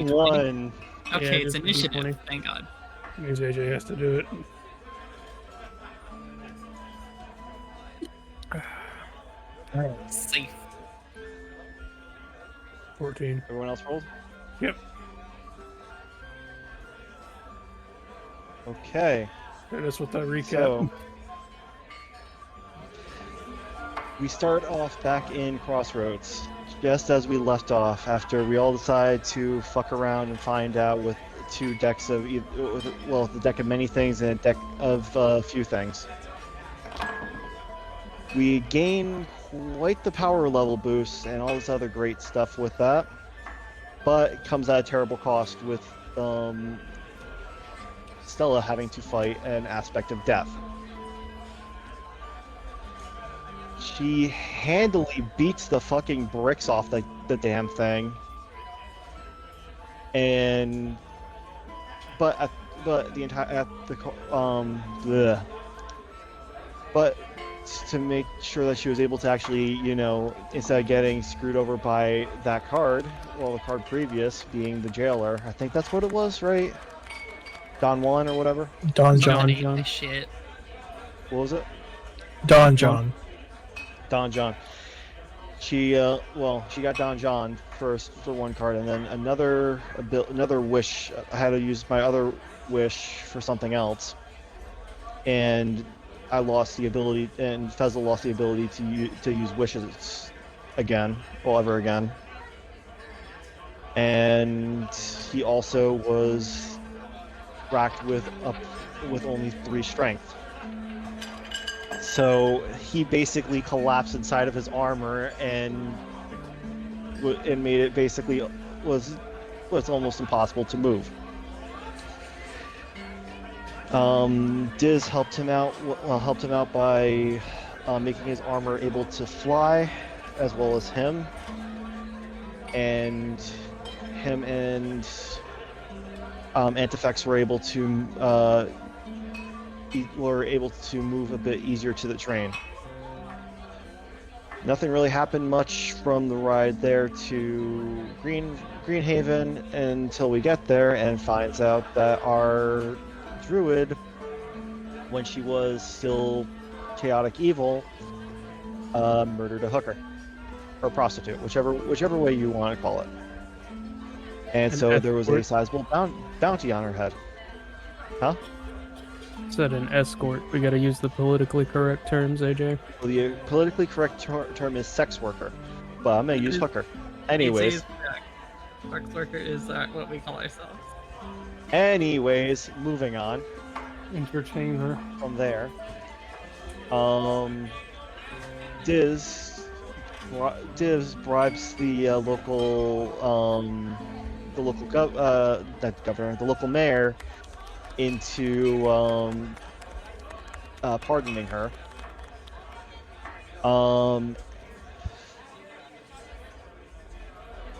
One. Okay, Yeah, it's just initiative. D20. Thank God. Means AJ has to do it. Safe. 14. Everyone else rolled? Yep. Okay. Hit us with that recap. So we start off back in Crossroads, just as we left off, after we all decide to fuck around and find out with two decks of, well, the deck of many things and a deck of a few things. We gain quite the power level boost and all this other great stuff with that, but it comes at a terrible cost with Stella having to fight an aspect of death. She handily beats the fucking bricks off the damn thing, and but the entire but to make sure that she was able to actually, you know, instead of getting screwed over by that card, well, the card previous being the jailer, I think that's what it was, right? Don Juan or whatever. Don John. John. Shit. What was it? Don John. Don John. She she got Don John first for one card, and then another wish. I had to use my other wish for something else, and I lost the ability, and Fezzel lost the ability to use wishes again, well, ever again. And he also was racked with only 3 strength. So he basically collapsed inside of his armor and made it basically was almost impossible to move. Diz helped him out by making his armor able to fly, as well as him. And him and Antifex were able to move a bit easier to the train. Nothing really happened much from the ride there to Greenhaven until we get there and finds out that our druid, when she was still chaotic evil, murdered a hooker or prostitute, whichever way you want to call it. And so there was a sizable bounty on her head. Huh? Said an escort. We gotta use the politically correct terms, AJ. Well, the politically correct term is sex worker, but I'm gonna use hooker. Anyways. Sex worker is what we call ourselves. Anyways, moving on. Entertain her. From there, Diz bribes the local mayor into pardoning her.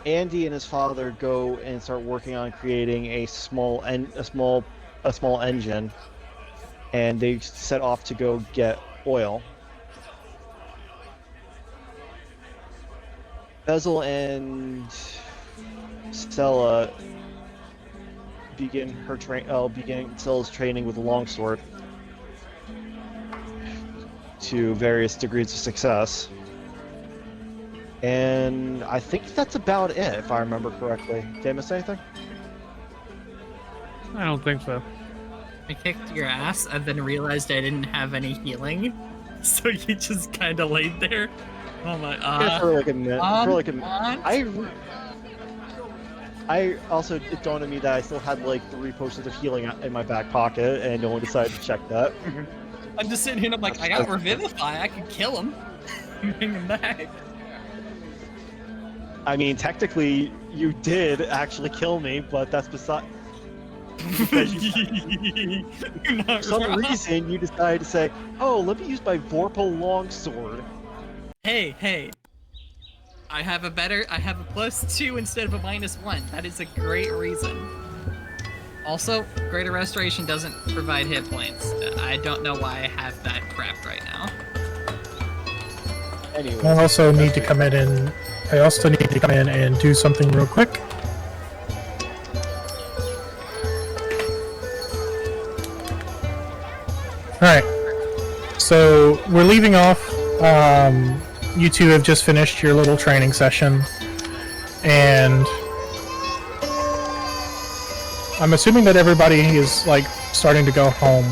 Andy and his father go and start working on creating a small engine, and they set off to go get oil. Fezzel and Stella begin Stella's training with a longsword to various degrees of success. And I think that's about it, if I remember correctly. Did I miss anything? I don't think so. I kicked your ass and then realized I didn't have any healing, so you just kind of laid there. Oh my! For like a minute. I also, it dawned on me that I still had like 3 potions of healing in my back pocket, and no one decided to check that. I'm just sitting here and I'm like, I got Revivify, I can kill him. Bring him back. I mean, technically, you did actually kill me, but that's beside. Because for some reason, you decided to say, "Oh, let me use my Vorpal longsword." Hey. I have a +2 instead of a -1. That is a great reason. Also, Greater Restoration doesn't provide hit points. I don't know why I have that craft right now. Anyway, I also need to come in and do something real quick. Alright. So we're leaving off. You two have just finished your little training session. And I'm assuming that everybody is like starting to go home.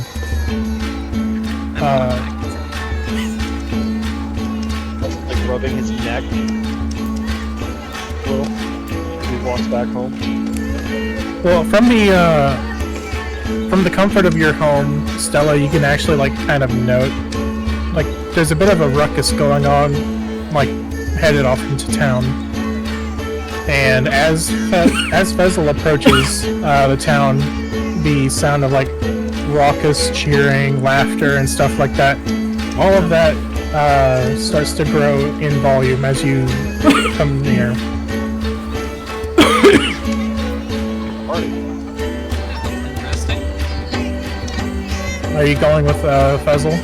Like rubbing his neck. Well, he walks back home. Well, from the comfort of your home, Stella, you can actually like kind of note like there's a bit of a ruckus going on, like headed off into town. And as Fezzle approaches the town, the sound of like raucous cheering, laughter, and stuff like that, all of that starts to grow in volume as you come near. Interesting. Are you going with Fezzle?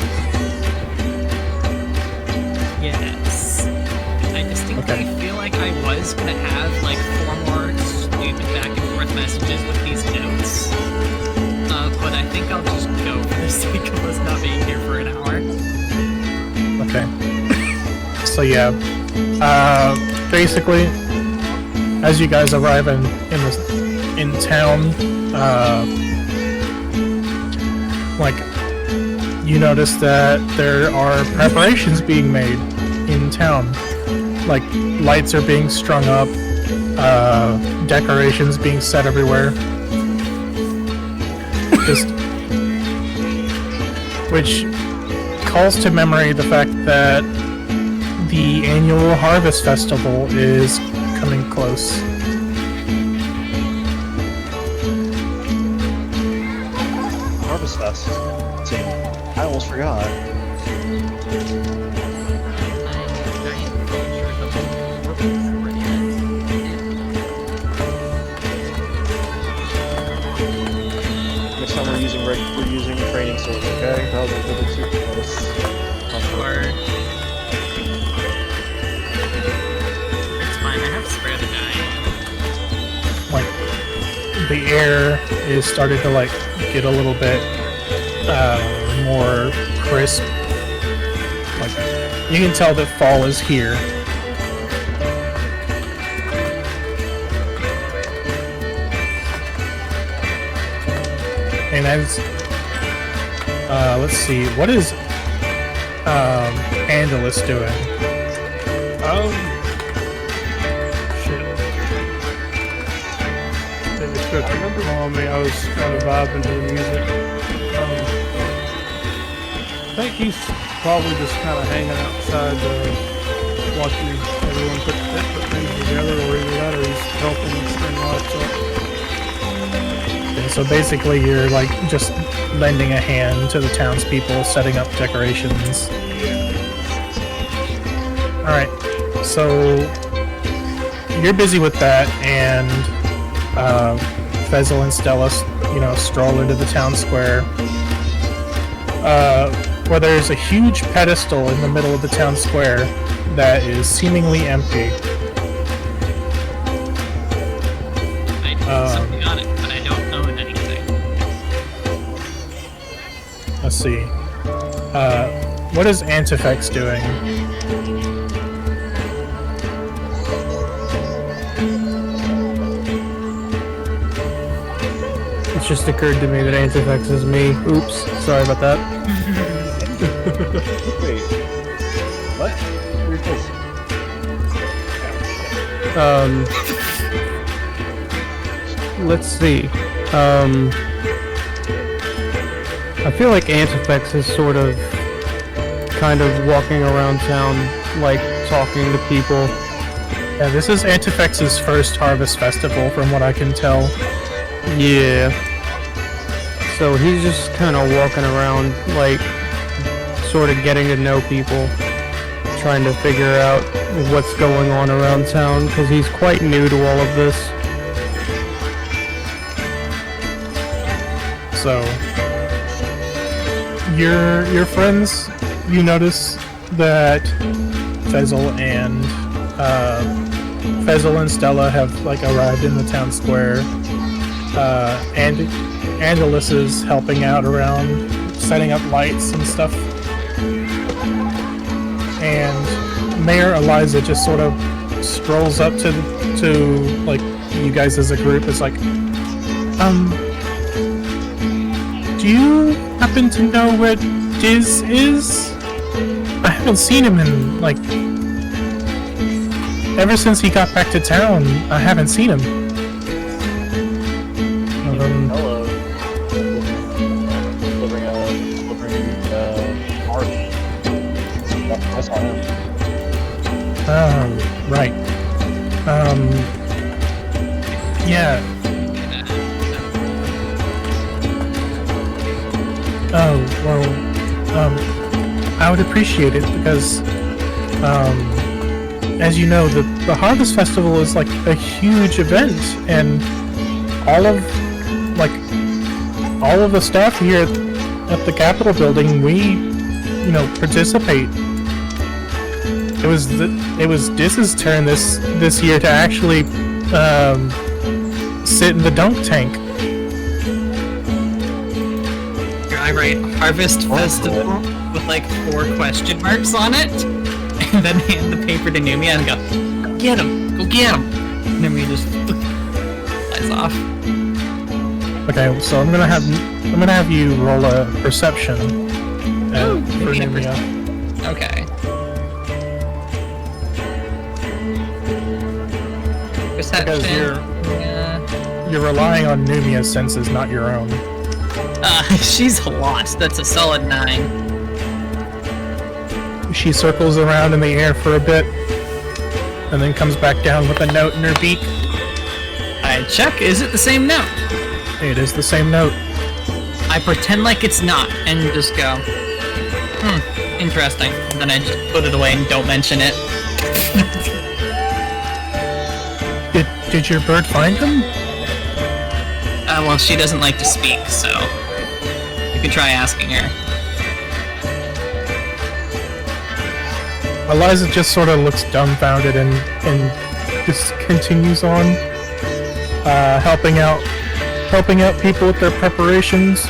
Yes. I distinctly feel like I was gonna have like 4 more stupid back and forth messages with these notes. But I think I'll just go for the sake of us not being here for an hour. Okay. So yeah, basically, as you guys arrive in town, like you notice that there are preparations being made in town. Like lights are being strung up, decorations being set everywhere. Just which calls to memory the fact that the annual Harvest Festival is coming close. Harvest Fest. I almost forgot. Next time we're using training swords, okay? That was a little too close. Or it's fine. I have spare to die. Like the air is starting to like get a little bit more crisp. Like you can tell that fall is here. And as let's see, what is Andalus doing? Shit. They just took it on me. I was kind of vibing to the music. I think he's probably just kind of hanging outside, watching everyone put things together, or either that, or he's helping string lights up. And so basically you're like just lending a hand to the townspeople setting up decorations. Alright, so you're busy with that, and Fezzle and Stella, stroll into the town square, where there's a huge pedestal in the middle of the town square that is seemingly empty. I do something on it, but I don't own anything. Let's see. What is Antifex doing? It just occurred to me that Antifex is me. Oops, sorry about that. Wait. What? Where's this? Let's see. I feel like Antifex is sort of kind of walking around town, like talking to people. Yeah, this is Antifex's first Harvest Festival, from what I can tell. Yeah. So he's just kind of walking around, like, sort of getting to know people, trying to figure out what's going on around town, because he's quite new to all of this. So, your friends, you notice that Fezzle and Stella have like arrived in the town square. And Andalus is helping out around setting up lights and stuff. And Mayor Eliza just sort of strolls up to like you guys as a group. It's like, do you happen to know where Diz is? I haven't seen him in like ever since he got back to town. I haven't seen him. Hello. Delivering art. That's on him. Right. Yeah. Oh, well, I would appreciate it because, as you know, the Harvest Festival is like a huge event, and all of the staff here at the Capitol building, we, participate. It was Diz's turn this year to actually sit in the dunk tank. Here I write Harvest Festival with like 4 question marks on it, and then hand the paper to Numia and go, "Go get him! Go get him!" And Numia just flies off. Okay, so I'm gonna have you roll a perception for Numia. Okay. Perception. Because you're relying on Numia's senses, not your own. She's lost. That's a solid 9. She circles around in the air for a bit, and then comes back down with a note in her beak. I check. Is it the same note? It is the same note. I pretend like it's not, and just go, interesting. And then I just put it away and don't mention it. Did your bird find him? Well, she doesn't like to speak, so you can try asking her. Eliza just sort of looks dumbfounded and just continues on, helping out people with their preparations.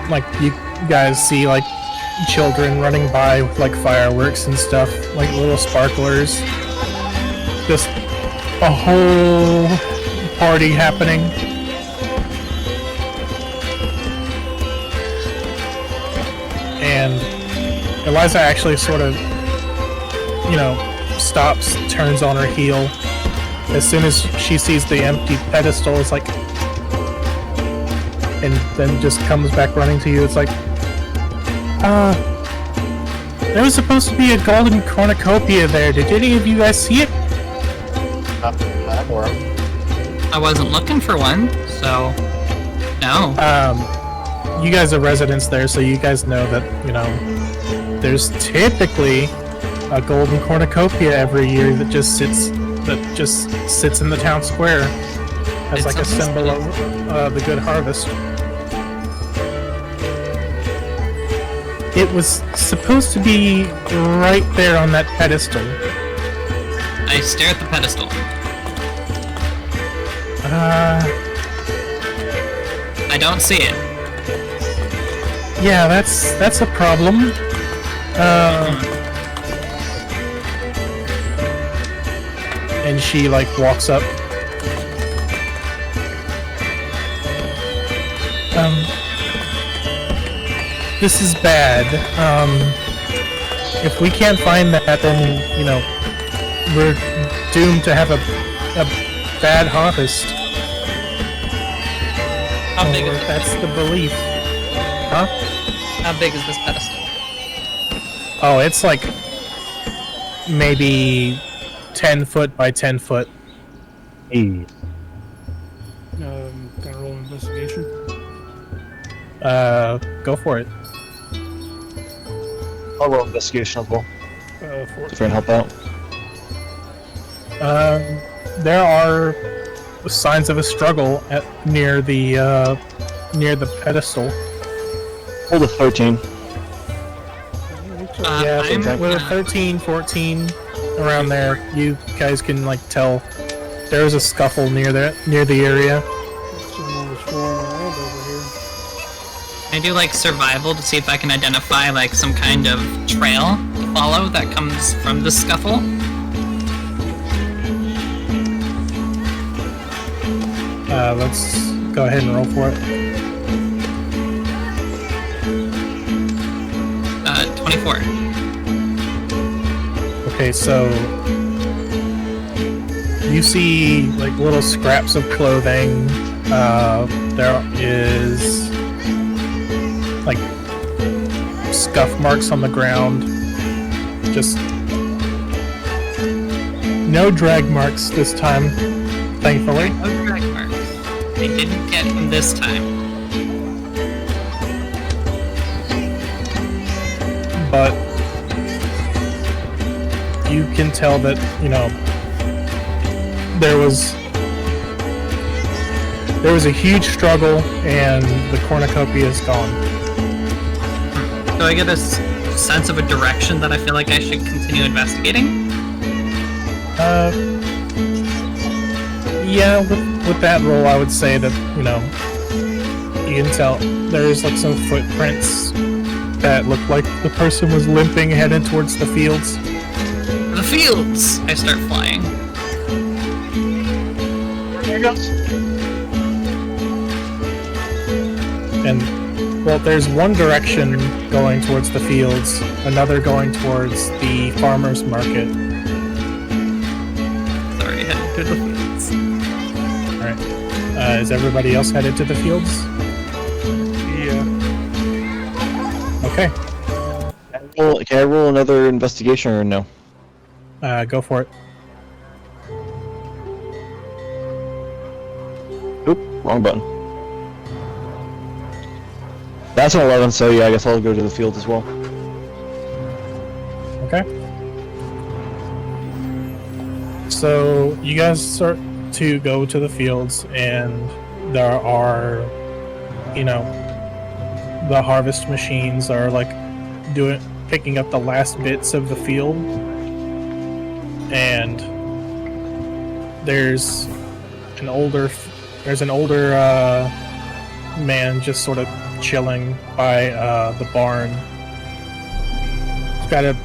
Like you guys see like children running by with like fireworks and stuff, like little sparklers. Just a whole party happening. And Eliza actually sort of, stops, turns on her heel. As soon as she sees the empty pedestal, it's like, and then just comes back running to you. It's like, there was supposed to be a golden cornucopia there. Did any of you guys see it? I'm worried. I wasn't looking for one, so no. You guys are residents there, so you guys know that, there's typically a golden cornucopia every year that just sits in the town square as It's like a almost symbol of the good harvest. It was supposed to be right there on that pedestal. I stare at the pedestal. I don't see it. Yeah, that's a problem. And she like walks up. This is bad. If we can't find that, then we're doomed to have a bad harvest. How big is it? That's the belief. Huh? How big is this pedestal? Oh, it's like maybe 10 foot by 10 foot. Hey. Can I roll an investigation? Go for it. I'll roll investigation as well. 4. To try and help out. There are signs of a struggle near the pedestal. Hold a 13. Yeah, I'm, with a 13, 14, around there, you guys can like tell there was a scuffle near the area. Someone was flying around over here. I do like survival to see if I can identify like some kind of trail to follow that comes from the scuffle. Let's go ahead and roll for it. 24. Okay, so you see like little scraps of clothing. There is like scuff marks on the ground. Just no drag marks this time, thankfully. No drag marks. They didn't get him this time. But you can tell that, you know, there was a huge struggle and the cornucopia is gone. Do I get a sense of a direction that I feel like I should continue investigating? Yeah, with that roll, I would say that, you know, you can tell there's like some footprints that look like the person was limping heading towards the fields. The fields! I start flying. There he goes. And, well, there's one direction going towards the fields, another going towards the farmer's market. Sorry, headed to the fields. Alright. Is everybody else headed to the fields? Yeah. Okay. Can I roll another investigation or no? Go for it. Oop, wrong button. That's an 11, so yeah, I guess I'll go to the field as well. Okay. So you guys start to go to the fields, and there are, you know, the harvest machines are like picking up the last bits of the field, and there's an older man just sort of chilling by the barn. He's got a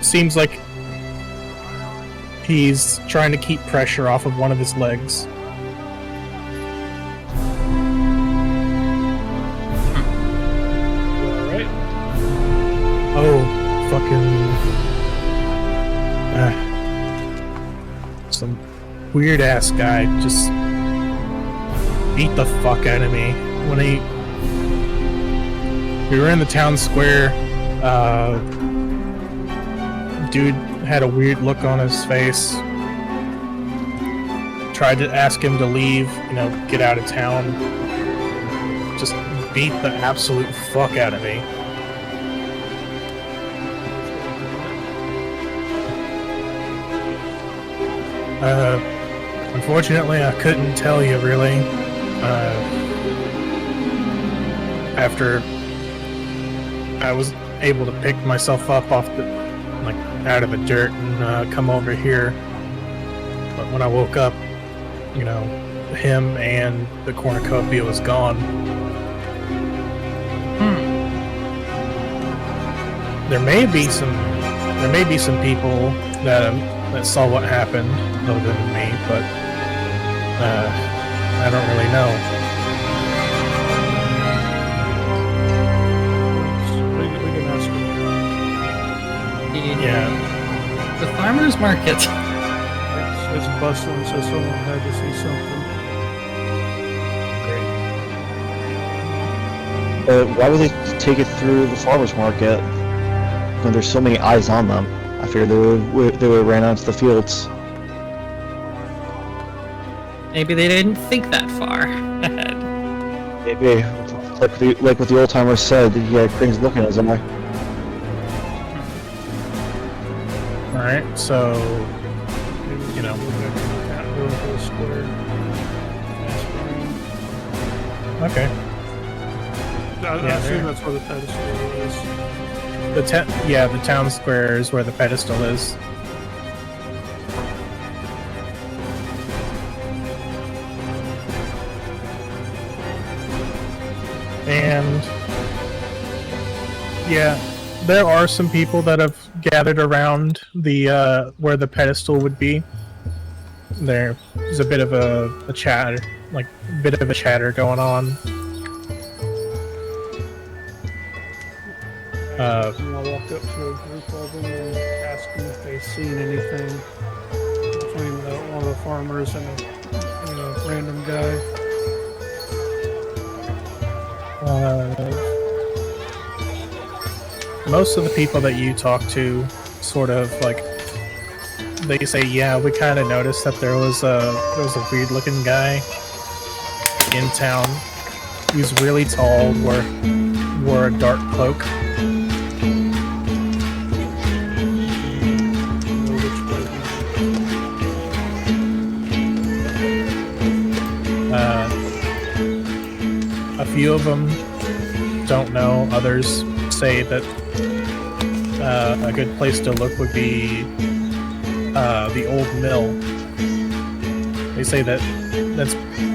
seems like he's trying to keep pressure off of one of his legs. Alright. Oh, fucking some weird ass guy just beat the fuck out of me when we were in the town square. Dude had a weird look on his face. Tried to ask him to leave, you know, get out of town. Just beat the absolute fuck out of me. Unfortunately, I couldn't tell you really. After I was able to pick myself up off out of the dirt and come over here, but when I woke up, you know, him and the cornucopia was gone. There may be some people that saw what happened other than me, but I don't really know. We can ask him. Yeah. The farmer's market. It's bustling, so someone had to see something. Why would they take it through the farmer's market when there's so many eyes on them? I figured they would have ran out to the fields. Maybe they didn't think that far ahead. Maybe, like what the old timers said, he had things looking at his eye. Alright, so You know, we're back in the square. okay. I Yeah, assume there. that's where the pedestal is. The town square is where the pedestal is. And yeah, there are some people that have gathered around the where the pedestal would be. There's a bit of a chatter, like a bit of a chatter going on. And I'll walk up to a group of them and ask them if they've seen anything between one of the farmers and a random guy. Most of the people that you talk to sort of like they say, yeah, we kind of noticed that there was a weird looking guy in town. He was really tall, wore a dark cloak. A few of them don't know. Others say that a good place to look would be the old mill. They say that's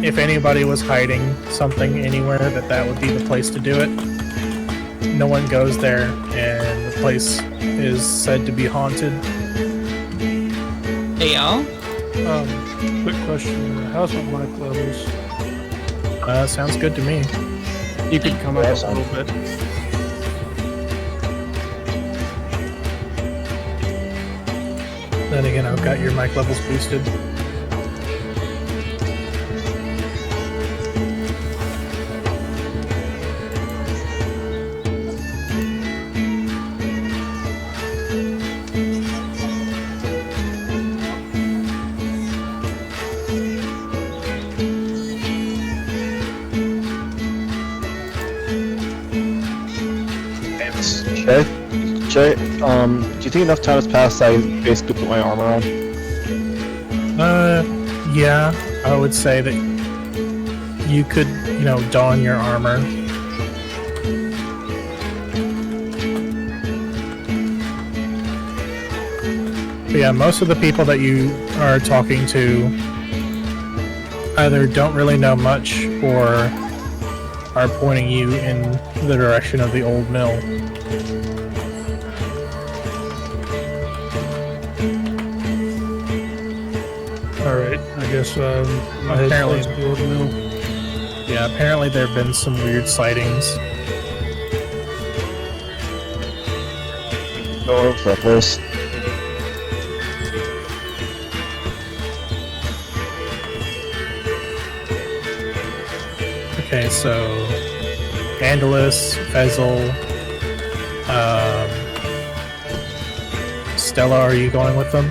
if anybody was hiding something anywhere, that would be the place to do it. No one goes there, and the place is said to be haunted. Hey, y'all. Quick question. How's my mic levels? Sounds good to me. You could come up a little bit. Then again, I've got your mic levels boosted. Jay, do you think enough time has passed I basically put my armor on? Yeah, I would say that you could, don your armor. But yeah, most of the people that you are talking to either don't really know much or are pointing you in the direction of the old mill. Alright, I guess my head Apparently- towards the old mill. Yeah, apparently there have been some weird sightings. Go over to that place. Okay, so Vandalus, Fezzle, Stella, are you going with them?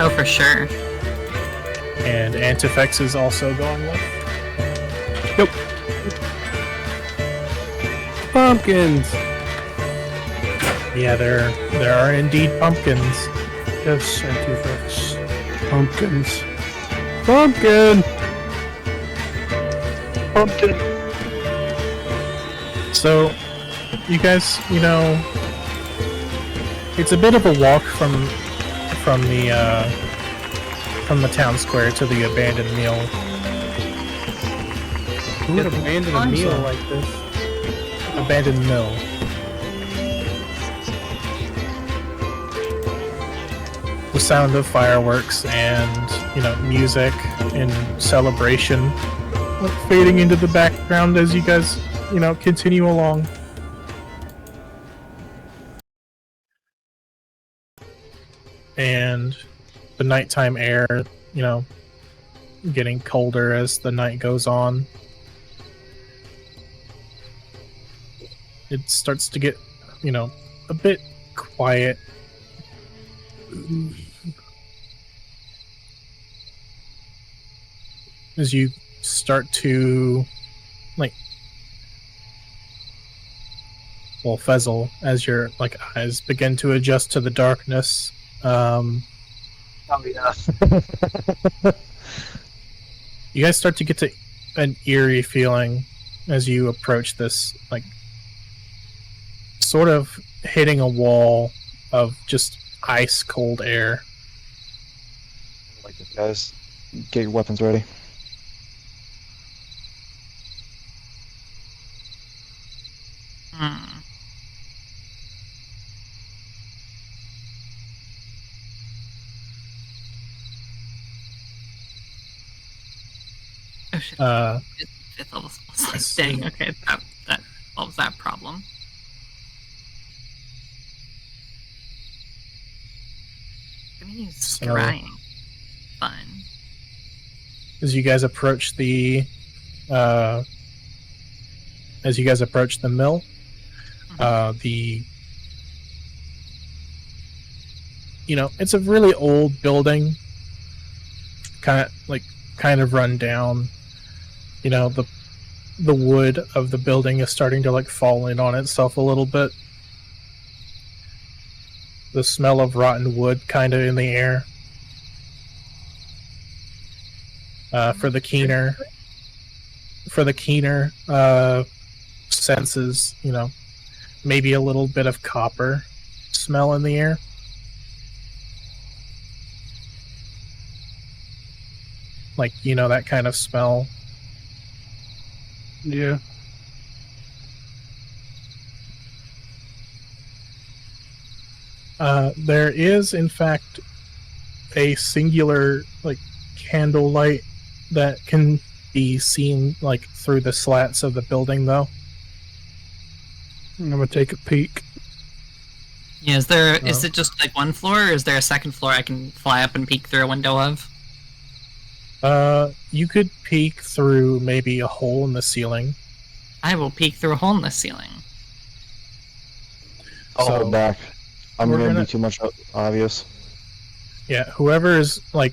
Oh, for sure. And Antifex is also going with. Pumpkins! Yeah, there are indeed pumpkins. Yes, Antifex. Pumpkins. Pumpkin! Pumpkin. So, you guys, it's a bit of a walk from the town square to the abandoned mill. Who would abandon a meal like this? Abandoned mill. The sound of fireworks and, music and celebration fading into the background as you guys, continue along. And the nighttime air, getting colder as the night goes on. It starts to get, a bit quiet. As you start to, Fezzle, as your, eyes begin to adjust to the darkness, Oh yeah. you guys start to get to an eerie feeling as you approach this, sort of hitting a wall of just ice cold air. Like it, guys. Get your weapons ready. Hmm. Oh shit. Fifth level spell slot. Dang, okay, that solves that problem. I'm gonna use So- scrying. Fun. As you guys approach the mill, it's a really old building, kind of run down. The wood of the building is starting to fall in on itself a little bit. The smell of rotten wood kind of in the air. For the keener senses, maybe a little bit of copper smell in the air. That kind of smell. Yeah. There is, in fact, a singular candlelight that can be seen through the slats of the building, though. I'm gonna take a peek. Yeah, is it just one floor, or is there a second floor I can fly up and peek through a window of? You could peek through maybe a hole in the ceiling. I will peek through a hole in the ceiling. I'll So, hold back. I'm we're gonna gonna- be too much obvious. Yeah, whoever is going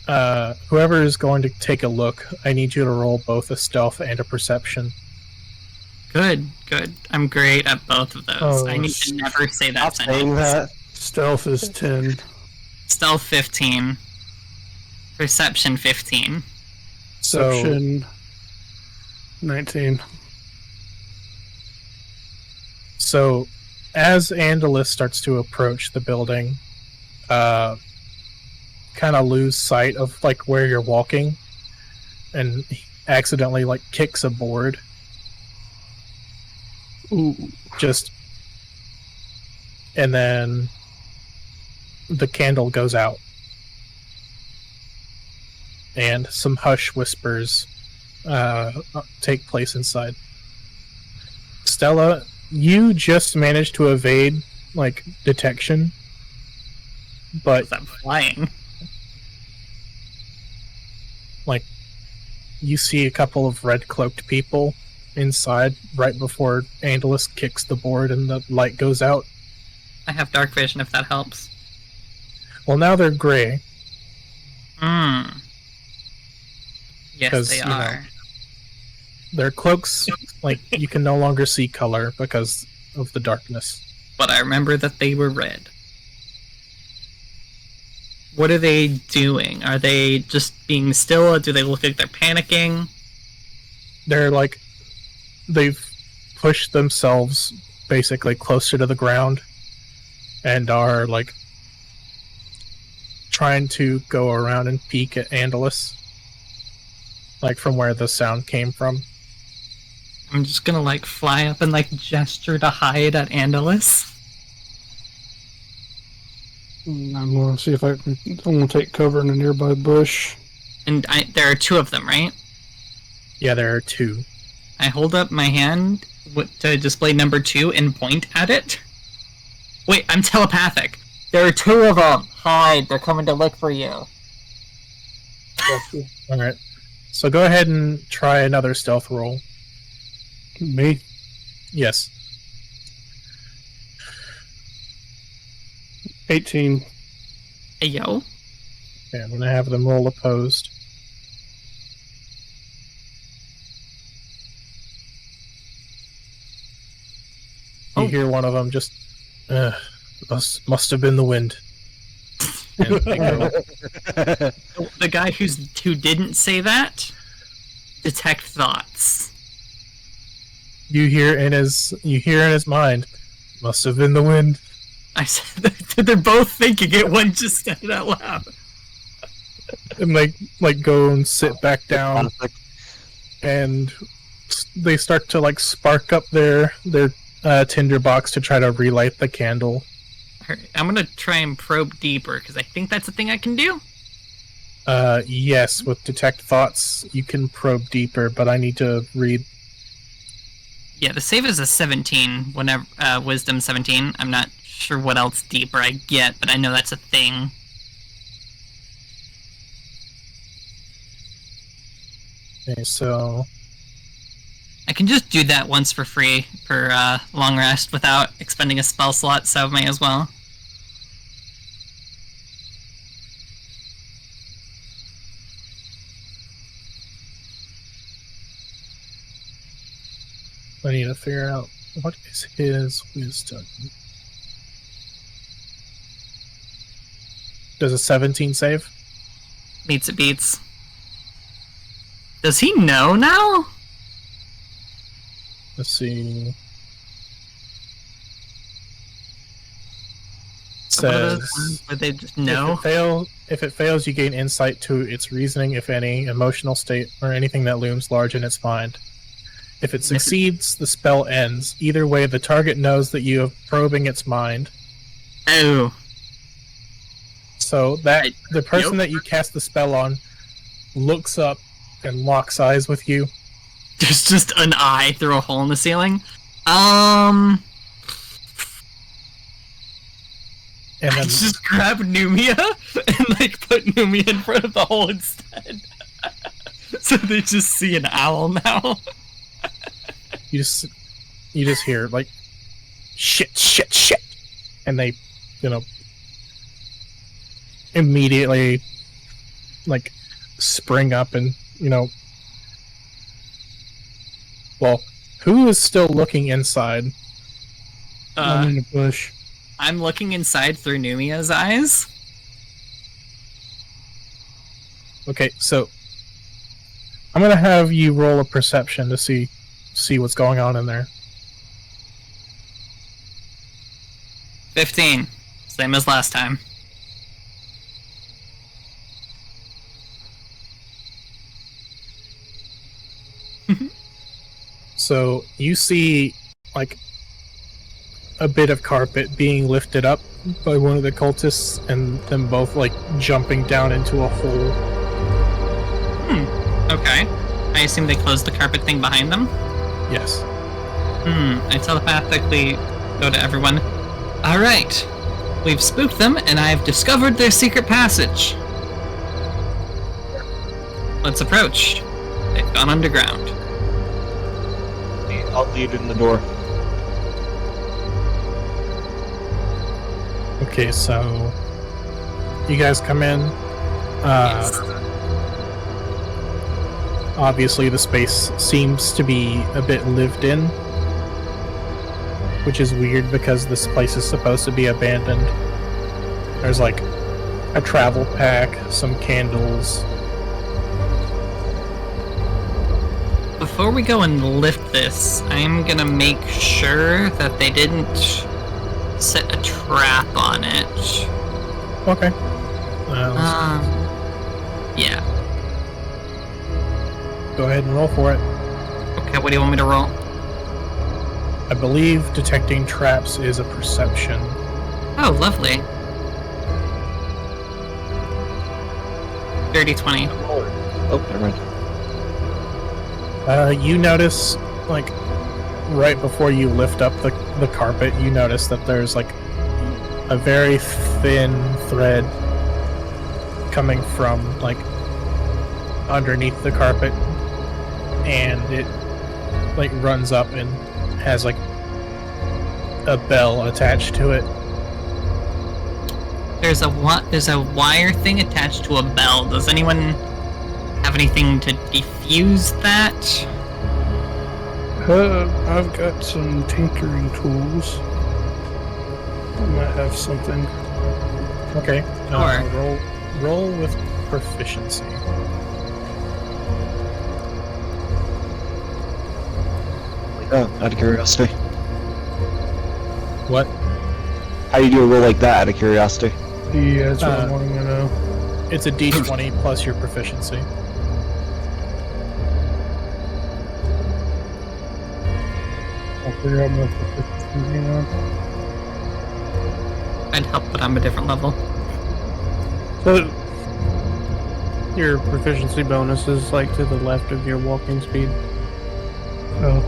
to take a look, I need you to roll both a stealth and a perception. Good. I'm great at both of those. Oh, I need to never say I'll that say sentence. that. Stealth is 10. Stealth 15. Perception 15. So, Perception 19. so as Andalus starts to approach the building, kind of lose sight of where you're walking, and he accidentally kicks a board. Ooh. And then the candle goes out, and some hush whispers take place inside. Stella, you just managed to evade detection, but I'm flying. you see a couple of red cloaked people inside right before Andalus kicks the board and the light goes out. I have dark vision if that helps. Well, now they're gray. Yes, 'Cause, they you know, are. Their cloaks, you can no longer see color because of the darkness. But I remember that they were red. What are they doing? Are they just being still? Or do they look like they're panicking? They're they've pushed themselves basically closer to the ground and are trying to go around and peek at Andalus, from where the sound came from. I'm just gonna fly up and gesture to hide at Andalus. I'm gonna see if I'm gonna take cover in a nearby bush. And there are two of them, right? Yeah, there are two. I hold up my hand to display number 2 and point at it. Wait, I'm telepathic. There are two of them. Hide. They're coming to look for you. Alright. So go ahead and try another stealth roll. Me? Yes. 18. Hey, yo. Okay, I'm gonna have them roll opposed. You hear one of them just, must have been the wind. And they go, The guy who didn't say that, detect thoughts. you hear in his mind, must have been the wind. I said they're both thinking it. One just said it out loud. And go and sit back down and they start to like spark up their tinderbox to try to relight the candle. Alright, I'm gonna try and probe deeper because I think that's a thing I can do. Yes, with detect thoughts, you can probe deeper, but I need to read. Yeah, the save is a 17. Whenever wisdom 17. I'm not sure what else deeper I get, but I know that's a thing. Okay, so I can just do that once for free for long rest without expending a spell slot, so I may as well. I need to figure out what is his wisdom. Does a 17 save? Meets it beats. Does he know now? Let's see. One of those Says ones where they just know? if it fails, you gain insight to its reasoning, if any, emotional state, or anything that looms large in its mind. If it succeeds, the spell ends. Either way, the target knows that you are probing its mind. Oh. So that the person that you cast the spell on looks up and locks eyes with you. There's just an eye through a hole in the ceiling. And And I then just grab Numia and like put Numia in front of the hole instead. So they just see an owl now. you just hear like shit, and they, immediately like spring up and well, who is still looking inside? I'm in the bush. I'm looking inside through Numia's eyes. Okay, so I'm gonna have you roll a perception to see what's going on in there. 15. Same as last time. So you see like a bit of carpet being lifted up by one of the cultists, and them both like jumping down into a hole. Okay. I assume they closed the carpet thing behind them? Yes. I telepathically go to everyone. Alright. We've spooked them, and I've discovered their secret passage. Let's approach. They've gone underground. I'll lead in the door. Okay, so you guys come in. Yes. Obviously, the space seems to be a bit lived in, which is weird because this place is supposed to be abandoned. There's like a travel pack, some candles. Before we go and lift this, I'm gonna make sure that they didn't set a trap on it. Okay. Yeah. Go ahead and roll for it. Okay, what do you want me to roll? I believe detecting traps is a perception. Oh, lovely. 30-20. Oh, never mind. You notice, like, right before you lift up the carpet, you notice that there's, like, a very thin thread coming from, like, underneath the carpet, and it, like, runs up and has, like, a bell attached to it. There's a wire thing attached to a bell. Does anyone have anything to defuse that? I've got some tinkering tools. I might have something. Okay. Sure. Roll with proficiency. Oh, out of curiosity. What? How do you do a roll like that out of curiosity? Yeah, that's what I'm wanting to know. It's a d20 plus your proficiency. figure out my proficiency, you know. I'd help, but I'm a different level. So your proficiency bonus is like to the left of your walking speed. So,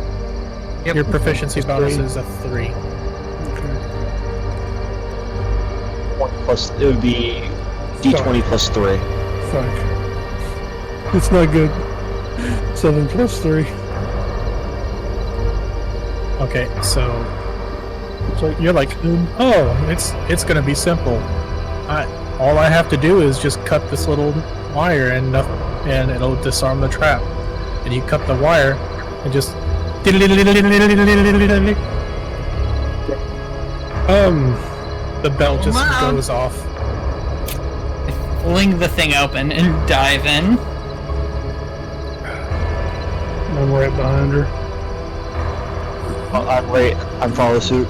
Yep. Your proficiency bonus is a 3. okay. Plus, it would be D20 plus 3. Fuck. It's not good. 7 plus 3. Okay, so you're like, oh, it's gonna be simple. All I have to do is just cut this little wire and it'll disarm the trap. And you cut the wire and just the bell just Wow. goes off. Fling the thing open and dive in. I'm right behind her. I'm follow suit.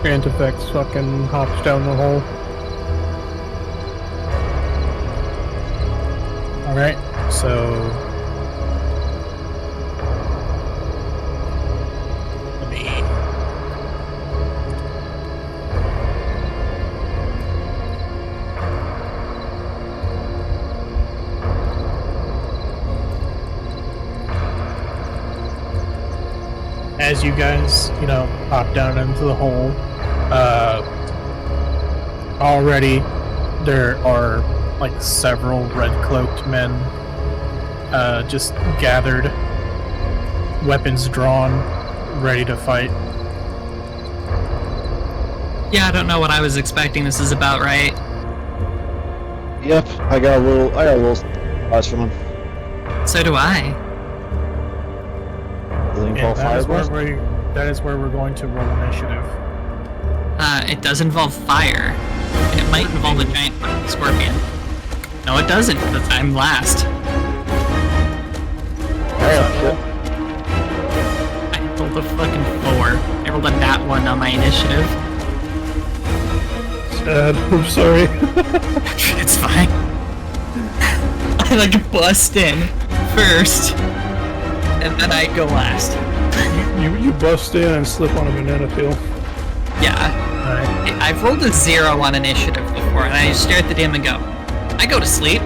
Antefex fucking hops down the hole. Alright, so let me as you guys, hop down into the hole, already there are like several red-cloaked men just gathered, weapons drawn, ready to fight. Yeah, I don't know what I was expecting. This is about right. Yep, I got a little advice from him. So do I. Building And call fireballs. that is where we're going to roll initiative. It does involve fire. And it might involve a giant fucking scorpion. No, it doesn't, because I'm last. I rolled a fucking 4. I rolled a nat 1 on my initiative. Sad. I'm sorry. It's fine. I like bust in first, and then I go last. You bust in and slip on a banana peel. Yeah. Alright. I've rolled a 0 on initiative before, and I just stare at the DM and go, I go to sleep.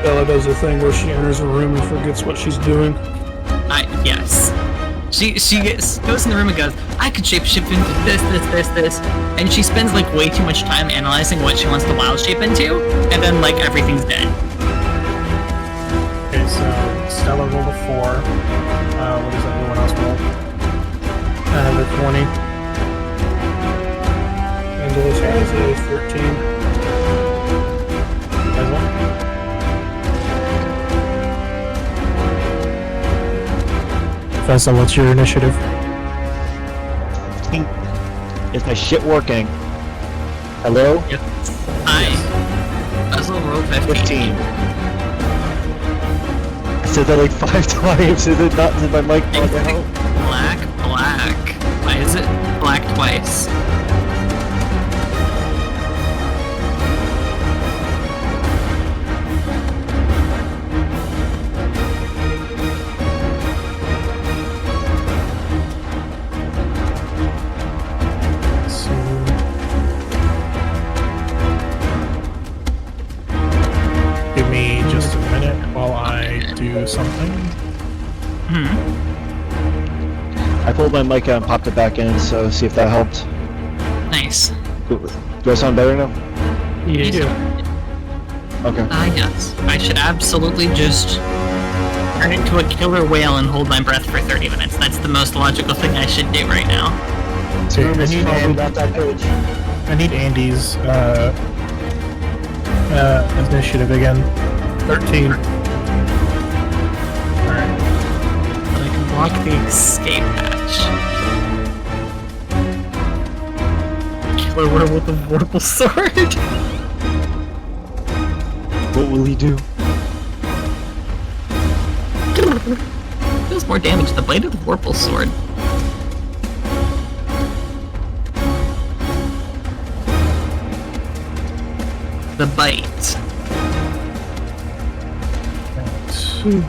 Bella does a thing where she enters a room and forgets what she's doing. Yes. She goes in the room and goes, I could shapeshift into this, and she spends like way too much time analyzing what she wants to wild shape into, and then like everything's dead. Okay, so Stella rolled a 4. What does everyone else roll? Another 20. Angela's has a 13. Basil? Fessa, what's your initiative? Is my shit working? Hello? I Puzzle roll 15. I said that like 5 times. Did my mic not out? Black. Why is it black twice? So... Give me just a minute while I do something. I pulled my mic out and popped it back in, so see if that helped. Nice. Do I sound better now? Yeah. Okay. Yes. I should absolutely just turn into a killer whale and hold my breath for 30 minutes. That's the most logical thing I should do right now. Okay, Room is probably about that page. I need Andy's initiative again. 13. Alright. But I can block the escape hatch. Killer whale with a vorpal sword. What will he do? Deals more damage. The blade of the vorpal sword. The bite. Talker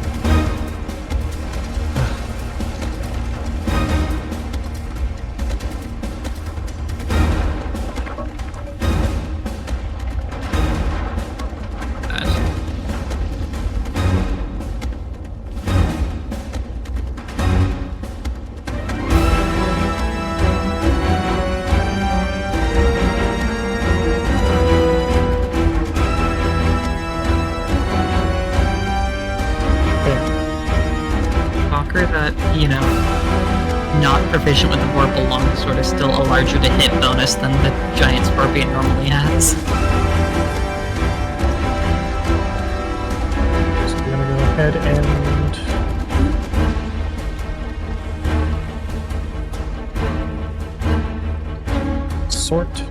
that, not proficient with the Vorpal Longsword is still a larger to hit bonus than the Giant Scorpion normally has. So we're gonna go ahead and sort.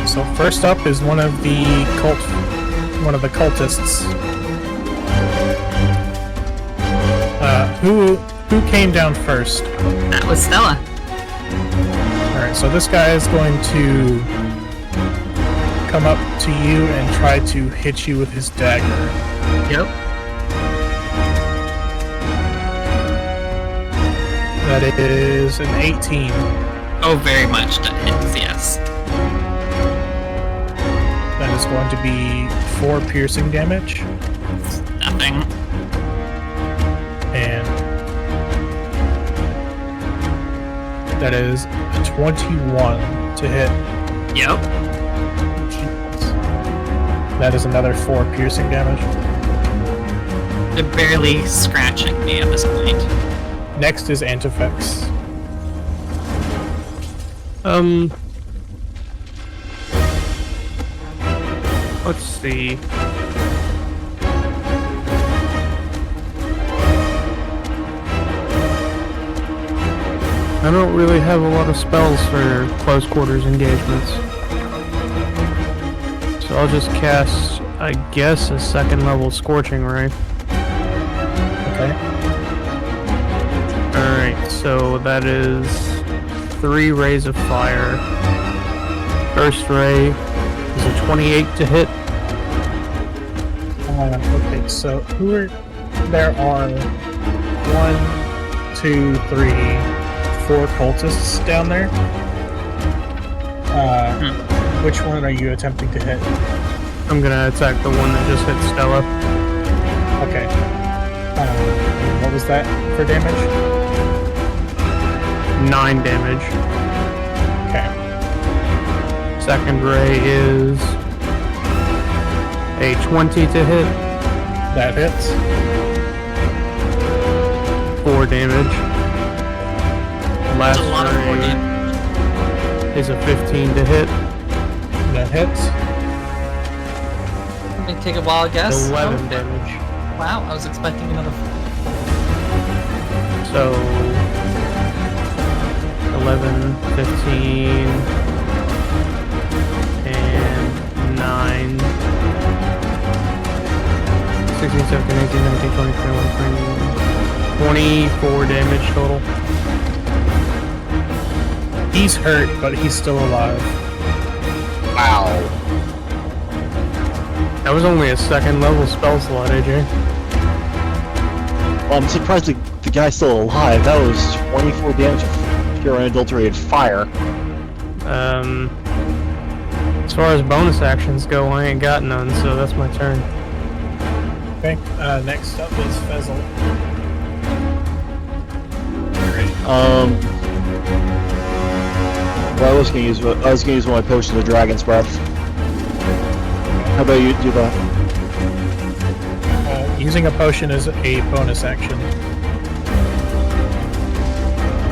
So first up is one of the cultists. Who came down first? That was Stella. Alright, so this guy is going to come up to you and try to hit you with his dagger. Yep. That is an 18. Oh, very much that hits, yes. That is going to be 4 piercing damage. Nothing. And that is a 21 to hit. Yep. That is another 4 piercing damage. They're barely scratching me at this point. Next is Antefex. Let's see. I don't really have a lot of spells for close quarters engagements. So I'll just cast, I guess, a 2nd level Scorching Ray. Okay. Alright, so that is 3 rays of fire. First ray is a 28 to hit. Okay, so there are 1, 2, 3, 4 cultists down there. Which one are you attempting to hit? I'm gonna attack the one that just hit Stella. Okay. What was that for damage? 9 damage. Okay. Second ray is a 20 to hit. That hits. 4 damage. Last That's a lot of 4 ray damage. is a 15 to hit. That hits. Let me take a wild guess. 11 damage. Wow, I was expecting another 4. So 11, 15, and 9, 16, 17, 18, 19, 20, 21, 24 damage total. He's hurt, but he's still alive. Wow. That was only a 2nd level spell slot, AJ. Well, I'm surprised the guy's still alive. That was 24 damage of pure unadulterated fire. As far as bonus actions go, I ain't got none, so that's my turn. Okay. Next up is Fezzle. Well, I was gonna use one of my potions of Dragon's Breath. How about you do that? Using a potion is a bonus action.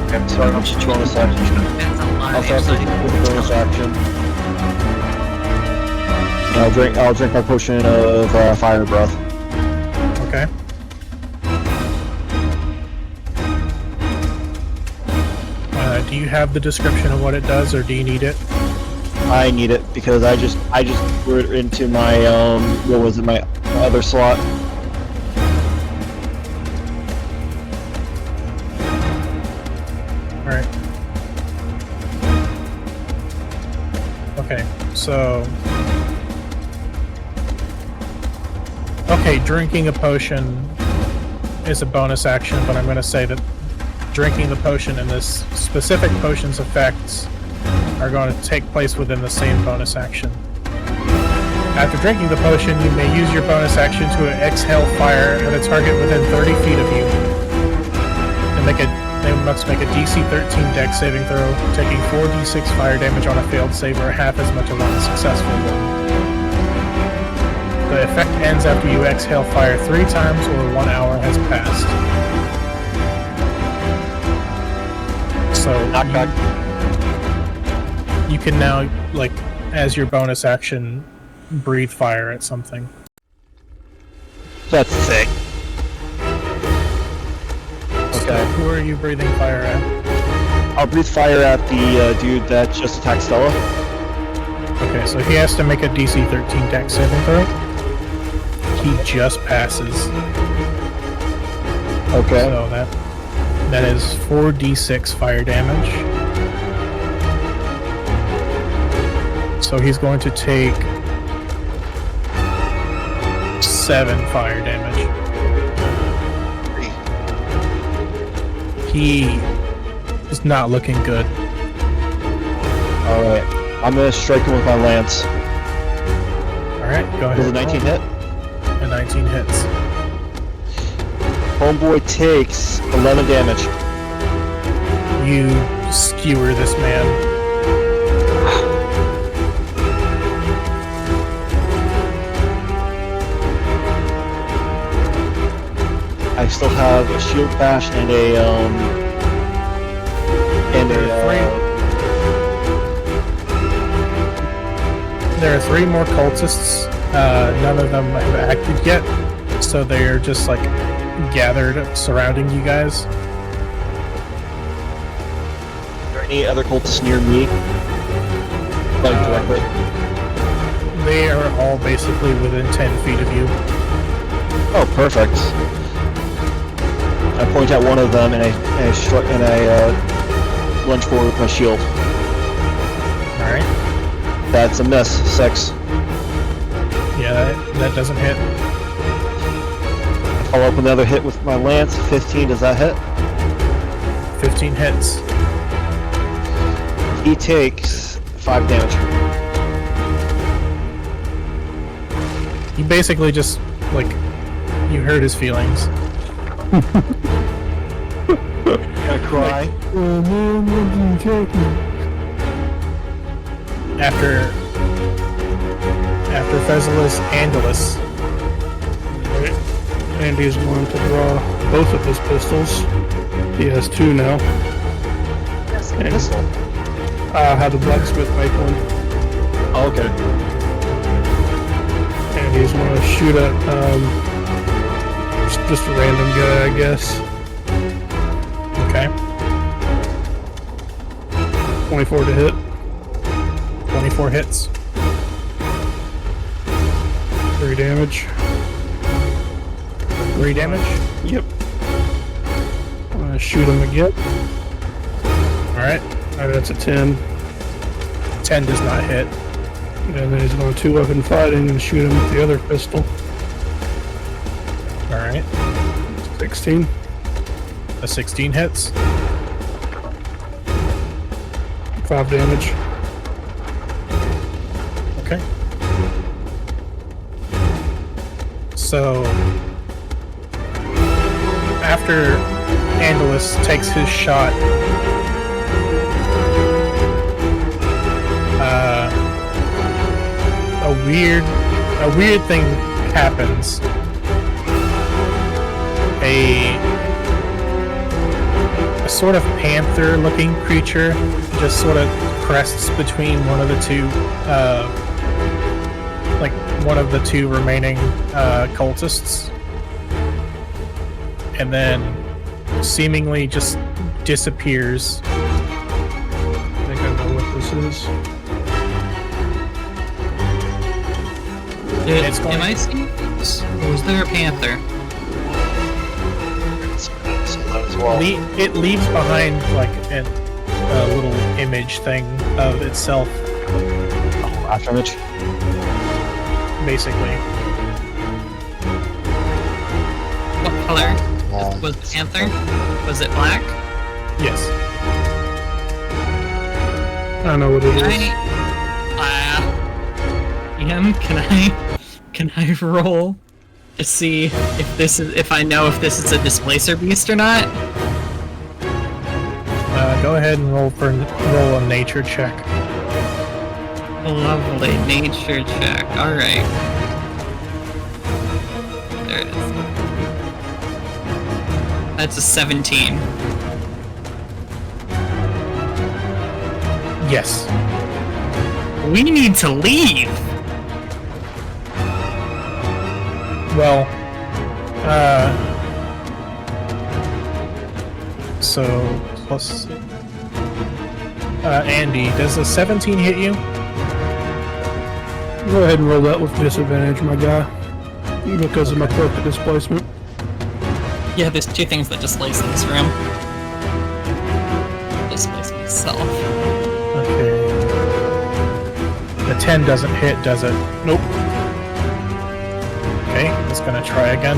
Okay, so I'm just bonus action. That's a lot I'll of start with the bonus action. I'll drink my potion of Fire Breath. Okay. Do you have the description of what it does, or do you need it? I need it because I just threw it into my what was it, my other slot. Alright. Okay, so... Okay, drinking a potion is a bonus action, but I'm going to say that drinking the potion and this specific potion's effects are going to take place within the same bonus action. After drinking the potion, you may use your bonus action to exhale fire at a target within 30 feet of you. They must make a DC 13 dex saving throw, taking 4d6 fire damage on a failed save or half as much on a successful one. The effect ends after you exhale fire 3 times or 1 hour has passed. So you can now, like, as your bonus action, breathe fire at something. That's sick. Okay. Who are you breathing fire at? I'll breathe fire at the dude that just attacked Stella. Okay, so he has to make a DC 13 dex saving throw. He just passes. Okay. So that is 4d6 fire damage. So he's going to take 7 fire damage. He is not looking good. Alright. I'm gonna strike him with my lance. Alright, go ahead. Does a 19 hit? A 19 hits. Homeboy takes 11 damage. You skewer this man. I still have a shield bash and a There are 3 more cultists. None of them have acted yet, so they're just like gathered surrounding you guys. Are there any other cultists near me? Like directly? They are all basically within 10 feet of you. Oh, perfect. I point at one of them and I lunge forward with my shield. Alright. That's a miss. 6. Yeah, that doesn't hit. I follow up another hit with my lance. 15. Does that hit? 15 hits. He takes 5 damage. He basically just, like, you hurt his feelings. I cry. Oh man, what did you take me? After Thesilis Andalus. Right. Andy is going to draw both of his pistols. He has 2 now. And I'll have the blacksmith make one. Oh, okay. And he's going to shoot at just a random guy, I guess. Okay. 24 to hit. 24 hits. 3 damage. 3 damage? Yep. I'm gonna shoot him again. Alright. That's a 10. 10 does not hit. And then he's going 2-weapon fighting and shoot him with the other pistol. Alright. 16. A 16 hits. 5 damage. Okay. So, after Andalus takes his shot, a weird thing happens. A sort of panther-looking creature just sort of crests between one of the two, like one of the 2 remaining cultists, and then seemingly just disappears. I think I know what this is. It's going- Am I seeing this? Or was there a panther? As well. It leaves behind like a little image thing of itself After image. basically. What color was the panther? Was it black? Yes. I don't know what it Can is. Can I roll to see if I know if this is a displacer beast or not? Go ahead and roll a nature check. Lovely nature check. All right. There it is. That's a 17. Yes. We need to leave. Well, so plus Andy, does a 17 hit you? Go ahead and roll that with disadvantage, my guy. Because of my perfect displacement. Yeah, there's two things that displace in this room. Displace myself. Okay. The 10 doesn't hit, does it? Nope. Okay, it's gonna try again.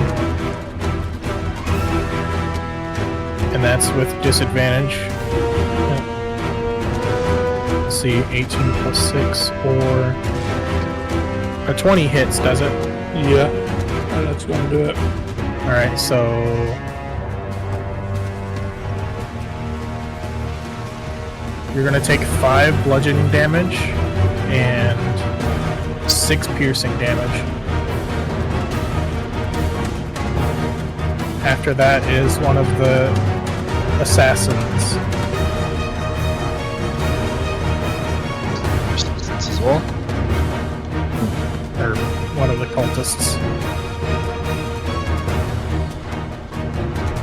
And that's with disadvantage. Let's see, 18 plus 6 or a 20 hits, does it? Yeah. That's gonna do it. Alright, so you're gonna take 5 bludgeoning damage and 6 piercing damage. After that is one of the assassins. Resistance as well. Or one of the cultists.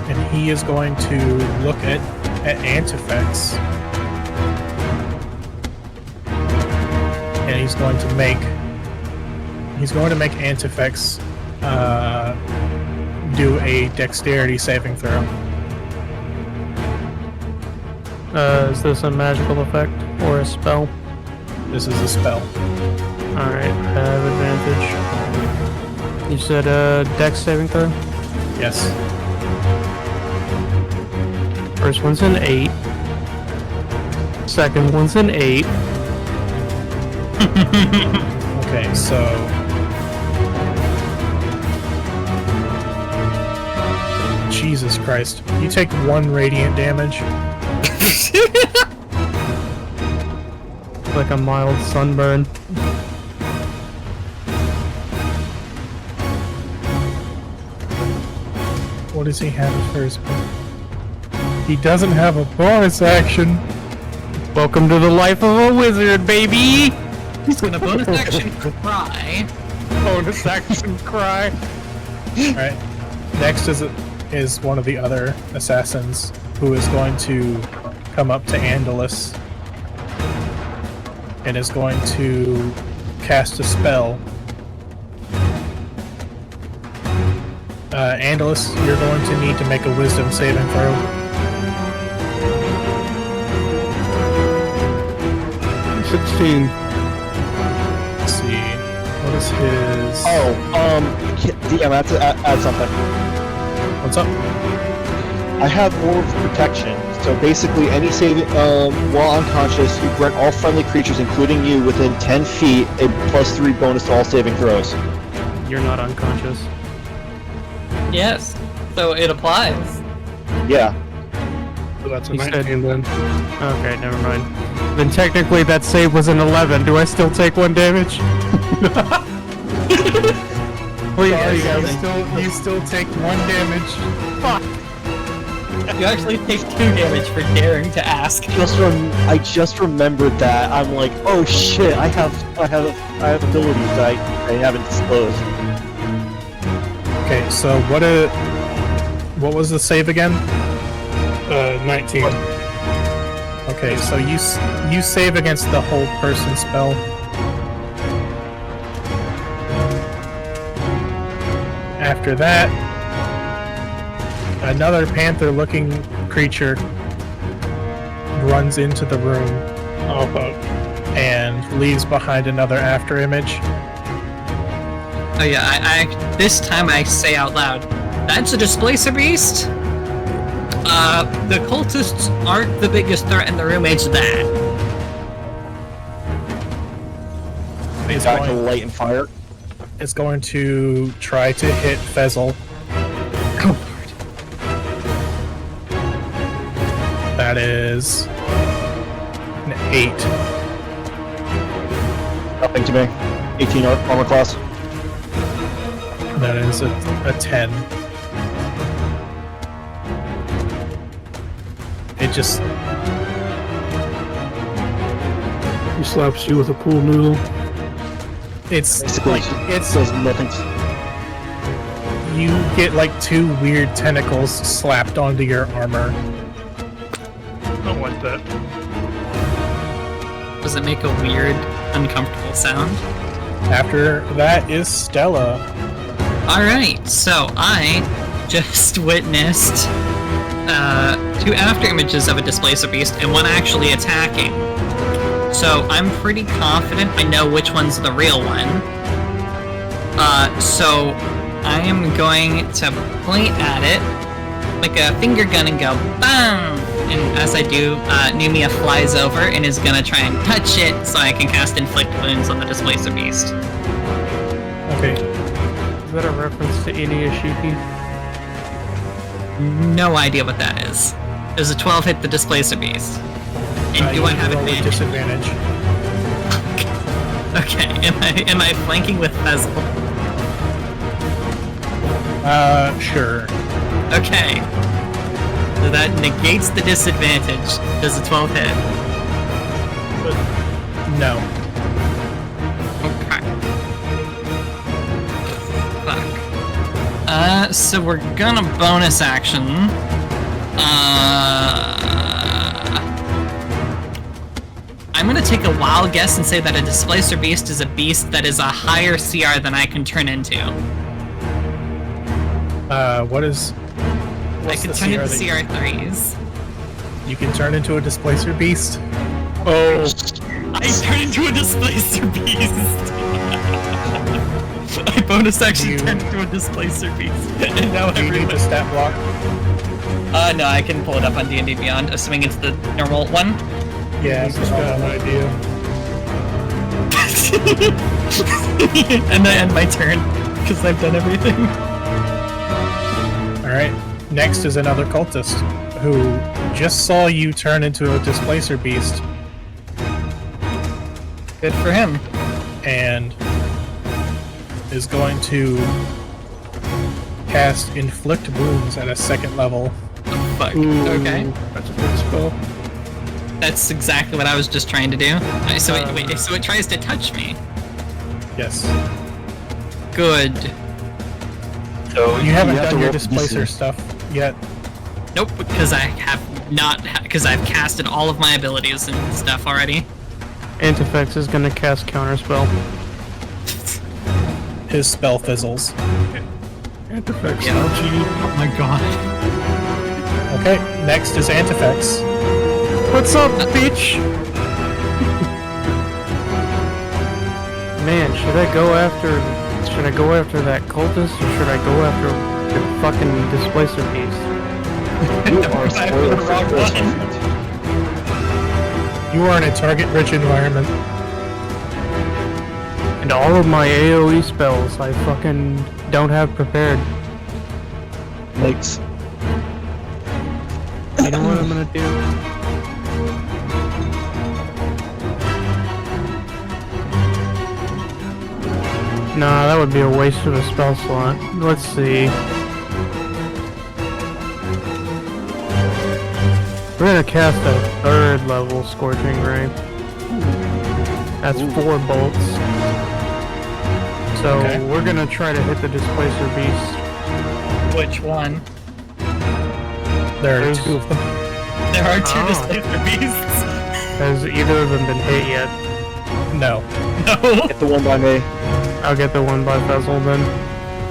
And he is going to look at Antifex. And he's going to make Antifex do a dexterity saving throw. Is this a magical effect or a spell? This is a spell. Alright, I have advantage. You said dex saving throw? Yes. First one's an 8. Second one's an 8. Okay, so Jesus Christ. You take 1 radiant damage. Like a mild sunburn. What does he have for his... He doesn't have a bonus action. Welcome to the life of a wizard, baby! He's gonna bonus action cry. Bonus action cry. Alright. Next is one of the other assassins who is going to come up to Andalus and is going to cast a spell. Andalus, you're going to need to make a wisdom saving throw. 16. Let's see. What is his... DM, I have to add something. What's up? I have more protection, so basically any saving, while unconscious, you grant all friendly creatures, including you, within 10 feet, a +3 bonus to all saving throws. You're not unconscious. Yes. So it applies. Yeah. So that's a You said- 19 then. Okay, never mind. Then technically that save was an 11. Do I still take 1 damage? Please, You still take 1 damage. Fuck! You actually take 2 damage for daring to ask. I just remembered that. I'm like, oh shit! I have abilities I haven't disclosed. Okay, so what was the save again? 19. Okay, so you save against the hold person spell. After that, another panther-looking creature runs into the room Oh, fuck. and leaves behind another after image. Oh yeah, I this time I say out loud, that's a Displacer Beast? The cultists aren't the biggest threat in the room, it's that. It's Back to going, light and fire. it's going to try to hit Fezzle. Oh That is an 8. Nothing to me. 18 armor class. That is a 10. It just He slaps you with a pool noodle. it's Basically, like it's does nothing. you get like 2 weird tentacles slapped onto your armor. Don't like that. Does it make a weird, uncomfortable sound? After that is Stella. Alright, so I just witnessed 2 after images of a Displacer Beast and one actually attacking. So I'm pretty confident I know which one's the real one. So I am going to point at it like a finger gun and go BAM! And as I do, Numia flies over and is gonna try and touch it so I can cast Inflict Wounds on the Displacer Beast. Okay. Is that a reference to Inuyasha? No idea what that is. Does a 12 hit the Displacer Beast? And do you I have roll with advantage? disadvantage? Okay, am I flanking with Fezzle? Sure. Okay. So that negates the disadvantage. Does a 12 hit? No. Okay. Fuck. So we're gonna bonus action. I'm gonna take a wild guess and say that a Displacer Beast is a beast that is a higher CR than I can turn into. What is... I What's can the turn into CR that you- CR3s. You can turn into a Displacer Beast? Oh, I turn into a Displacer Beast! I bonus action You- turned into a Displacer Beast. And now Do you need everyone... the stat block? No, I can pull it up on D&D Beyond, assuming it's the normal one. Yeah, I just got an idea. And I end my turn, because I've done everything. Alright. Next is another cultist who just saw you turn into a Displacer Beast Good for him. and is going to cast Inflict Wounds at a 2nd level. Fuck. Ooh, Okay. That's a good spell. That's exactly what I was just trying to do. Alright, so wait, so it tries to touch me. Yes. Good. So You haven't have to done your roll Displacer DC. stuff yet. Nope, because I have not, because I've casted all of my abilities and stuff already. Antifex is gonna cast Counterspell. His spell fizzles. Antifex, Yeah. no cheat. Oh my god. Okay, next is Antifex. What's up, bitch? Man, should I go after that cultist or should I go after the fucking Displacer Beast? You are I put spoiled the for wrong this. one. You are in a target-rich environment. And all of my AoE spells I fucking don't have prepared. Makes You know what I'm gonna do? Nah, that would be a waste of a spell slot. Let's see. We're gonna cast a 3rd level Scorching Ray. That's 4 bolts. So Okay. we're gonna try to hit the Displacer Beast. Which one? There are There's- 2 of them. There are 2 Oh. Displacer Beasts. Has either of them been hit yet? No. No. get the one by me. I'll get the one by Fezzle then.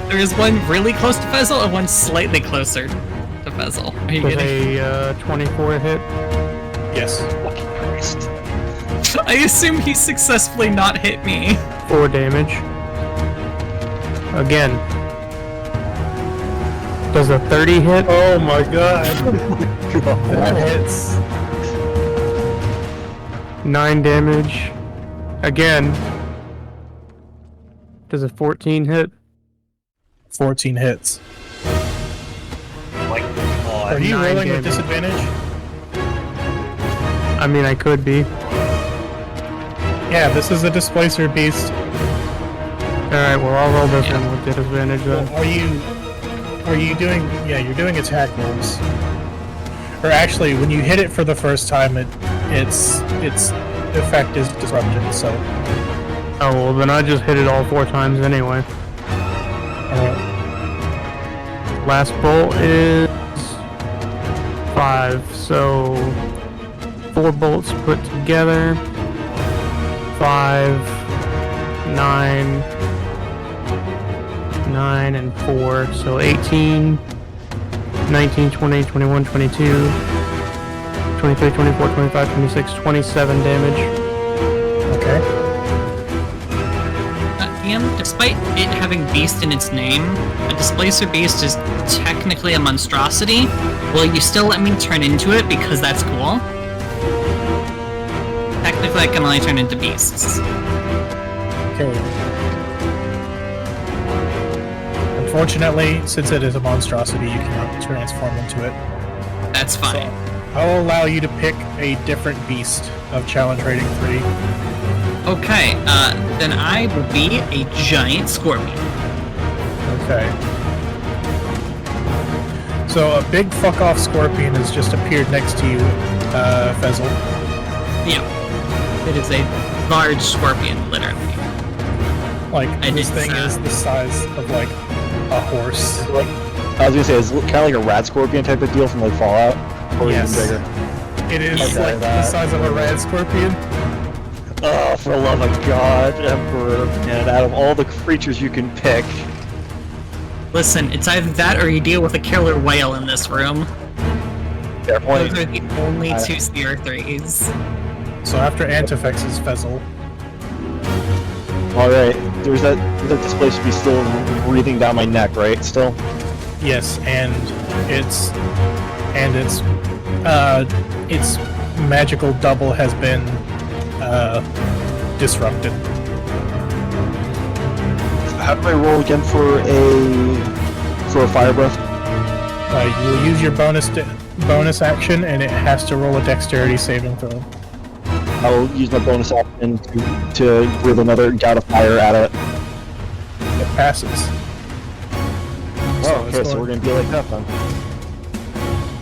There is one really close to Fezzle and one slightly closer to Fezzle. Are you With getting? a 24 hit. Yes. Fucking Christ. I assume he successfully not hit me. 4 damage. Again. Does a 30 hit? Oh my god. That hits. 9 damage. Again. Does a 14 hit? 14 hits. My God. Are you 9 rolling with damage. disadvantage? I mean, I could be. Yeah, this is a displacer beast. Alright, well, I'll roll this one with disadvantage then. Are you doing? Yeah, you're doing attack rolls. Or actually, when you hit it for the first time, its effect is disrupted. So, Oh, well, then I just hit it all 4 times anyway. Last bolt is 5, so 4 bolts put together. 5, 9, 9, and 4, so 18, 19, 20, 21, 22, 23, 24, 25, 26, 27 damage. okay. Despite it having beast in its name, a displacer beast is technically a monstrosity. Will you still let me turn into it because that's cool? Technically, I can only turn into beasts. Okay. Unfortunately, since it is a monstrosity, you cannot transform into it. That's fine. I'll allow you to pick a different beast of challenge rating 3. Okay, then I will be a giant scorpion. Okay. So a big fuck off scorpion has just appeared next to you, Fezzle. Yeah. It is a large scorpion, literally. Like, I this did thing that. is the size of, like, a horse. I was gonna say, it's kind of like a rat scorpion type of deal from like Fallout, or Yes. even bigger. It is Okay, like the that- size of a rat scorpion. Oh, for the love of God, Emperor! And out of all the creatures you can pick, Listen, it's either that or you deal with a killer whale in this room. fair point. Those are the only two CR3s. So after Antifex is Fezzle. All right, there's that displacer be still breathing down my neck, right? Still. Yes, and its magical double has been disrupted. How do I roll again for a fire breath? You will use your bonus action, and it has to roll a dexterity saving throw. I will use my bonus action to breathe another gout of fire at it. It passes. Oh, it's okay, so going- we're gonna be like that then.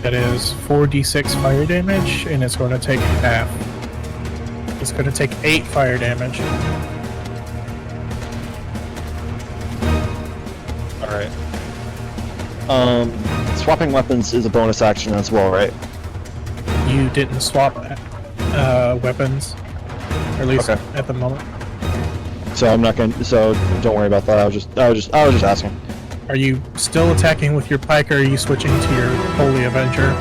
That is 4d6 fire damage, and it's going to take half. It's going to take 8 fire damage. All right. Swapping weapons is a bonus action as well, right? You didn't swap weapons, or at least Okay. at the moment. So I'm not gonna. So don't worry about that. I was just asking. Are you still attacking with your pike, or are you switching to your Holy Avenger?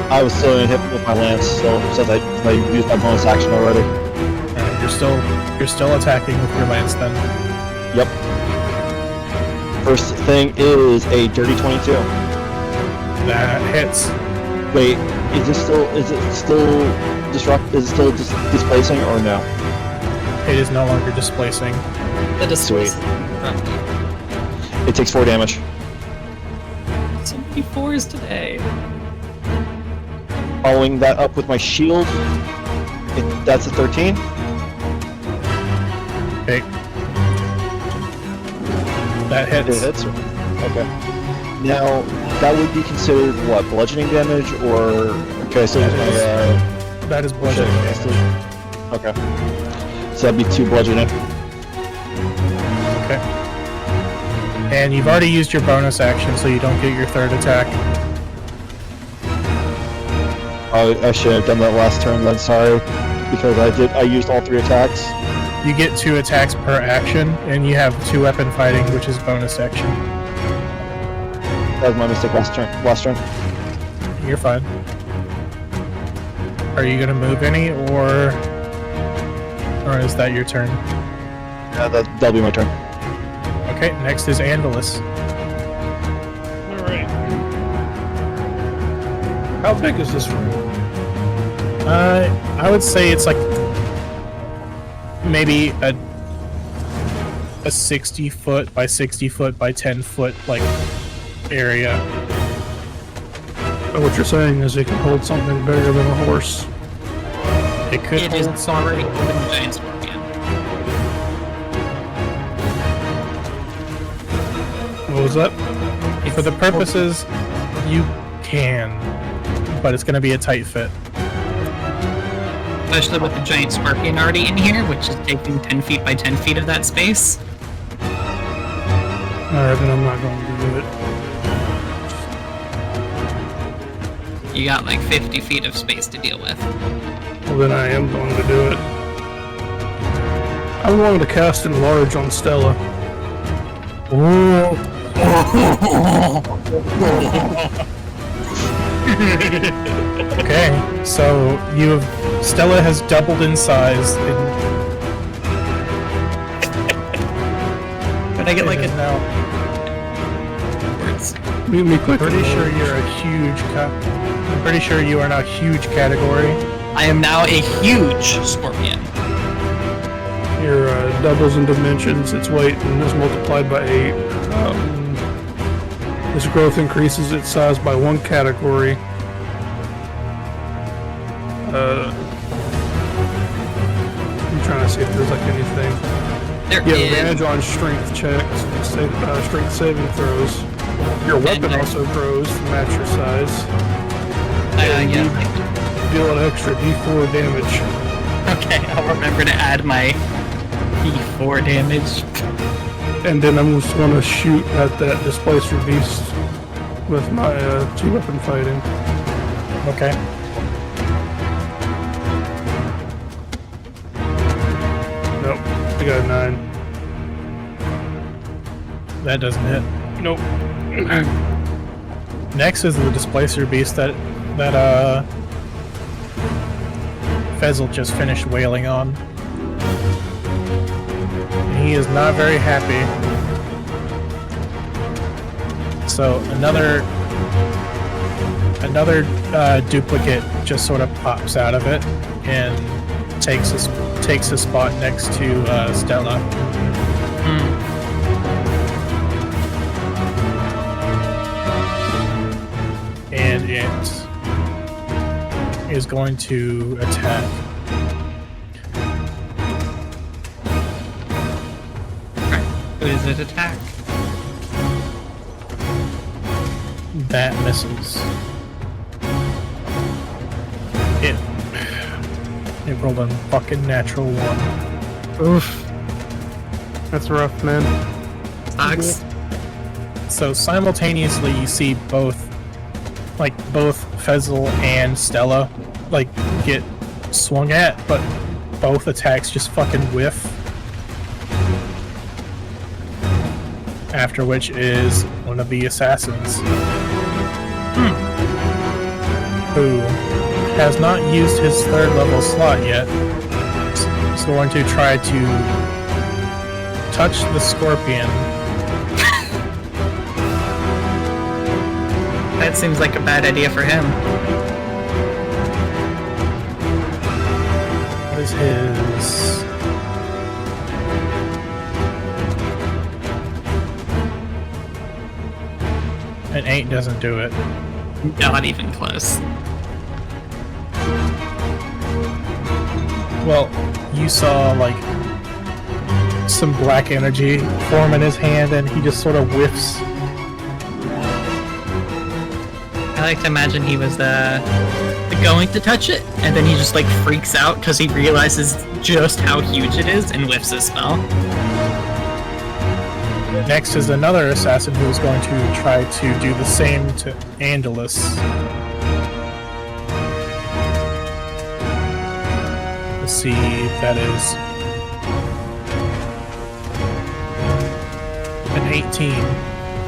I was still gonna hit with my lance, so since I used my bonus action already. Alright, you're still attacking with your lance then. Yep. First thing is a dirty 22. That hits. Wait, is it still displacing or no? It is no longer displacing. That is Sweet. It takes 4 damage. So many 4s today. Following that up with my shield, that's a 13. Okay. That It hits. hits. Okay. Now that would be considered what, bludgeoning damage, or okay? So That is bludgeoning damage. Okay. So that'd be 2 bludgeoning. Okay. And you've already used your bonus action, so you don't get your third attack. I should have done that last turn then. Sorry, because I used all 3 attacks. You get 2 attacks per action, and you have 2 weapon fighting, which is bonus action. That was my mistake last turn. You're fine. Are you gonna move any, or Or is that your turn? That'll be my turn. Okay, next is Andalus. Alright. How big is this room? I would say it's like maybe a 60 foot by 60 foot by 10 foot like area. What you're saying is it can hold something bigger than a horse. It could It is hold some. already holding the giant scorpion. What was that? For the purposes, you can, but it's going to be a tight fit. Especially with the giant scorpion already in here, which is taking 10 feet by 10 feet of that space. Alright, then I'm not going to do it. You got like 50 feet of space to deal with. Well, then I am going to do it. I'm going to cast Enlarge on Stella. Okay, so Stella has doubled in size. But I get like It is a now. words. Meet me quick. Pretty sure you're a huge. I'm pretty sure you are now huge category. I am now a huge scorpion. Your doubles in dimensions, its weight, and is multiplied by 8. This growth increases its size by 1 category. I'm trying to see if there's like anything. There You have is. advantage on strength checks, strength saving throws. Your weapon And, also grows to match your size. Yeah. Deal an extra d4 damage. Okay, I'll remember to add my D4 damage. And then I'm just going to shoot at that Displacer Beast with my 2-weapon fighting. Okay. Nope, I got a 9. That doesn't hit. Nope. Next is the Displacer Beast that Fezzle just finished wailing on. He is not very happy. So another duplicate just sort of pops out of it and takes a spot next to Stella. And it is going to attack. Who does it attack? That misses. It rolled a fucking natural 1. Oof. That's rough, man. Sucks. So simultaneously you see both Fezzle and Stella get swung at, but both attacks just fucking whiff. After which is one of the assassins. Who has not used his 3rd level slot yet. He's going to try to touch the scorpion. That seems like a bad idea for him. What is his... An 8 doesn't do it. Not even close. Well, you saw some black energy form in his hand and he just sort of whiffs. I like to imagine he was going to touch it, and then he just freaks out because he realizes just how huge it is and whiffs his spell. Next is another assassin who is going to try to do the same to Andalus. Let's see, that is an 18.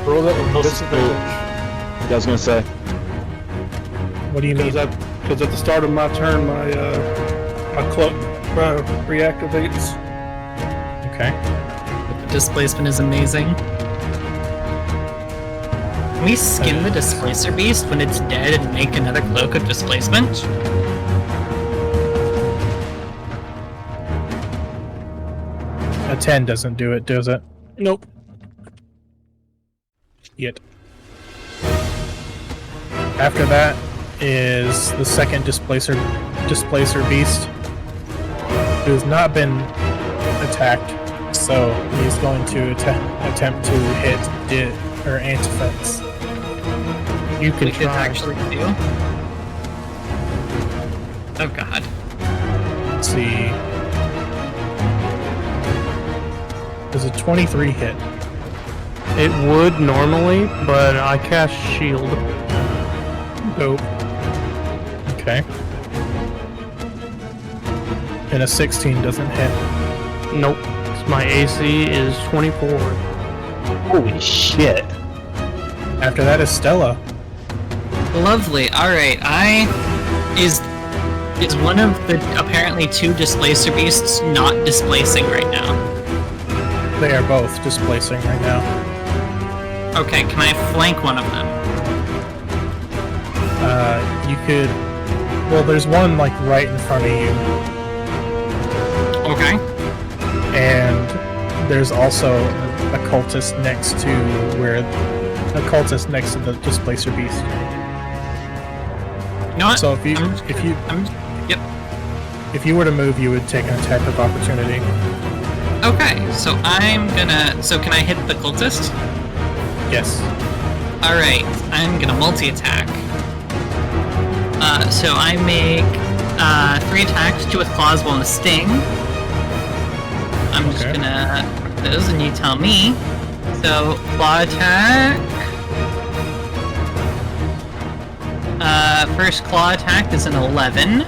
Roll that with disadvantage. I was gonna say. What do you mean? Because at the start of my turn, my cloak reactivates. Okay. The displacement is amazing. Can we skin the Displacer Beast when it's dead and make another Cloak of Displacement? A 10 doesn't do it, does it? Nope. Yet. After that is the second Displacer Beast, who has not been attacked, so he's going to attempt to hit or Antifex. You can We could try. actually do. Oh god. Let's see. Does a 23 hit? It would normally, but I cast shield. Dope. Okay. And a 16 doesn't hit. Nope. My AC is 24. Holy shit. After that is Stella. Lovely. Alright, is one of the apparently 2 Displacer Beasts not displacing right now? They are both displacing right now. Okay, can I flank one of them? You could. Well, there's one like right in front of you, Okay. and there's also a cultist next to the displacer beast. You know what? So if Yep. you were to move, you would take an attack of opportunity. Okay, so I'm gonna. So can I hit the cultist? Yes. Alright, I'm gonna multi-attack. So I make 3 attacks, 2 with claws, 1 with sting. I'm just Okay. gonna put those and you tell me. So, claw attack. First claw attack is an 11.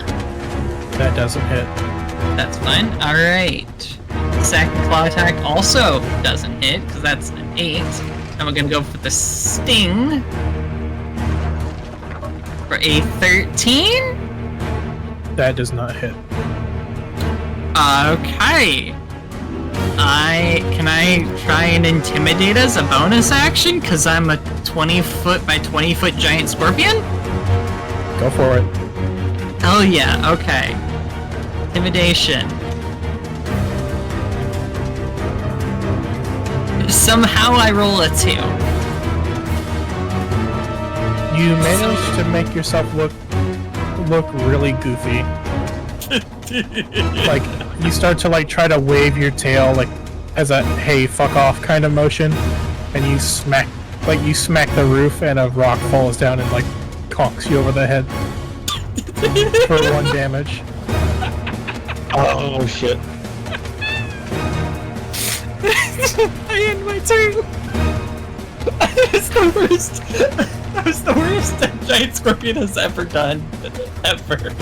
That doesn't hit. That's fine. Alright. Second claw attack also doesn't hit, because that's an 8. And we're gonna go for the sting. For a 13? That does not hit. Okay. Can I try and intimidate as a bonus action? Because I'm a 20-foot by 20-foot giant scorpion? Go for it. Hell yeah, okay. Intimidation. Somehow I roll a 2. You managed to make yourself look really goofy. Like you start to like try to wave your tail like as a hey fuck off kind of motion, and you smack the roof and a rock falls down and like conks you over the head for 1 damage. Oh shit. I end my turn. That's the worst. That was the worst a giant scorpion has ever done. Ever.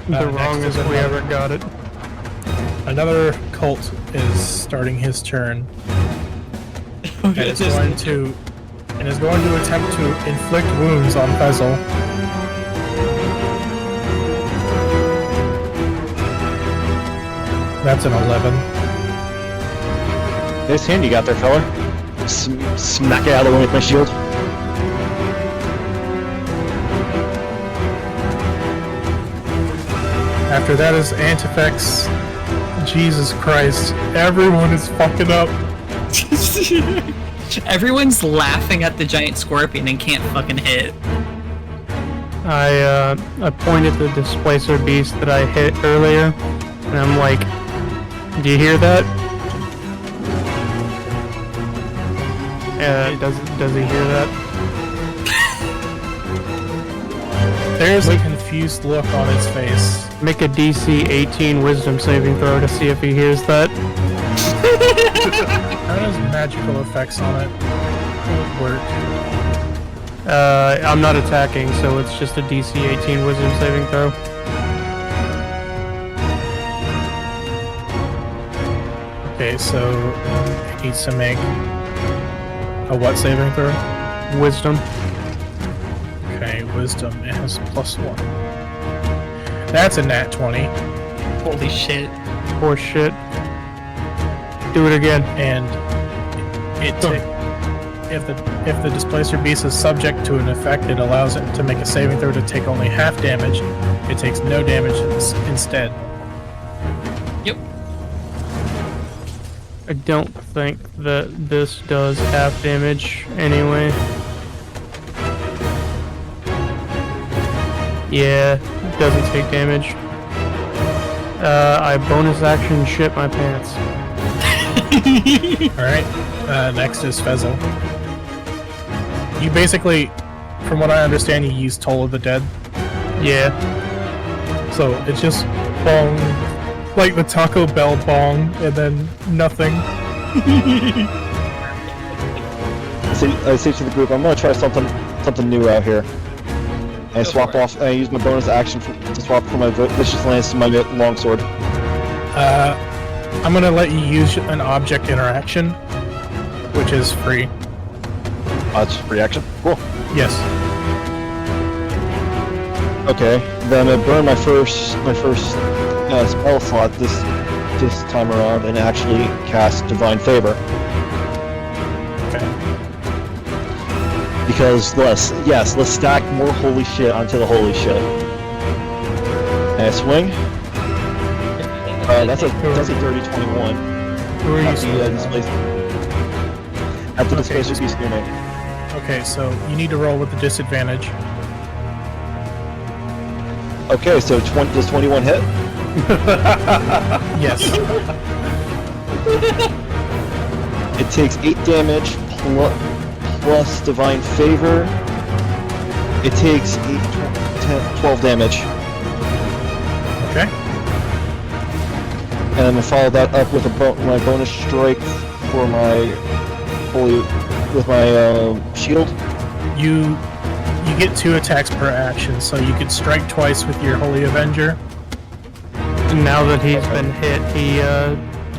The next wrongest is we ever got it. Another cult is starting his turn and is going to attempt to inflict wounds on Fezzle. That's an 11. Nice hand you got there, fella. Smack it out of the way with my shield. After that is Antifex. Jesus Christ. Everyone is fucking up. Everyone's laughing at the giant scorpion and can't fucking hit. I pointed the displacer beast that I hit earlier, and I'm like, do you hear that? Does he hear that? There's a confused look on his face. Make a DC 18 wisdom saving throw to see if he hears that. How does magical effects on it work? I'm not attacking, so it's just a DC 18 wisdom saving throw. Okay, so it needs to make a what saving throw? Wisdom. Okay, wisdom. It has +1. That's a nat 20. Holy shit. Horse shit. Do it again. And if the displacer beast is subject to an effect, it allows it to make a saving throw to take only half damage. It takes no damage instead. Yep. I don't think that this does half damage anyway. Yeah, it doesn't take damage. I bonus action shit my pants. Alright, next is Fezzo. You basically, from what I understand, you use Toll of the Dead. Yeah. So it's just bong, like the Taco Bell bong, and then nothing. I say to the group, I'm gonna try something new out here. I swap off. I use my bonus action to swap from my vicious lance to my longsword. I'm gonna let you use an object interaction, which is free. It's free action. Cool. Yes. Okay, then I burn my first spell slot this time around and actually cast Divine Favor. Okay. Because let's stack more holy shit onto the holy shit. And I swing. That's a dirty 21. Who are you At swinging the displacer beast near me. Okay, so you need to roll with the disadvantage. Okay, so does 21 hit? Yes. It takes 8 damage plus Divine Favor. It takes 12 damage. Okay. And I'm gonna follow that up with my bonus strike for my with my shield. You get 2 attacks per action, so you could strike twice with your Holy Avenger. And now that he's been hit,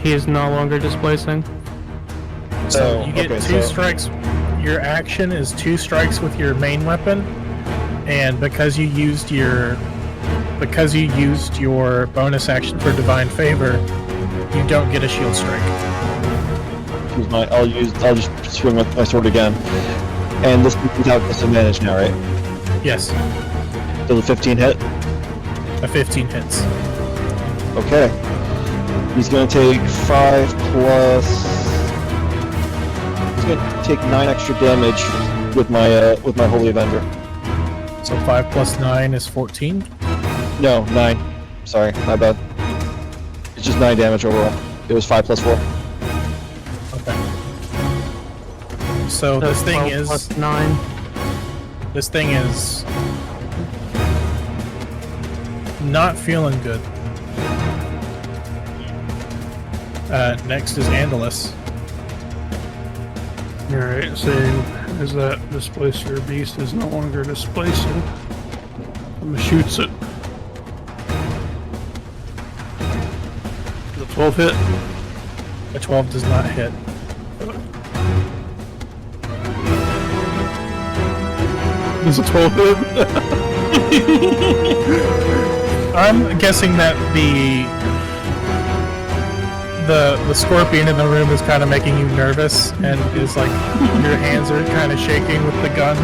he is no longer displacing. So Oh, you get okay, 2 so- strikes. Your action is 2 strikes with your main weapon, and because you used your bonus action for Divine Favor, you don't get a shield strike. I'll just swing with my sword again. And this is without disadvantage now, right? Yes, Does a 15 hit? a 15 hits. Okay. He's gonna take 5 plus. He's gonna take 9 extra damage with my Holy Avenger. So 5 plus 9 is 14. No, 9. Sorry, my bad. It's just 9 damage overall. It was 5 plus 4. Okay. So That's this thing 12 is plus 9. not feeling good. Next is Andalus. Alright, saying as that displacer beast is no longer displacing, I'm gonna shoots it. The 12 hit. A 12 does not hit. Does a 12 hit? I'm guessing that the scorpion in the room is kind of making you nervous, and is like your hands are kind of shaking with the gun.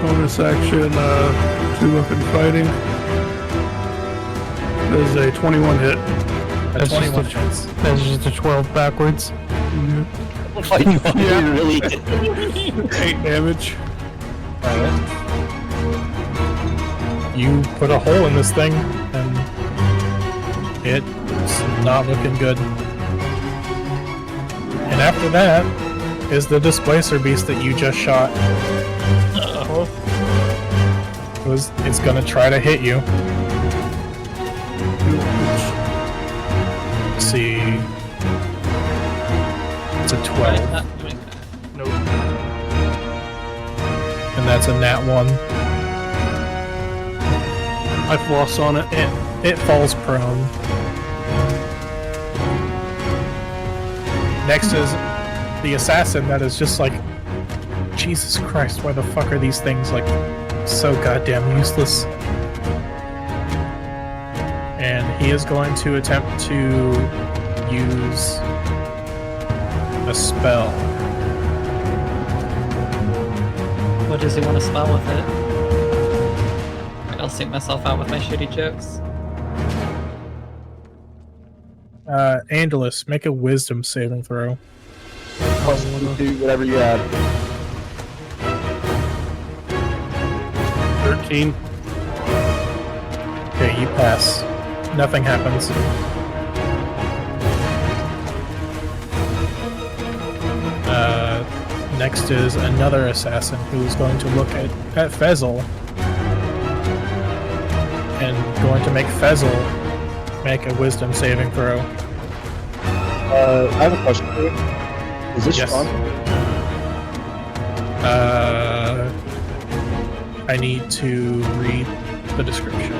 Bonus action, 2-weapon fighting. That is a 21 hit. A That's 21 just hits. That's just a 12 backwards. Really? 8 damage. You put a hole in this thing, and it's not looking good. And after that is the displacer beast that you just shot. It's gonna try to hit you. Let's see. It's a 12, Not doing that. Nope. and that's a nat 1. I floss on it. It falls prone. Next is the assassin that is just like, Jesus Christ, why the fuck are these things like so goddamn useless. And he is going to attempt to use a spell. What does he want to spell with it? I'll see myself out with my shitty jokes. Andalus, make a wisdom saving throw. Do whatever you have. 13. Okay, you pass. Nothing happens. Next is another assassin who's going to look at Fezzle and going to make Fezzle make a wisdom saving throw. I have a question for you. Is this Yes. Sean? I need to read the description.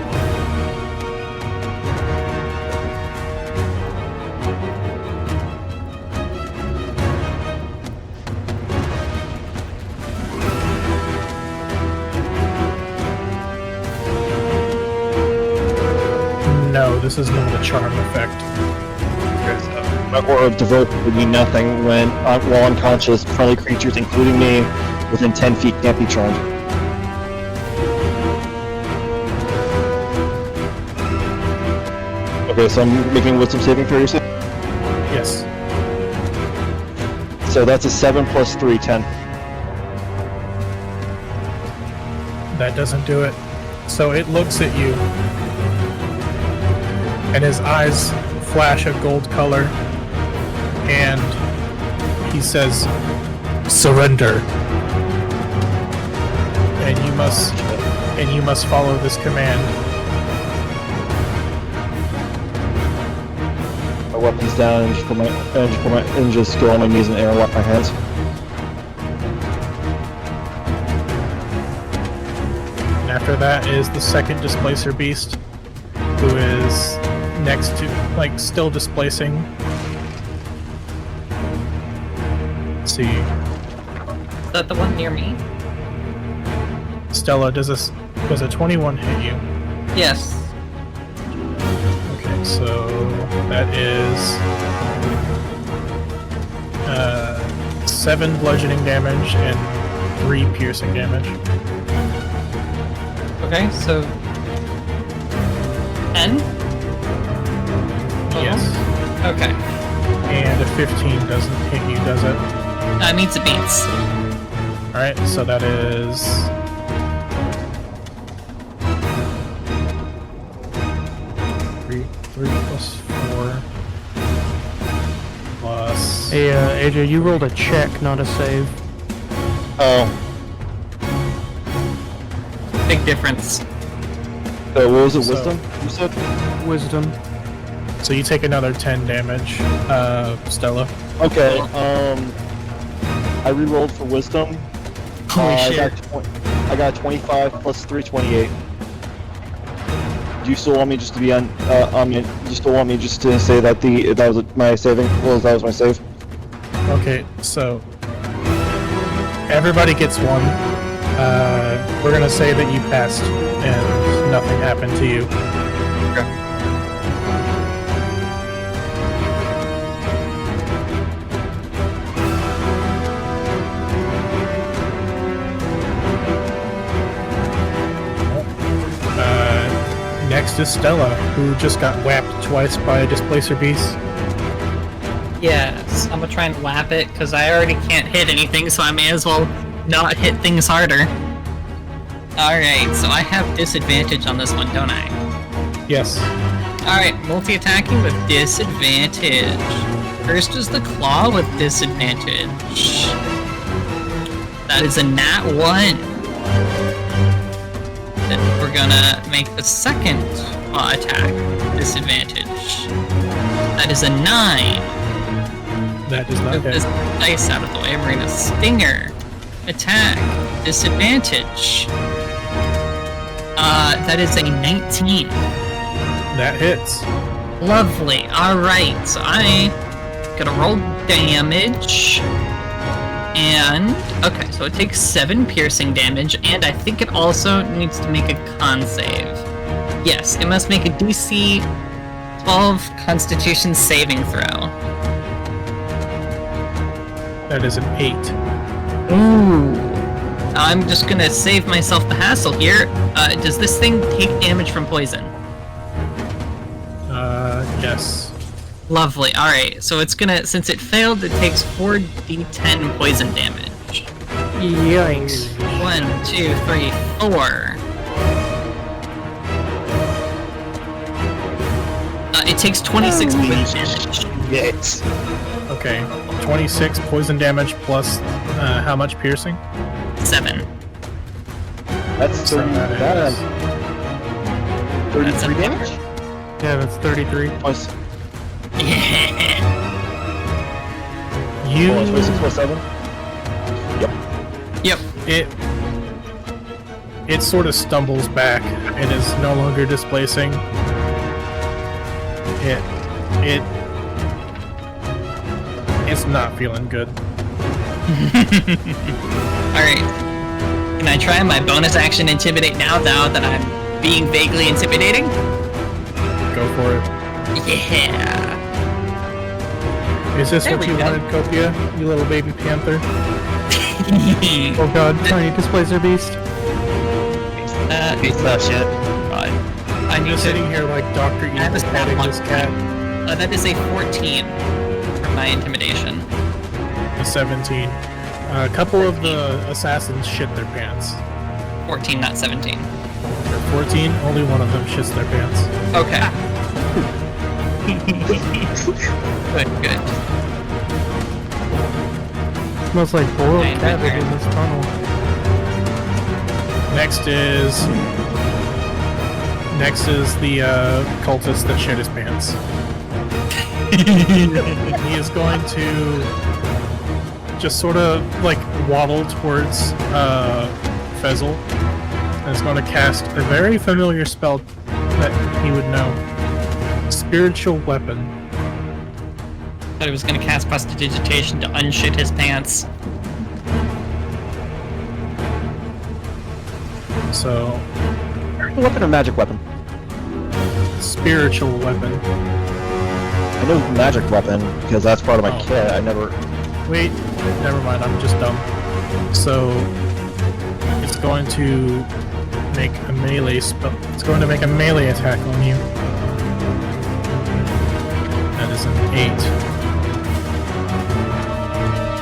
No, this is not a charm effect. My aura of devote would mean nothing when, while unconscious, friendly creatures, including me, within 10 feet can't be charmed. Okay, so I'm making a wisdom saving throw, you said? Yes. So that's a 7 plus 3, 10. That doesn't do it. So it looks at you, and his eyes flash a gold color, and he says, "Surrender." And you must follow this command. My weapons down and just go on my knees and airlock my hands. And after that is the second displacer beast, who is next to, like, still displacing. Let's see. Is that the one near me? Stella, does a 21 hit you? Yes. Okay, so that is 7 bludgeoning damage and 3 piercing damage. Okay, so 10? Yes. Okay. And a 15 doesn't hit you, does it? Meets it beats. Alright, so that is... 3 plus 4 plus... Hey, AJ, you rolled a check, not a save. Oh, Big difference. so what was it, So- wisdom, you said? Wisdom. So you take another 10 damage, Stella. Okay, I re-rolled for wisdom. Holy I shit. I got 25 plus 3, 28. Do you still want me just to be on, you still want me just to say that that was my saving? Well, that was my save? Okay, so... Everybody gets one. We're gonna say that you passed and nothing happened to you. Next is Stella, who just got whapped twice by a displacer beast. Yes, I'm gonna try and whap it, because I already can't hit anything, so I may as well not hit things harder. Alright, so I have disadvantage on this one, don't I? Yes. Alright, multi-attacking with disadvantage. First is the claw with disadvantage. That is a nat 1. Then we're gonna make the second claw attack disadvantage. That is a 9. That does not Move this hit. dice out of the way. We're gonna stinger. Attack. Disadvantage. That is a 19. That hits. Lovely. Alright, so I gotta roll damage. And okay, so it takes 7 piercing damage, and I think it also needs to make a con save. Yes, it must make a DC 12 Constitution saving throw. That is an 8. Ooh. I'm just gonna save myself the hassle here. Does this thing take damage from poison? Yes. Lovely. Alright, so it's gonna, since it failed, it takes 4d10 poison damage. Yikes. 1, 2, 3, 4. It takes 26 poison damage. Yes. Okay. 26 poison damage plus how much piercing? 7. That's So 30, that that is- is 33 That's a damage? Yeah, that's 33. Plus, Yeah. You. 26 plus 7? Yep. It sort of stumbles back and is no longer displacing. It's not feeling good. Alright. Can I try my bonus action intimidate now that I'm being vaguely intimidating? Go for it. Yeah. Is this There what we you go. wanted, Copia? You little baby panther? Oh god, tiny displacer beast. It's that shit. God. I I'm need just to. sitting here like Dr. I have a Evil stat petting block. this cat. That is a 14 for my intimidation. A 17. A couple of the assassins shit their pants. 14, not 17. Or 14, only one of them shits their pants. Okay. Good, good. Smells like boiled Fine, cabbage fine. in this tunnel. Next is the cultist that shit his pants. He is going to just sort of like waddle towards Fezzle and is going to cast a very familiar spell that he would know. Spiritual Weapon. Thought he was gonna cast Prestidigitation to unshit his pants. So, Weapon or magic weapon? Spiritual Weapon. I know magic weapon because that's part of my Oh. kit. I never. Wait, never mind, I'm just dumb. So, it's going to make a melee spell. It's going to make a melee attack on you. That is an 8.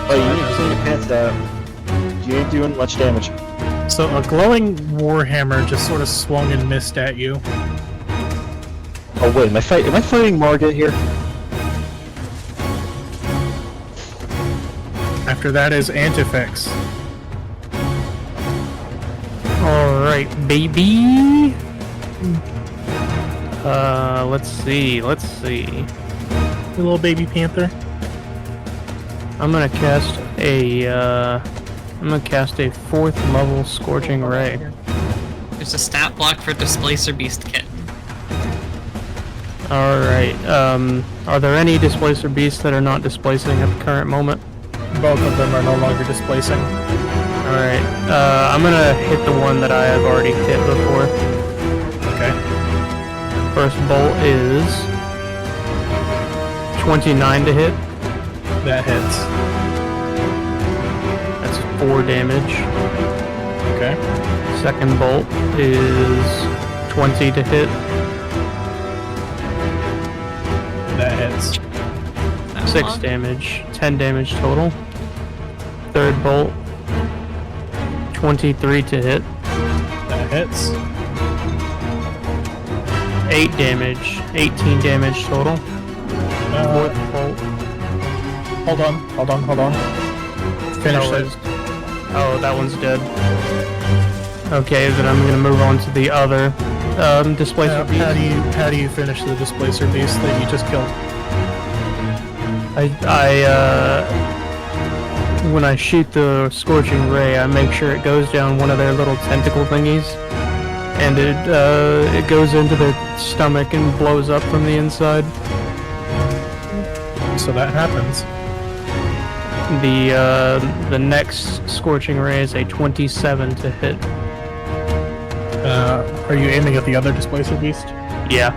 Oh, you need to clean your pants out. You ain't doing much damage. So a glowing warhammer just sort of swung and missed at you. Oh wait, am I fighting Margit here? After that is Antifex. Alright, baby. Let's see. You little baby panther. I'm gonna cast a 4th level Scorching Ray. There's a stat block for Displacer Beast kit. Alright, are there any Displacer Beasts that are not displacing at the current moment? Both of them are no longer displacing. Alright, I'm gonna hit the one that I have already hit before. Okay. First bolt is 29 to hit. That hits. That's 4 damage. Okay. Second bolt is 20 to hit. That hits. 6 damage. 10 damage total. Third bolt, 23 to hit. That hits. 8 damage. 18 damage total. Fourth bolt. Hold on. Finish that it. was- Oh, that one's dead. Okay, then I'm gonna move on to the other displacer beast. How do you finish the displacer beast that you just killed? When I shoot the Scorching Ray, I make sure it goes down one of their little tentacle thingies, and it goes into their stomach and blows up from the inside. So that happens. The next Scorching Ray is a 27 to hit. Are you aiming at the other Displacer Beast? Yeah,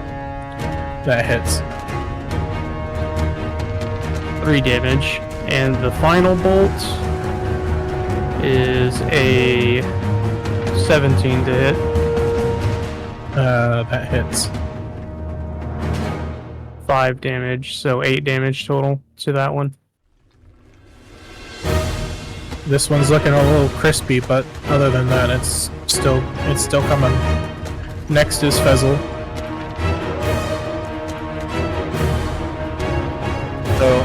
That hits. 3 damage. And the final bolt is a 17 to hit. That hits. 5 damage, so 8 damage total to that one. This one's looking a little crispy, but other than that, it's still coming. Next is Fezzle. So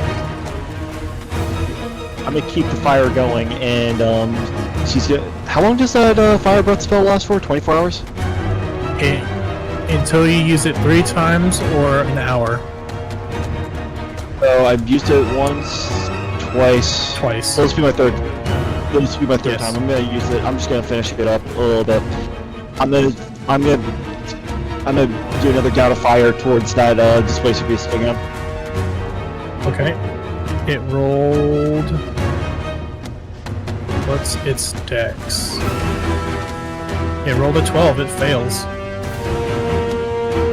I'm gonna keep the fire going, and she's gonna. How long does that fire breath spell last for? 24 hours? Until you use it 3 times or an hour. So I've used it once, twice. Twice. So this will be my third. This will be my third Yes. time. I'm gonna use it. I'm just gonna finish it up a little bit. I'm gonna do another gout of fire towards that Displacer Beast again. Okay. It rolled. What's its dex? It rolled a 12. It fails.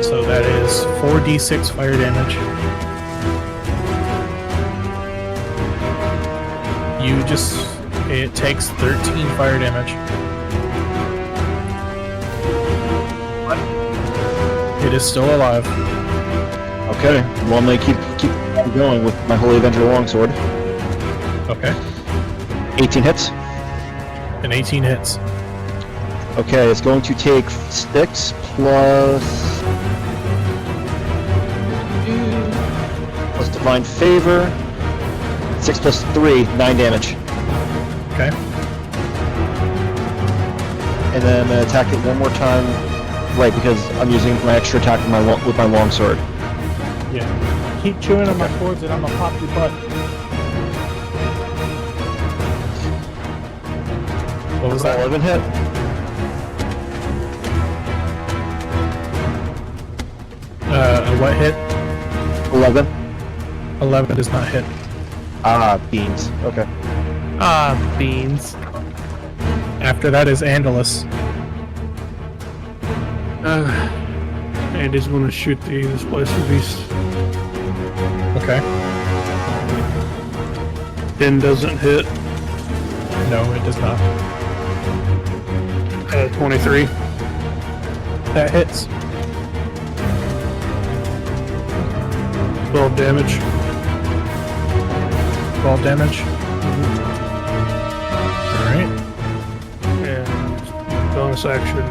So that is 4d6 fire damage. It takes 13 fire damage. It is still alive. Okay. Well, I'm gonna keep going with my Holy Avenger longsword. Okay. 18 hits. An 18 hits. Okay, it's going to take 6 plus Divine Favor. 6 plus 3, 9 damage. Okay. And then I'm gonna attack it one more time, right? Because I'm using my extra attack with my longsword. Yeah. Keep chewing on my cords and I'm gonna pop your butt. What was that? 11 hit. What hit? 11. 11 does not hit. Ah, beans. Okay. Ah, beans. After that is Andalus. Andy's gonna shoot the Displacer Beast. Okay. 10 doesn't hit. No, it does not. 23. That hits. 12 damage. 12 damage. Alright. And bonus action.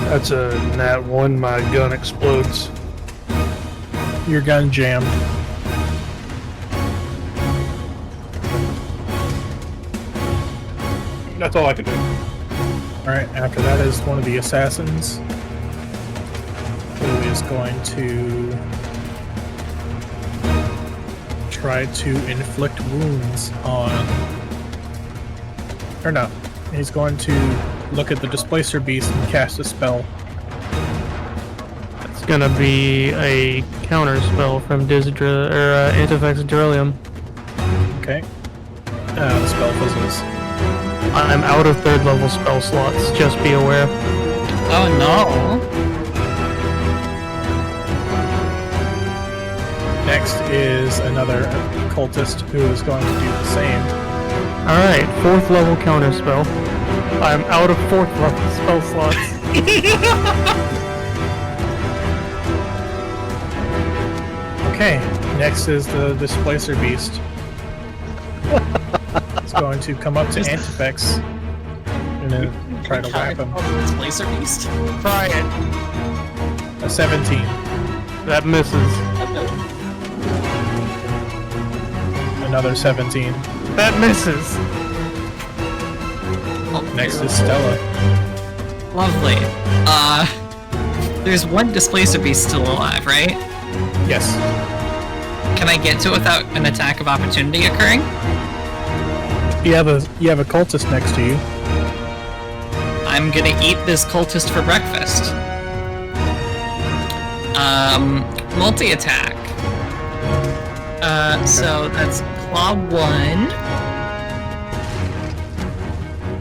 That's a nat 1. My gun explodes. Your gun jammed. That's all I can do. Alright, after that is one of the assassins who is going to try to inflict wounds on... Or no, he's going to look at the Displacer Beast and cast a spell. It's gonna be a counter spell from Antifex Duralium. Okay. The spell fizzles. I'm out of 3rd level spell slots, just be aware. Oh no! Next is another cultist who is going to do the same. Alright, 4th level counter spell. I'm out of 4th level spell slots. Okay, next is the Displacer Beast. It's going to come up to Antifex and then try to whap him. Displacer Beast? Try it. A 17. That misses. Another 17. That misses. Next is Stella. Lovely. There's one Displacer Beast still alive, right? Yes. Can I get to it without an attack of opportunity occurring? You have a cultist next to you. I'm gonna eat this cultist for breakfast. Multi-attack. So that's Claw 1.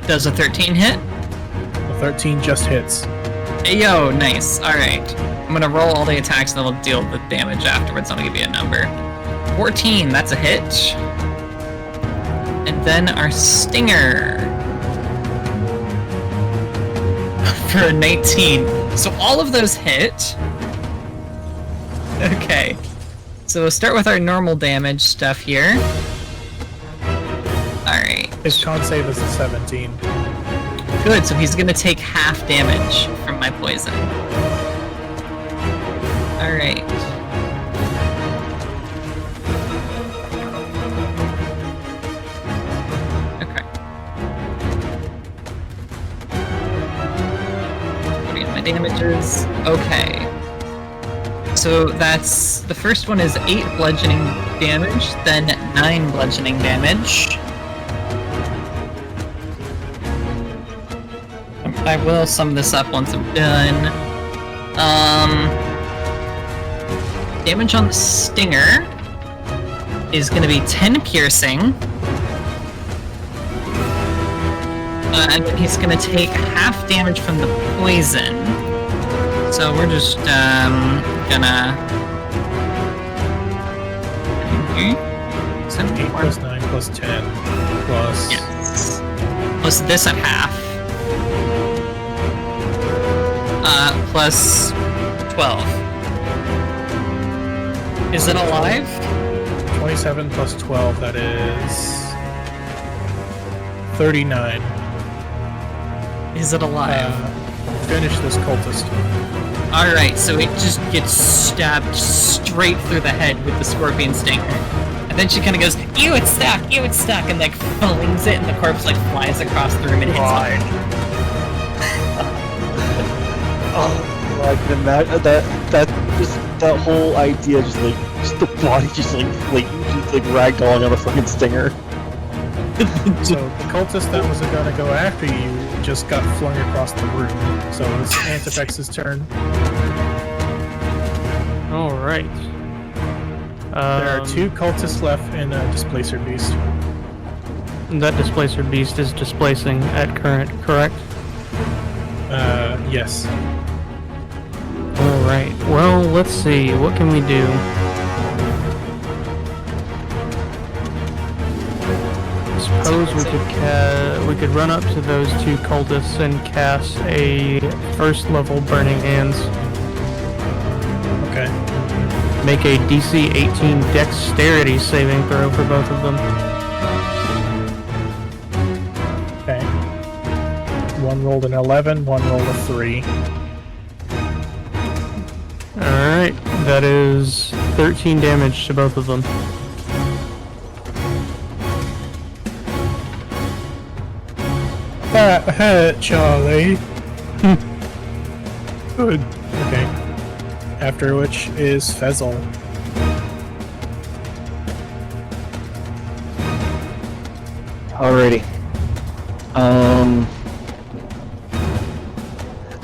Does a 13 hit? The 13 just hits. Yo, nice. Alright. I'm gonna roll all the attacks and then we'll deal the damage afterwards. I'll give you a number. 14, that's a hit. And then our stinger. For a 19. So all of those hit. Okay. So we'll start with our normal damage stuff here. Alright. His con save is a 17. Good, so he's gonna take half damage from my poison. Alright. Okay. What are my damages? Okay. So that's... the first one is 8 bludgeoning damage, then 9 bludgeoning damage. I will sum this up once I'm done. Damage on the stinger is going to be 10 piercing. And then he's going to take half damage from the poison. So we're just gonna... 7, 8 plus 9 plus 10 plus... Yes. Plus this at half. Plus 12. Is it alive? 27 plus 12, that is... 39. Is it alive? Finish this cultist. Alright, so it just gets stabbed straight through the head with the scorpion stinger. And then she kind of goes, ew, it's stuck, and like flings it, and the corpse like flies across the room and hits hard. Oh, I can imagine that whole idea, just the body just ragdolling on a fucking stinger. So the cultist that was gonna go after you just got flung across the room. So it's Antefex's turn. Alright. There are 2 cultists left in a Displacer Beast. That Displacer Beast is displacing at current, correct? Yes. Alright, well, let's see. What can we do? Suppose we could run up to those 2 cultists and cast a first level Burning Hands. Okay. Make a DC 18 Dexterity saving throw for both of them. Okay. One rolled an 11, one rolled a 3. Alright, that is 13 damage to both of them. That hurt, Charlie. Good. Okay. After which is Fezzle. Alrighty.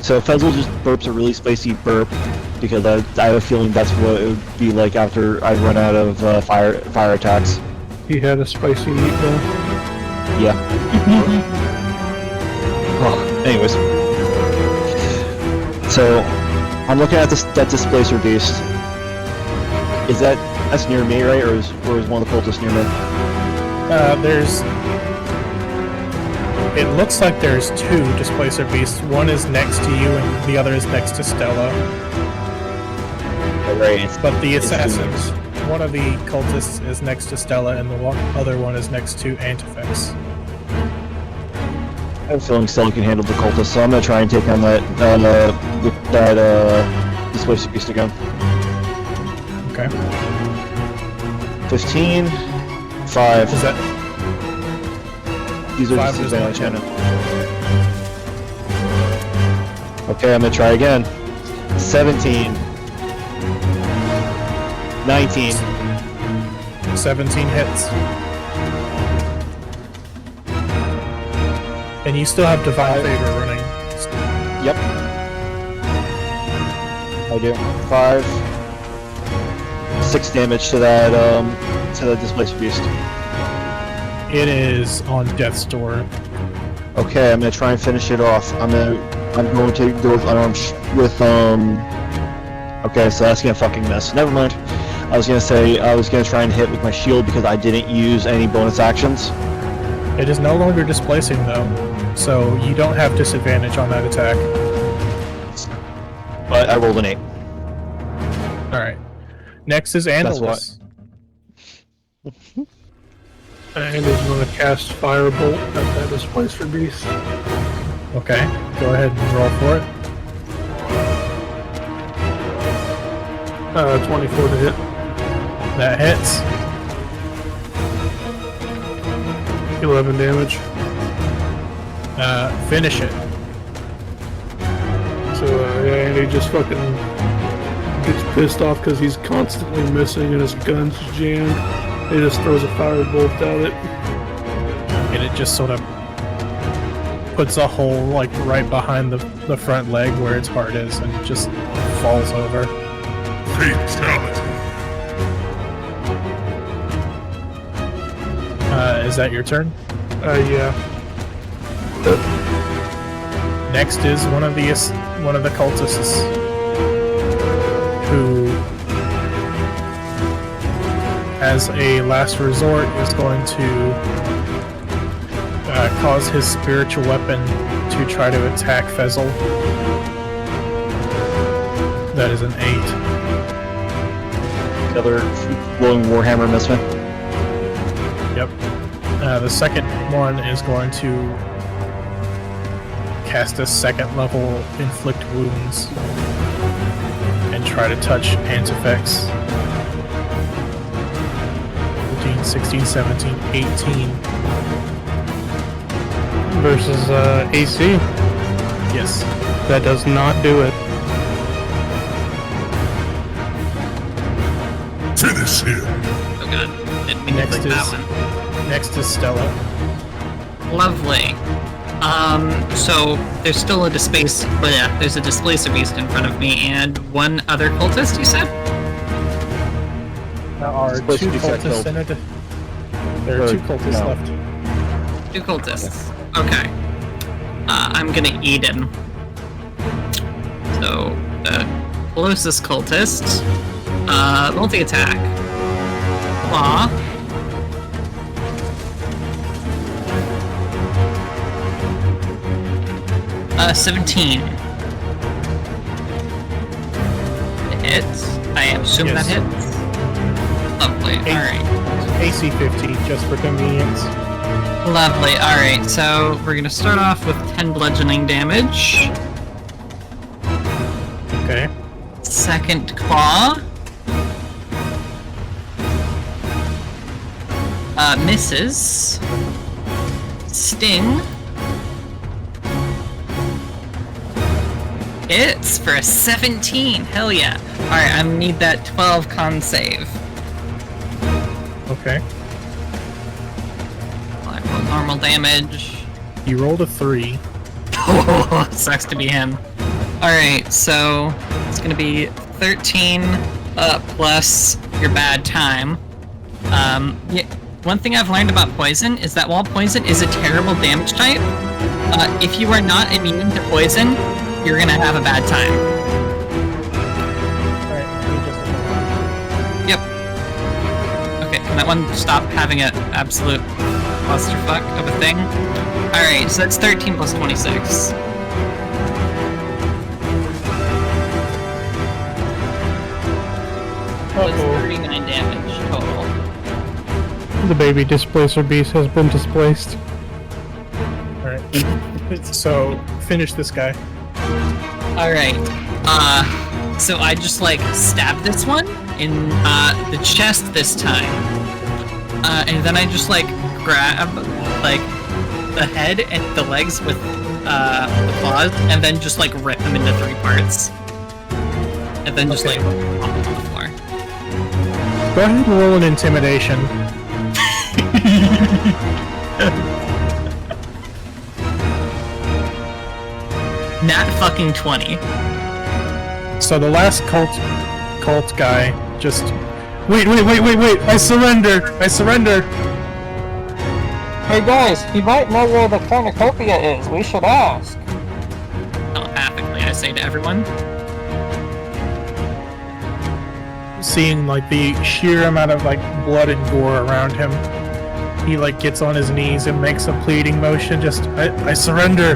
So Fezzle just burps a really spicy burp because I have a feeling that's what it would be like after I run out of fire attacks. He had a spicy meatball. Yeah. Oh, anyways. So I'm looking at that Displacer Beast. That's near me, right? Or is one of the cultists near me? It looks like there's 2 Displacer Beasts. One is next to you and the other is next to Stella. Right. But the assassins, one of the cultists is next to Stella and the other one is next to Antefex. I have a feeling Stella can handle the cultist, so I'm gonna try and take on that Displacer Beast again. Okay. 15, 5. Is that These are 5 just does not disadvantage. Okay, I'm gonna try again. 17. 19. 17 hits. And you still have Divine Favor running. Yep. I do. 5. 6 damage to that to the displaced beast? It is on death's door. Okay, I'm gonna try and finish it off. I'm going to go with unarmed Okay, so that's gonna fucking miss. Never mind. I was gonna say I was gonna try and hit with my shield because I didn't use any bonus actions. It is no longer displacing though, so you don't have disadvantage on that attack. But I rolled an 8. Alright. Next is Andalus. Andy's gonna cast Firebolt at that Displacer Beast. Okay, go ahead and roll for it. 24 to hit. That hits. 11 damage. Finish it. So, yeah, Andy just fucking gets pissed off because he's constantly missing and his gun's jammed. He just throws a Firebolt at it. And it just sort of puts a hole like right behind the front leg where its heart is and it just falls over. Fatality. Is that your turn? Yeah. Next is one of the cultists who, as a last resort, is going to cause his spiritual weapon to try to attack Fezzle. That is an 8. The other glowing warhammer missed me. Yep. The second one is going to cast a second level inflict wounds and try to touch Antefex. 15, 16, 17, 18. Versus AC. Yes. That does not do it. Finish him. Oh god. Didn't mean to click that one. Next is Stella. Lovely. So there's still a there's a displacer beast in front of me and one other cultist, you said? There are Displacer two beast got cultists killed. in it. There are two cultists no. left. 2 cultists. Okay. I'm gonna eat him. So, the closest cultist, multi-attack. Claw. Uh, 17. Hits. I assume Yes. that hits. Lovely. Alright. AC 15, just for convenience. Lovely. Alright, so we're gonna start off with 10 bludgeoning damage. Okay. Second claw. Misses. Sting. Hits for a 17. Hell yeah. Alright, I need that 12 con save. Okay. I roll normal damage. You rolled a 3. Oh, sucks to be him. Alright, so it's gonna be 13 plus your bad time. Yeah, one thing I've learned about poison is that while poison is a terrible damage type, if you are not immune to poison, you're gonna have a bad time. Yep. Okay, can that one stop having an absolute clusterfuck of a thing? Alright, so that's 13 plus 26. That's 39 damage total. The baby displacer beast has been displaced. Alright. So, finish this guy. Alright, so I just, like, stab this one in, the chest this time. And then I just, like, grab, like, the head and the legs with, the claws, and then just, like, rip them into 3 parts. And then just, Okay. like, pop them on the floor. Go ahead and roll an intimidation. Nat fucking 20. So the last cult guy just Wait! I surrender! Hey guys, he might know where the cornucopia is. We should ask. Telepathically, I say to everyone. Seeing like the sheer amount of like blood and gore around him, he like gets on his knees and makes a pleading motion. Just, I surrender.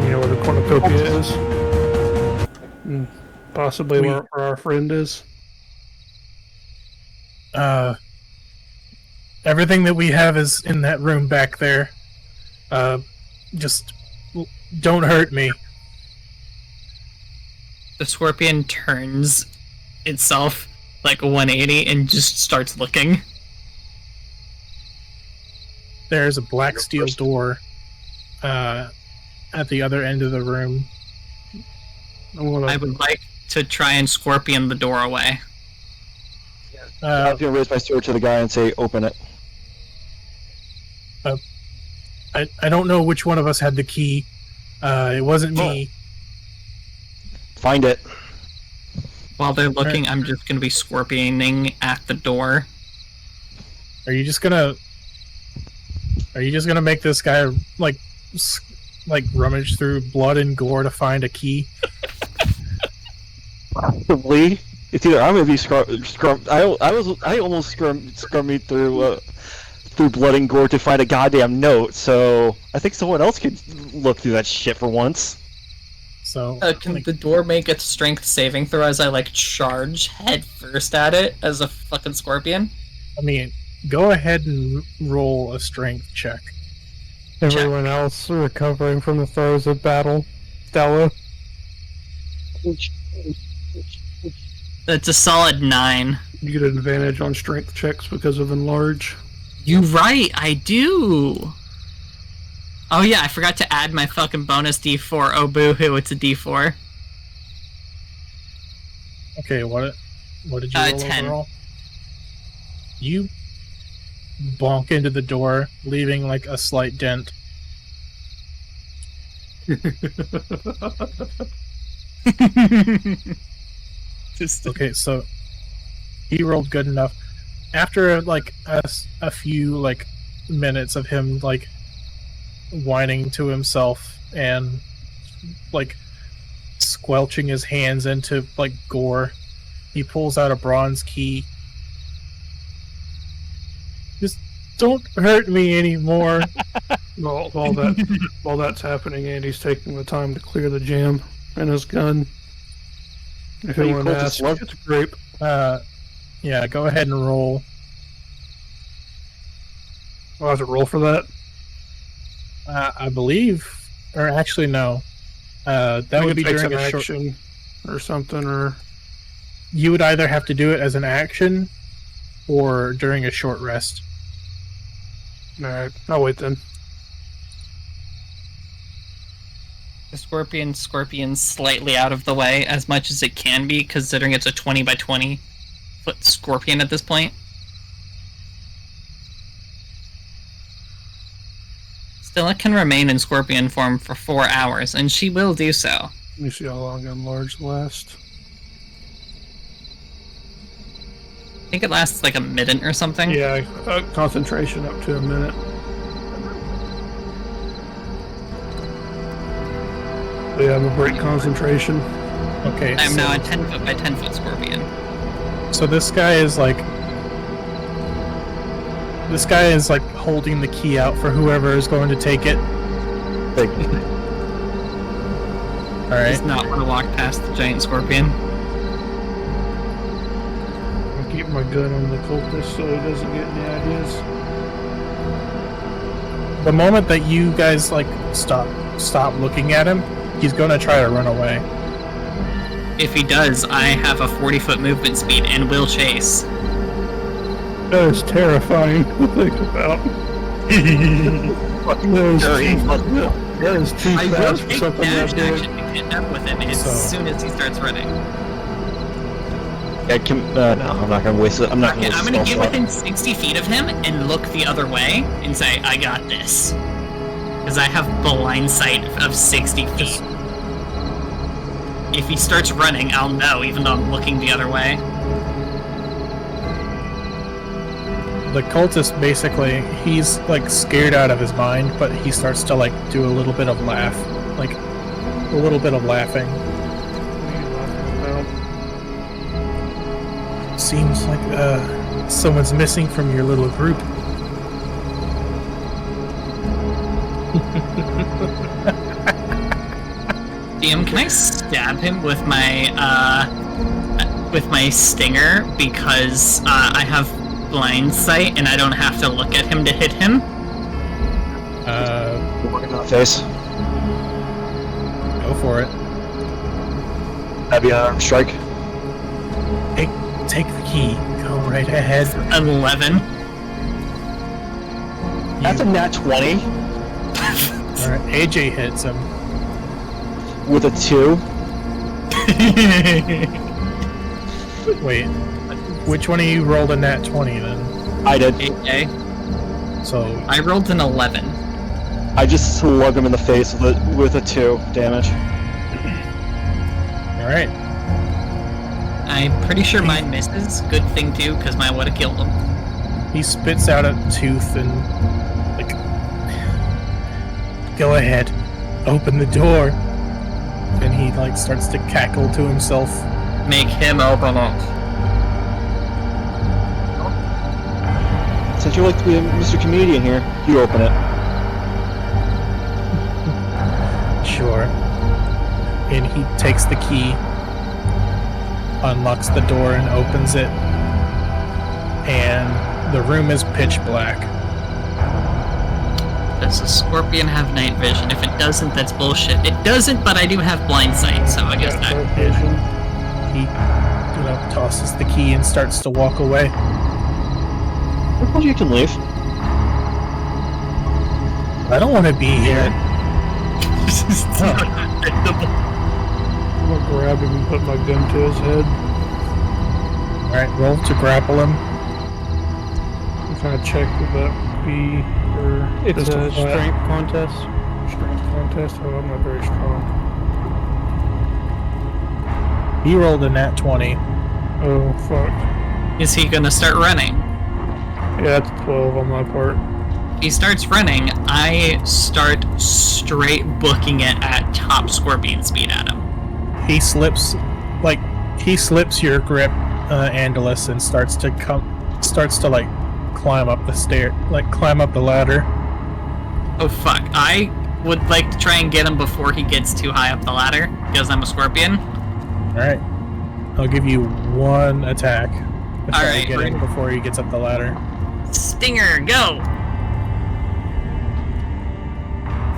You know where the cornucopia is? Possibly where our friend is. Everything that we have is in that room back there. Just don't hurt me. The scorpion turns itself like 180 and just starts looking. There's a black steel door at the other end of the room. I would like to try and scorpion the door away. I was gonna raise my sword to the guy and say, "Open it." I don't know which one of us had the key. It wasn't me. Find it. While they're looking, I'm just gonna be scorpioning at the door. Are you just gonna make this guy like rummage through blood and gore to find a key? Probably. It's either I'm gonna be I almost scrummed through blood and gore to find a goddamn note. So I think someone else could look through that shit for once. So Can the door make a strength saving throw as I like charge head first at it as a fucking scorpion? I mean, go ahead and roll a strength check. Everyone else recovering from the throes of battle. Stella. That's a solid 9. You get an advantage on strength checks because of enlarge. You right, I do. Oh yeah, I forgot to add my fucking bonus D4. Oh boo-hoo, it's a D4. Okay, what did you roll 10. overall? You bonk into the door, leaving like a slight dent. Okay, so he rolled good enough. After like a few like minutes of him like whining to himself and like squelching his hands into like gore, he pulls out a bronze key. Just don't hurt me anymore. While that's happening, Andy's taking the time to clear the jam in his gun. If Are you anyone close to asks, slug? it's a grape. Yeah, go ahead and roll. I'll have to roll for that. I believe, or actually no. That would be during an a short. action or something, or You would either have to do it as an action or during a short rest. alright, I'll wait then. The scorpion's slightly out of the way as much as it can be, considering it's a 20 by 20 foot scorpion at this point. Still, it can remain in scorpion form for 4 hours, and she will do so. Let me see how long enlarge lasts. I think it lasts like a minute or something. Yeah, concentration up to a minute. But yeah, I'm a break concentration. Okay, I'm so, now a 10 foot by 10 foot scorpion. so this guy is like holding the key out for whoever is going to take it. Like, All Does right. not want to walk past the giant scorpion. I'll keep my gun on the cultist so he doesn't get any ideas. The moment that you guys like stop looking at him, he's going to try to run away. If he does, I have a 40-foot movement speed and will chase. That is terrifying to think about. That is too I will fast for take something dash that big. action to catch up with him as So- soon as he starts running. no, I'm not gonna waste it. I'm not Okay, gonna I'm waste gonna a get spell slot. within 60 feet of him and look the other way and say, I got this. Because I have blind sight of 60 feet. If he starts running, I'll know, even though I'm looking the other way. the cultist basically, he's like scared out of his mind, but he starts to like do a little bit of laugh, like a little bit of laughing. What are you laughing about? Seems like someone's missing from your little group. DM, can I stab him with my stinger because I have blind sight and I don't have to look at him to hit him? Working on the face. Go for it. That'd be an arm strike. Take the key. Go right ahead. 11. That's a nat 20 Alright, AJ hits him. with a 2. Wait, which one of you rolled a nat 20 then? I did. Okay. So, I rolled an 11. I just slug him in the face with a 2 damage. alright. I'm pretty sure mine misses. Good thing too, because mine would have killed him. He spits out a tooth and, like, go ahead, open the door. And he, like, starts to cackle to himself. Make him open it. Since you like to be a Mr. Comedian here, you open it. Sure. And he takes the key, unlocks the door and opens it. And the room is pitch black. Does the scorpion have night vision? If it doesn't, that's bullshit. It doesn't, but I do have blind sight, so I guess that. Vision. He, tosses the key and starts to walk away. Well, you can leave. I don't want to be here. I'm gonna grab him and put my gun to his head. Alright, roll to grapple him. I'm trying to check would that be or It's pistol a flat? strength contest. Strength contest. Oh, I'm not very strong. He rolled a nat 20. Oh fuck. Is he gonna start running? Yeah, that's 12 on my part. He starts running, I start straight booking it at top scorpion speed at him. He slips your grip, Andalus, and starts to climb up the climb up the ladder. Oh fuck, I would like to try and get him before he gets too high up the ladder, because I'm a scorpion. Alright. I'll give you one attack. To try Alright, to get him before he gets up the ladder. Stinger, go!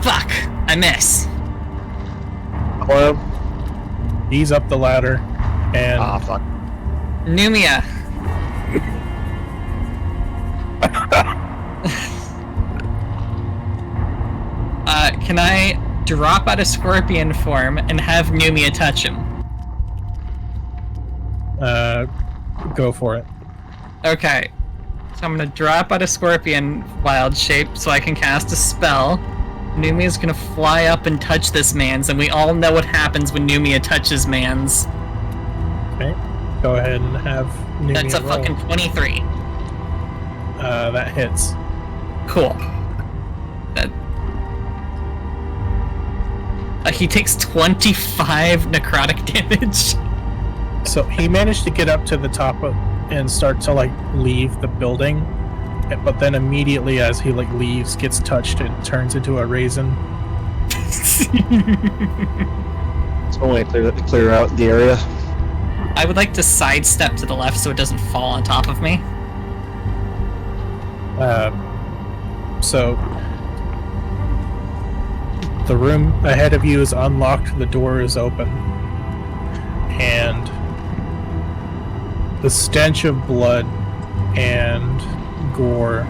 Fuck, I miss. Hello? He's up the ladder, and Ah, fuck. Numia. Can I drop out of scorpion form and have Numia touch him? go for it. Okay. So I'm gonna drop out of scorpion wild shape so I can cast a spell. Numia's gonna fly up and touch this man's, and we all know what happens when Numia touches man's. Okay. Go ahead and have Numia That's a roll. fucking 23. That hits. Cool. That. He takes 25 necrotic damage. So he managed to get up to the top and start to leave the building, but then immediately as he leaves, gets touched and turns into a raisin. It's only to clear out the area. I would like to sidestep to the left so it doesn't fall on top of me. So the room ahead of you is unlocked, the door is open, and the stench of blood and gore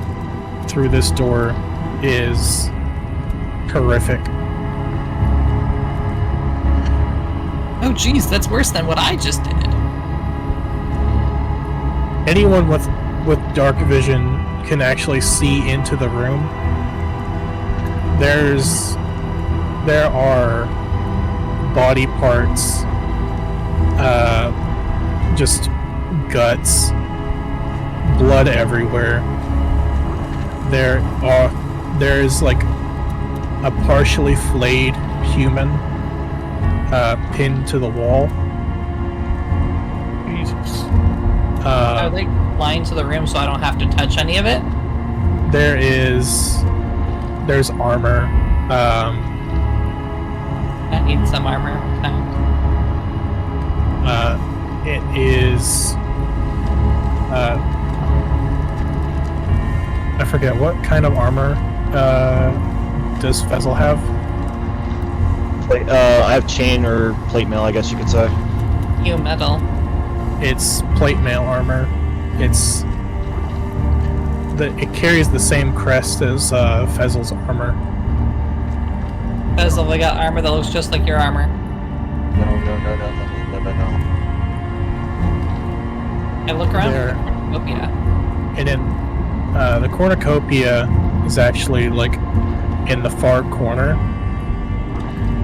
through this door is horrific. Oh geez, that's worse than what I just did. Anyone with dark vision can actually see into the room. There are body parts, just guts, blood everywhere, there's like a partially flayed human pinned to the wall. Jesus. Are they lying to the room so I don't have to touch any of it? There's armor. I need some armor. It is. I forget what kind of armor does Fezzle have? I have chain or plate mail, I guess you could say. You metal. It's plate mail armor. It carries the same crest as Fezzle's armor. Bezel, I got armor that looks just like your armor. No. I look around. There. Oh, yeah. And then the cornucopia is actually like in the far corner,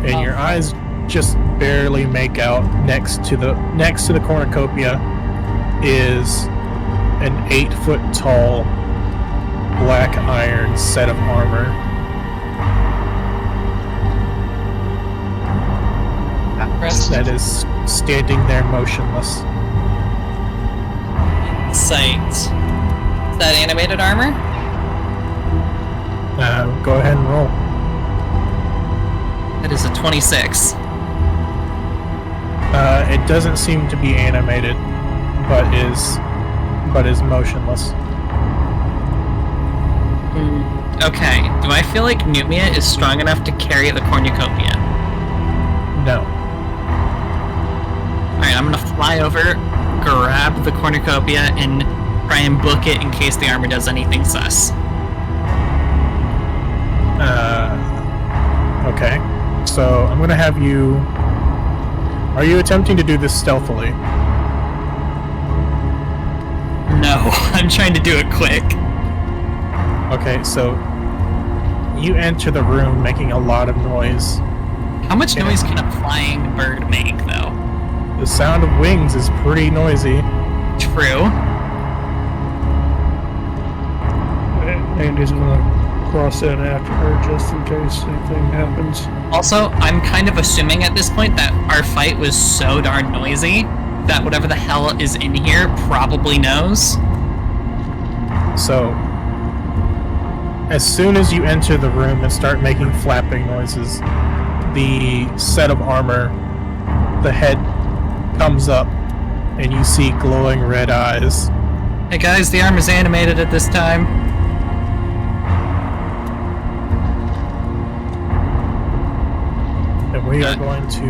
and your eyes just barely make out next to the cornucopia is an 8-foot tall black iron set of armor. That is standing there motionless. Sight. Is that animated armor? Go ahead and roll. That is a 26. It doesn't seem to be animated, but is motionless. Okay. Do I feel like Numia is strong enough to carry the cornucopia? No. Alright, I'm gonna fly over, grab the cornucopia, and try and book it in case the armor does anything sus. Okay. So I'm gonna have you. Are you attempting to do this stealthily? No, I'm trying to do it quick. Okay, so you enter the room making a lot of noise. How much noise can a flying bird make, though? The sound of wings is pretty noisy. True. Andy's gonna cross in after her just in case anything happens. Also, I'm kind of assuming at this point that our fight was so darn noisy that whatever the hell is in here probably knows. So, as soon as you enter the room and start making flapping noises, the set of armor, the head comes up, and you see glowing red eyes. Hey guys, the armor's animated at this time. And we are going to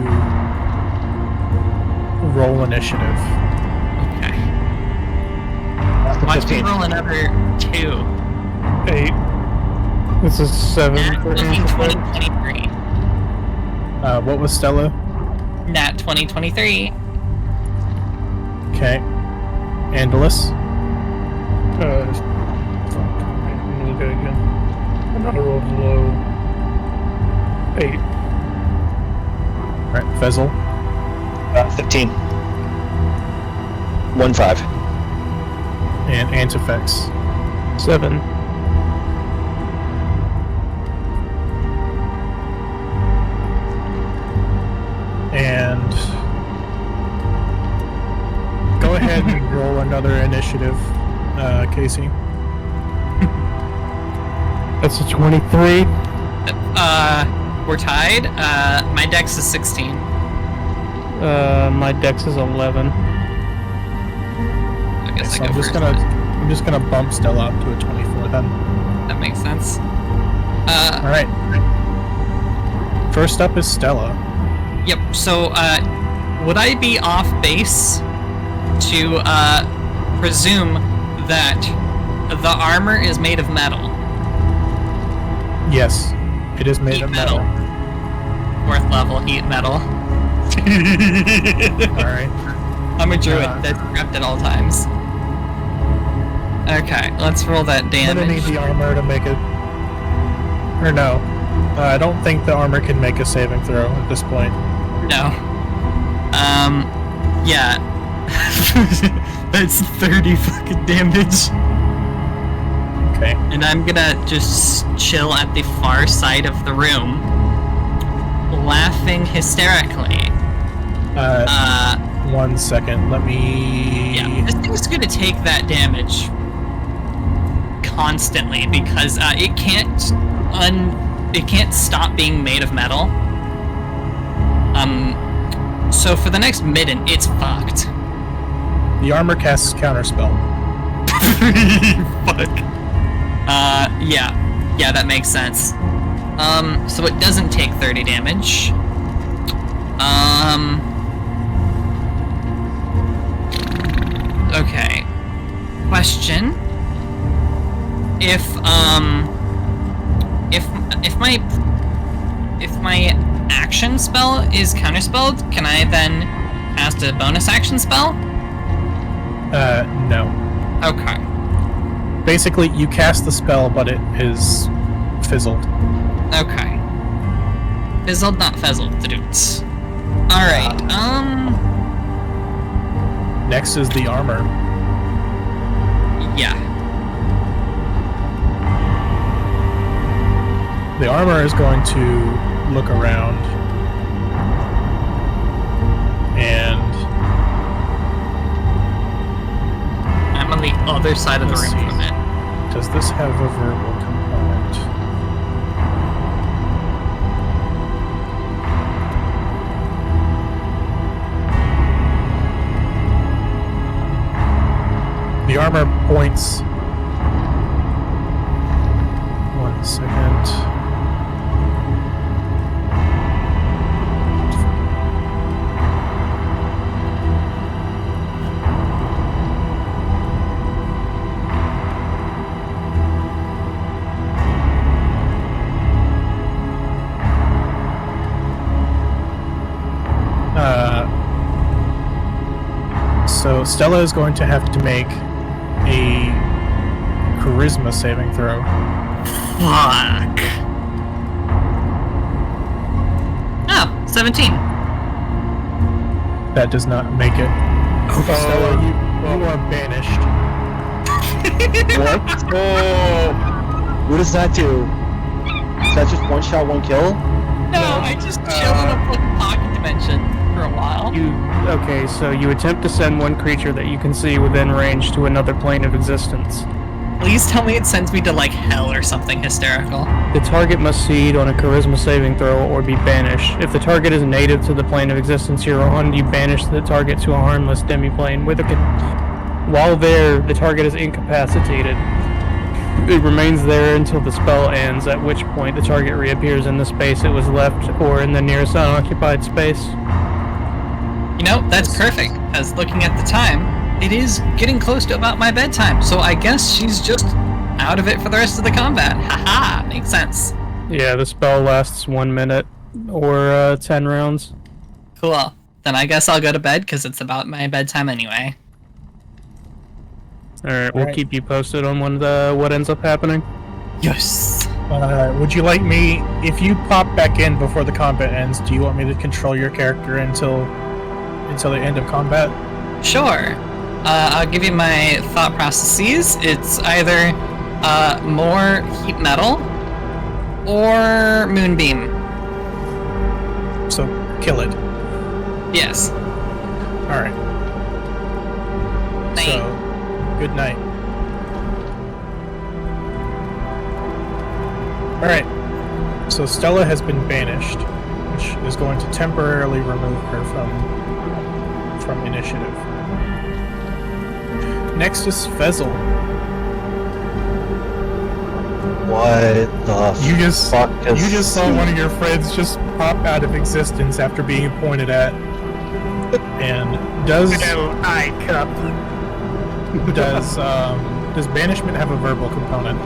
roll initiative. Okay. Watch me roll another 2. 8. This is 7 Nat for 20, Antifa. 23. What was Stella? Nat 2023. Okay. Andalus? Fuck. Let me look at it again. Another roll below. 8. Alright, Fezzle. 15. 1-5. And Antifex. 7. And go ahead and roll another initiative, Casey. That's a 23. We're tied. My dex is 16. My dex is 11. I guess So I go first. I'm just gonna bump Stella up to a 24 then. That makes sense. Alright. First up is Stella. Yep, so, would I be off base to, presume that the armor is made of metal? Yes. It is made Heat of metal. 4th level heat metal. Alright. I'm a druid that's prepped at all times. Okay, let's roll that I'm gonna need damage. the armor to make it. Or no. I don't think the armor can make a saving throw at this point. No. Yeah. That's 30 fucking damage. Okay. And I'm gonna just chill at the far side of the room, laughing hysterically. 1 second. Let me. Yeah, this thing's gonna take that damage constantly because it can't stop being made of metal. So for the next midden, it's fucked. The armor casts counterspell. Fuck. Yeah, that makes sense. So it doesn't take 30 damage. Okay. Question. If my action spell is counterspelled, can I then cast a bonus action spell? No. Okay. Basically, you cast the spell, but it is fizzled. Okay. Fizzled, not fizzled, dudes. Alright, Next is the armor. yeah. The armor is going to look around and I'm on the other side of the Let's room see. from it. does this have a verbal component? The armor points. 1 second. So Stella is going to have to make a charisma saving throw. Fuck. Oh, 17. That does not make it. Stella, you are banished. What? Oh! What does that do? Is that just one shot, one kill? No, I just chill in a fucking pocket dimension for a while. Okay, so you attempt to send one creature that you can see within range to another plane of existence. Please tell me it sends me to, like, hell or something hysterical. The target must succeed on a charisma saving throw or be banished. If the target is native to the plane of existence you're on, you banish the target to a harmless demiplane. While there, the target is incapacitated. It remains there until the spell ends, at which point the target reappears in the space it was left or in the nearest unoccupied space. You know, that's perfect, because looking at the time, it is getting close to about my bedtime, so I guess she's just out of it for the rest of the combat. Haha, makes sense. Yeah, the spell lasts 1 minute or 10 rounds. Cool. Then I guess I'll go to bed, because it's about my bedtime anyway. Alright, we'll Alright. keep you posted on what ends up happening. Yes! Would you like me, if you pop back in before the combat ends, do you want me to control your character until the end of combat? Sure. I'll give you my thought processes. It's either more heat metal or moonbeam. So kill it. Yes. All right. Night. So good night. All right. So Stella has been banished, which is going to temporarily remove her from initiative. Next is Fezzle. What the You just fuck is... You just saw one of your friends just pop out of existence after being pointed at. And does banishment have a verbal component?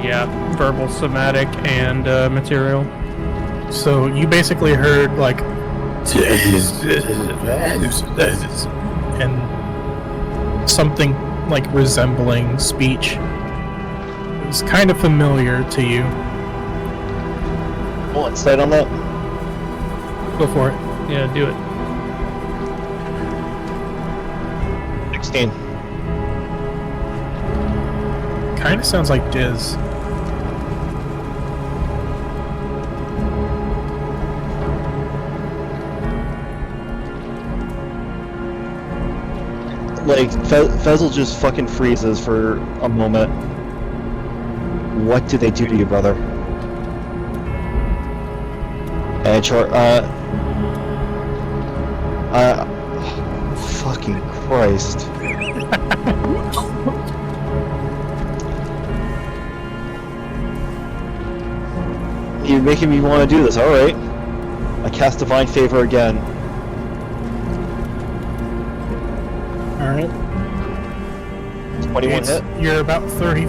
Yeah, verbal, somatic, and material. So you basically heard like and something like resembling speech. It was kind of familiar to you. Roll insight on that? Go for it. Yeah, do it. 16. kind of sounds like Diz. Like, Fezzle just fucking freezes for a moment. What did they do to you, brother? And fucking Christ. You're making me want to do this, alright. I cast Divine Favor again. Alright. 21 hit? You're about 30.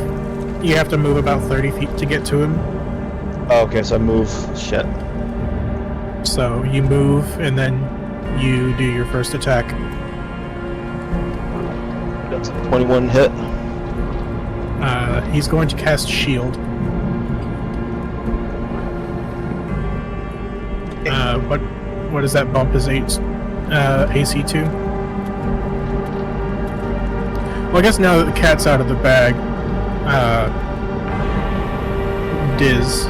You have to move about 30 feet to get to him. Oh, okay, so I move. Shit. So you move, and then you do your first attack. That's a 21 hit. He's going to cast Shield. What does that bump his AC to? Well, I guess now that the cat's out of the bag, Diz.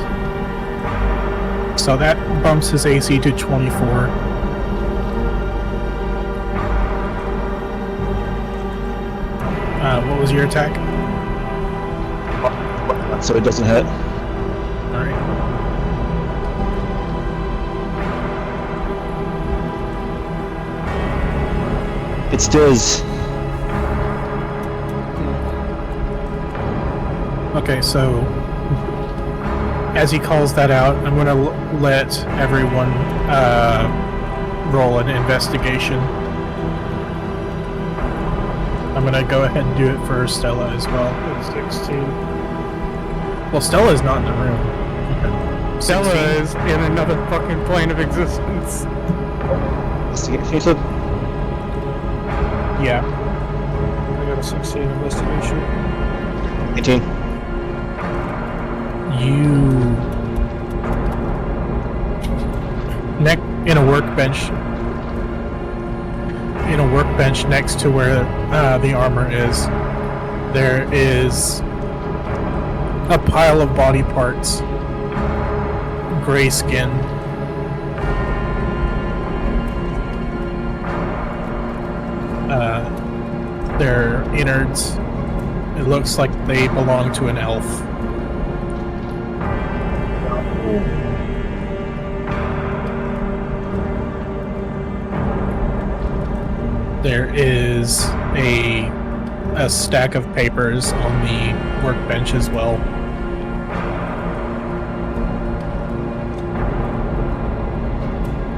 So that bumps his AC to 24. What was your attack? So it doesn't hit. Alright. It's Diz. Okay, so as he calls that out, I'm going to let everyone roll an investigation. I'm going to go ahead and do it for Stella as well. 16. Well, Stella is not in the room. Stella 16. is in another fucking plane of existence. Investigation. Yeah. I got a 16 investigation. 18. You in a workbench next to where the armor is, there is a pile of body parts, gray skin, their innards. It looks like they belong to an elf. There is a stack of papers on the workbench as well.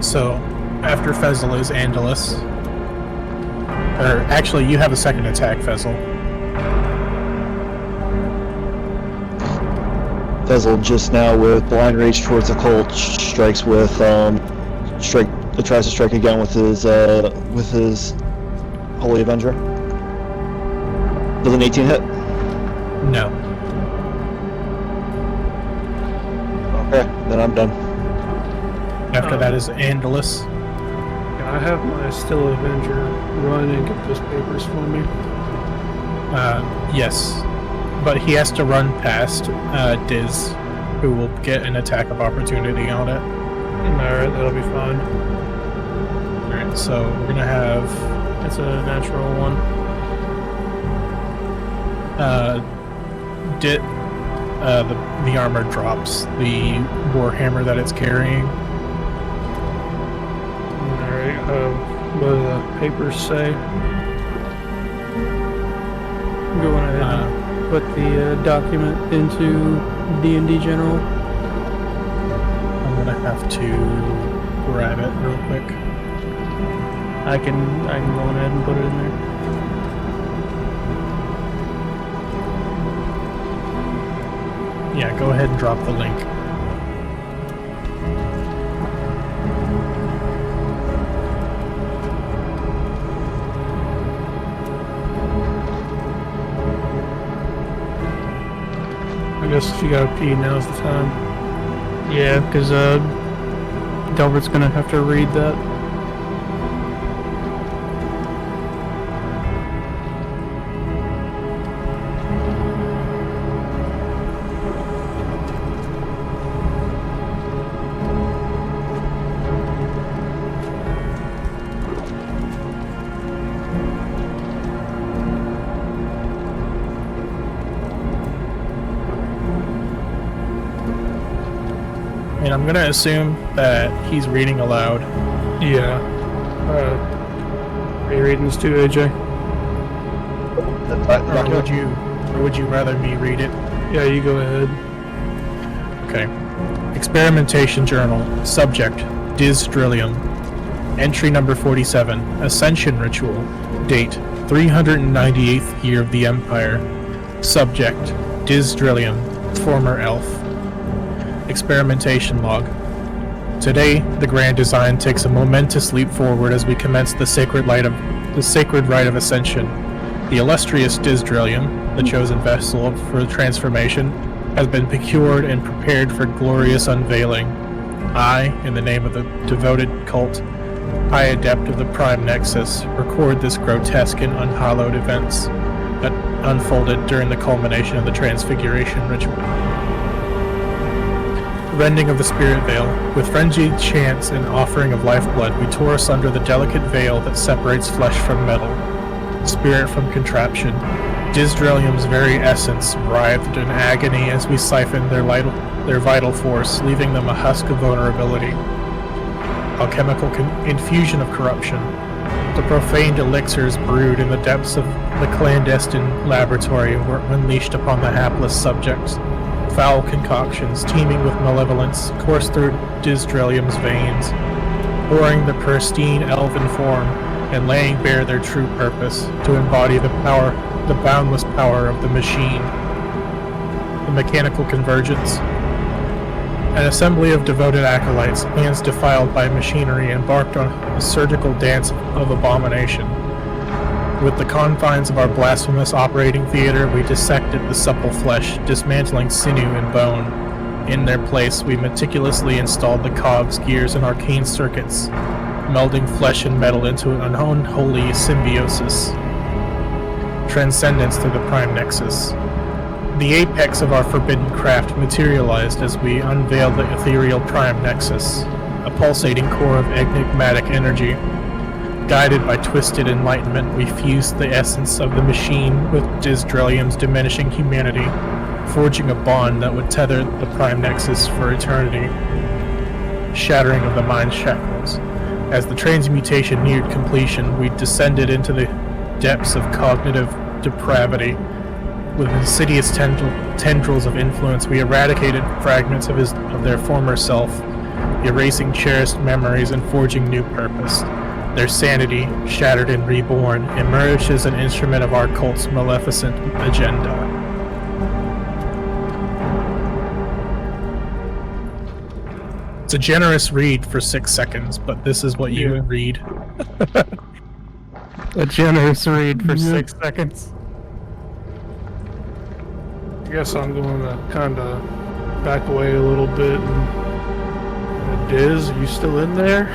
So, after Fezzle is Andalus. Or, actually, you have a second attack, Fezzle. Fezzle just now with Blind Rage towards the Colt strikes with tries to strike again with his Holy Avenger. Does an 18 hit? No. Okay, then I'm done. After that is Andalus. Can I have my Still Avenger run and get those papers for me? Yes. But he has to run past Diz, who will get an attack of opportunity on it. Alright, that'll be fine. Alright, so we're gonna have It's a natural one. the armor drops the warhammer that it's carrying. Alright, what do the papers say? Go on ahead and put the document into D&D General. I'm gonna have to grab it real quick. I can go on ahead and put it in there. Yeah, go ahead and drop the link. I guess if you gotta pee, now's the time. Yeah, because Delbert's gonna have to read that. mean, I'm gonna assume that he's reading aloud. Yeah. Are you reading this too, AJ? Or would you rather me read it? Yeah, you go ahead. Okay. Experimentation Journal. Subject: Dizdrillium. Entry number 47. Ascension Ritual. Date: 398th year of the Empire. Subject: Dizdrillium. Former elf. Experimentation log. Today, the Grand Design takes a momentous leap forward as we commence the sacred rite of ascension. The illustrious Dizdrillium, the chosen vessel for the transformation, has been procured and prepared for glorious unveiling. I, in the name of the devoted cult, High Adept of the Prime Nexus, record this grotesque and unhallowed events that unfolded during the culmination of the Transfiguration ritual. Rending of the spirit veil. With frenzied chants and offering of lifeblood, we tore asunder the delicate veil that separates flesh from metal, spirit from contraption. Dizdrillium's very essence writhed in agony as we siphoned their vital force, leaving them a husk of vulnerability. Alchemical infusion of corruption. The profaned elixirs brewed in the depths of the clandestine laboratory were unleashed upon the hapless subjects. Foul concoctions teeming with malevolence coursed through Dizdrillium's veins, pouring the pristine elven form and laying bare their true purpose, to embody the boundless power of the machine. The mechanical convergence. An assembly of devoted acolytes, hands defiled by machinery, embarked on a surgical dance of abomination. With the confines of our blasphemous operating theater, we dissected the supple flesh, dismantling sinew and bone. In their place, we meticulously installed the cogs, gears, and arcane circuits, melding flesh and metal into an unholy symbiosis. Transcendence through the Prime Nexus. The apex of our forbidden craft materialized as we unveiled the ethereal Prime Nexus, a pulsating core of enigmatic energy. Guided by twisted enlightenment, we fused the essence of the machine with Dizdrillium's diminishing humanity, forging a bond that would tether the Prime Nexus for eternity. Shattering of the mind shackles. As the transmutation neared completion, we descended into the depths of cognitive depravity. With insidious tendrils of influence, we eradicated fragments of their former self, erasing cherished memories and forging new purpose. Their sanity, shattered and reborn, emerged as an instrument of our cult's maleficent agenda. It's a generous read for 6 seconds, but this is what you would read. A generous read for 6 seconds. I guess I'm going to kind of back away a little bit. And Diz, are you still in there?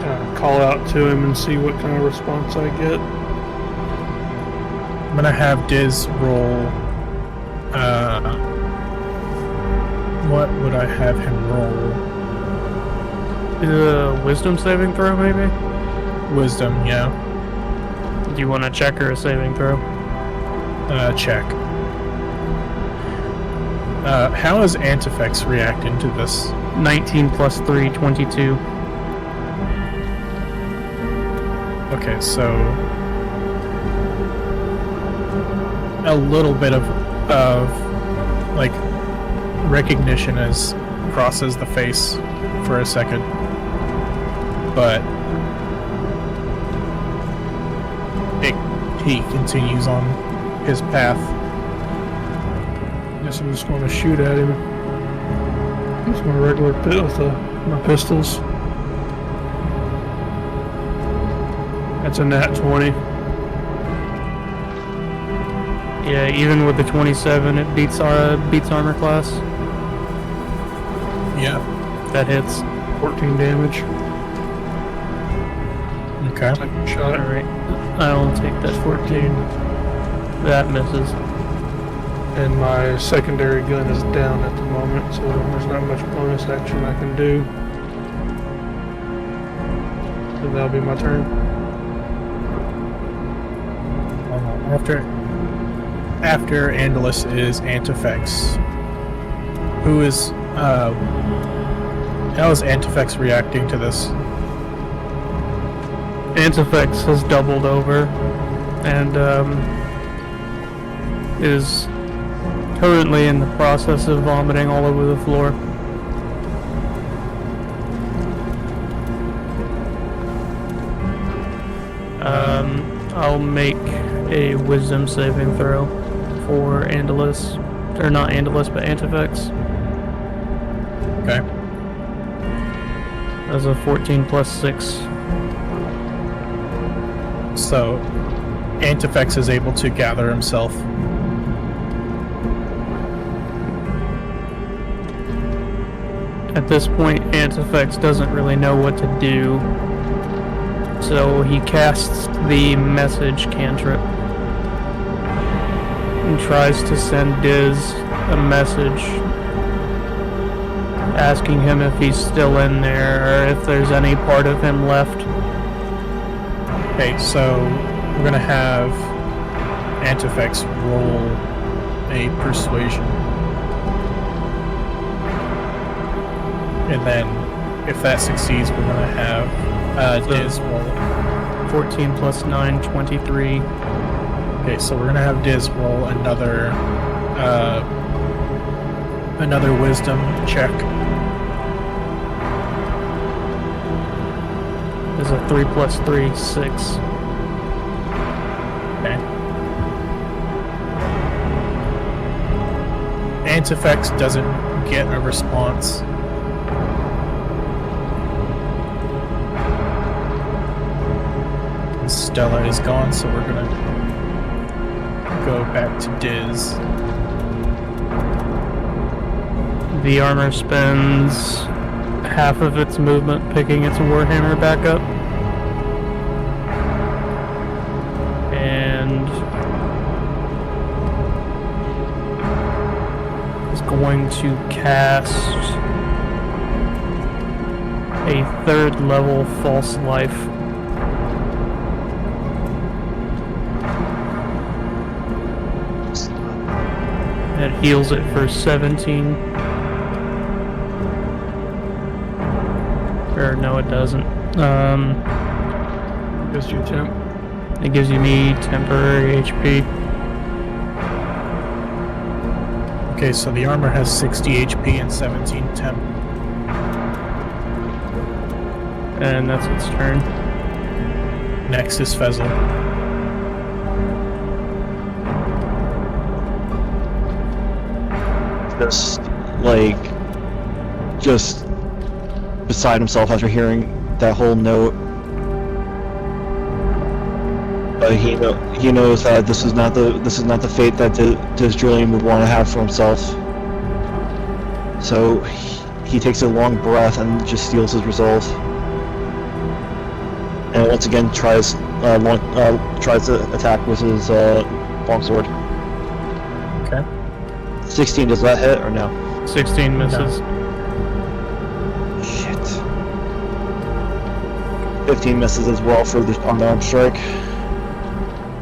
Kind of call out to him and see what kind of response I get. I'm gonna have Diz roll. What would I have him roll? Wisdom saving throw, maybe? Wisdom, yeah. Do you want to check or a saving throw? Check. How is Antifex reacting to this? 19 plus 3, 22. Okay, so a little bit of like recognition as crosses the face for a second, but he continues on his path. Guess I'm just going to shoot at him. Just my regular pit with my pistols. That's a nat 20. Yeah, even with the 27, it beats armor class. Yeah, that hits. 14 damage. Okay. Second shot. Alright, I'll take that 14. That misses. And my secondary gun is down at the moment, so there's not much bonus action I can do. So that'll be my turn. after Andalus is Antifex. Who is how is Antifex reacting to this? Antifex has doubled over and is currently in the process of vomiting all over the floor. I'll make a wisdom saving throw for Andalus. Or not Andalus, but Antifex. Okay. As a 14 plus 6. So, Antifex is able to gather himself. At this point, Antifex doesn't really know what to do. So he casts the message cantrip and tries to send Diz a message asking him if he's still in there or if there's any part of him left. Okay, so we're gonna have Antifex roll a persuasion. And then, if that succeeds, we're gonna have Diz roll. 14 plus 9, 23. Okay, so we're gonna have Diz roll another wisdom check. Is a 3 plus 3, 6. Okay. Antifex doesn't get a response. Stella is gone, so we're gonna go back to Diz. The armor spends half of its movement picking its warhammer back up. And is going to cast a 3rd level false life. That heals it for 17. Or no, it doesn't. Gives you temp. It gives you me temporary HP. Okay, so the armor has 60 HP and 17 temp. And that's its turn. Next is Fezzle. Just beside himself after hearing that whole note. But he knows that this is not the fate that Desdrillion would want to have for himself. So he takes a long breath and just steals his resolve. And once again tries to attack with his longsword. Okay. 16, does that hit or no? 16 misses. Shit. 15 misses as well for the unarmed strike.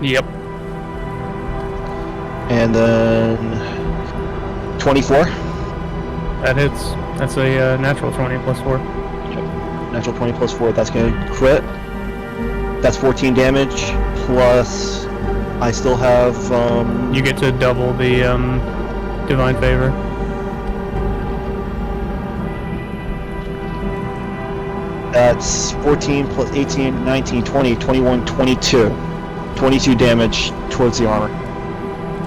Yep. And then 24. That hits. That's a natural 20 plus 4. Natural 20 plus 4, that's gonna crit. That's 14 damage, plus I still have, You get to double the divine favor. that's 14 plus 18, 19, 20, 21, 22. 22 damage towards the armor.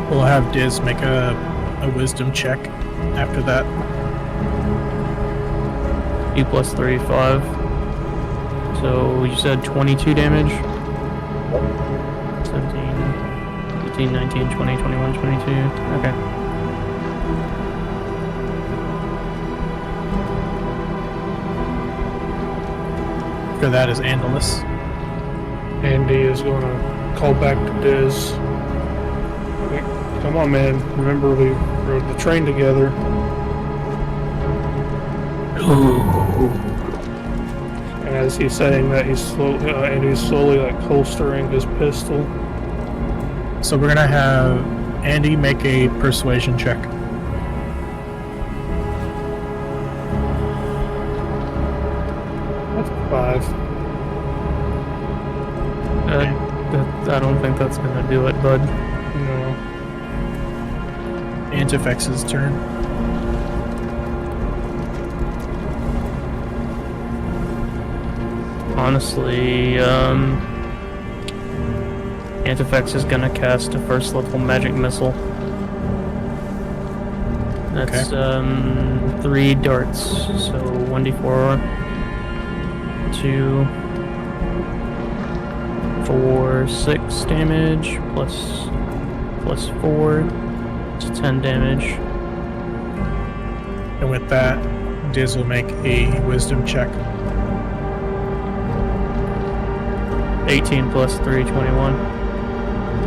We'll have Diz make a wisdom check after that. 2 plus 3, 5. So you said 22 damage? 17, 18, 19, 20, 21, 22. Okay. After that is Andalus. Andy is going to call back to Diz. Like, come on, man. Remember we rode the train together. And as he's saying that, he's slowly like holstering his pistol. So we're gonna have Andy, make a persuasion check. That's 5. I don't think that's gonna do it, bud. No. Antifex's turn. Honestly, Antifex is gonna cast a first level magic missile. That's 3 darts, so 1d4, 2, 4, 6 damage plus 4, it's 10 damage. And with that, Diz will make a wisdom check. 18 plus 3, 21.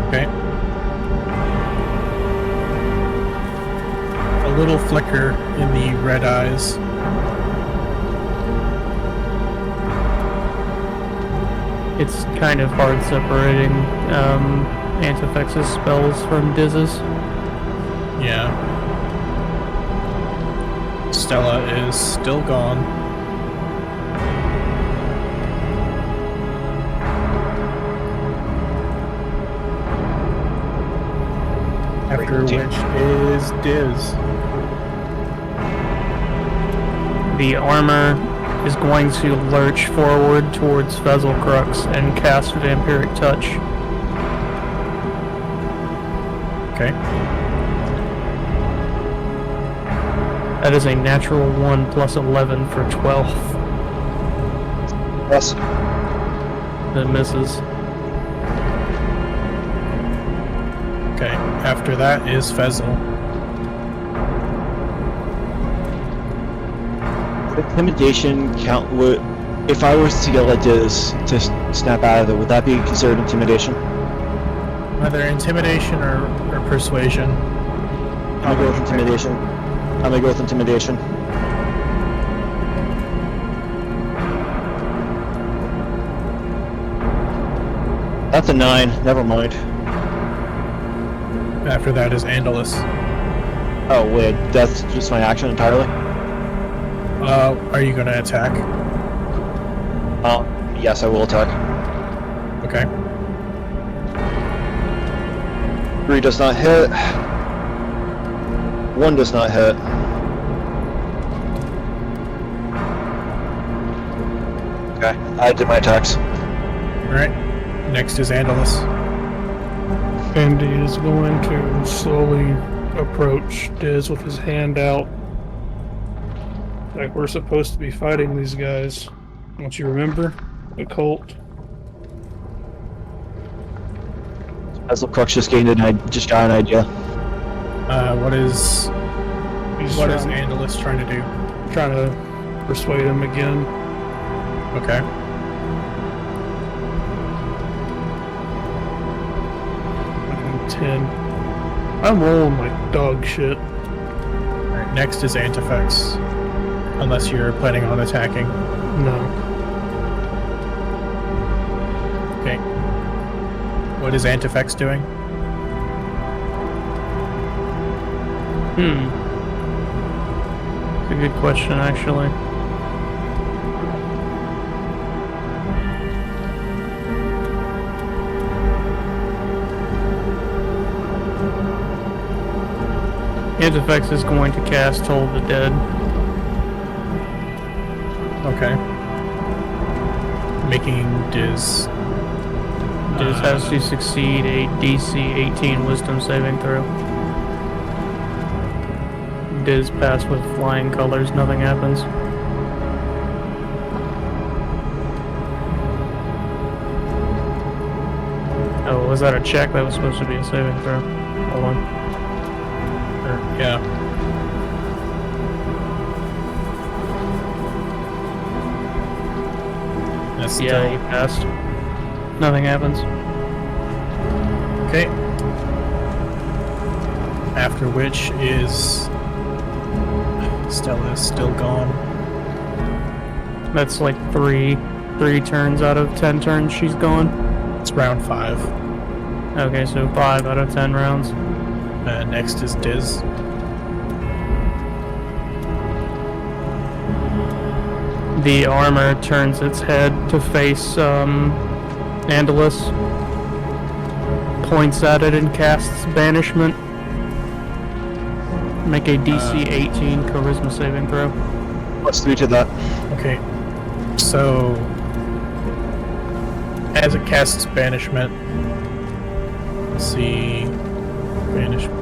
Okay. A little flicker in the red eyes. It's kind of hard separating Antifex's spells from Diz's. Yeah. Stella is still gone. After which is Diz. The armor is going to lurch forward towards Vezelcrux and cast Vampiric Touch. Okay. That is a natural 1 plus 11 for 12. Yes. That misses. Okay. After that is Fezzle. Intimidation count would, if I was to get like this to snap out of it, would that be considered intimidation? Either intimidation or persuasion. I'm gonna go with intimidation. I'm gonna go with intimidation. That's a 9. Never mind. After that is Andalus. Oh wait, that's just my action entirely. Are you gonna attack? Yes, I will attack. Okay. 3 does not hit. 1 does not hit. Okay, I did my attacks. Alright. Next is Andalus. Andy is going to slowly approach Diz with his hand out. Like we're supposed to be fighting these guys. Don't you remember? The cult. Vezelcrux just got an idea. What is He's Andalus trying to do? trying to persuade him again. Okay. Fucking 10. I'm rolling like dog shit. Alright, next is Antifex. Unless you're planning on attacking. No. Okay. What is Antifex doing? It's a good question, actually. Antifex is going to cast Toll the Dead. Okay. Making Diz. Diz has to succeed a DC 18 Wisdom saving throw. Diz pass with flying colors, nothing happens. Oh, was that a check? That was supposed to be a saving throw. Hold on. Yeah. That's Yeah, still... he passed. Nothing happens. Okay. After which is... Stella is still gone. That's like three turns out of 10 turns she's gone. It's round 5. Okay, so 5 out of 10 rounds. Next is Diz. The armor turns its head to face Andalus, points at it and casts Banishment. Make a DC 18 Charisma saving throw. Let's do to that. Okay. So, as it casts Banishment, let's see. Banishment.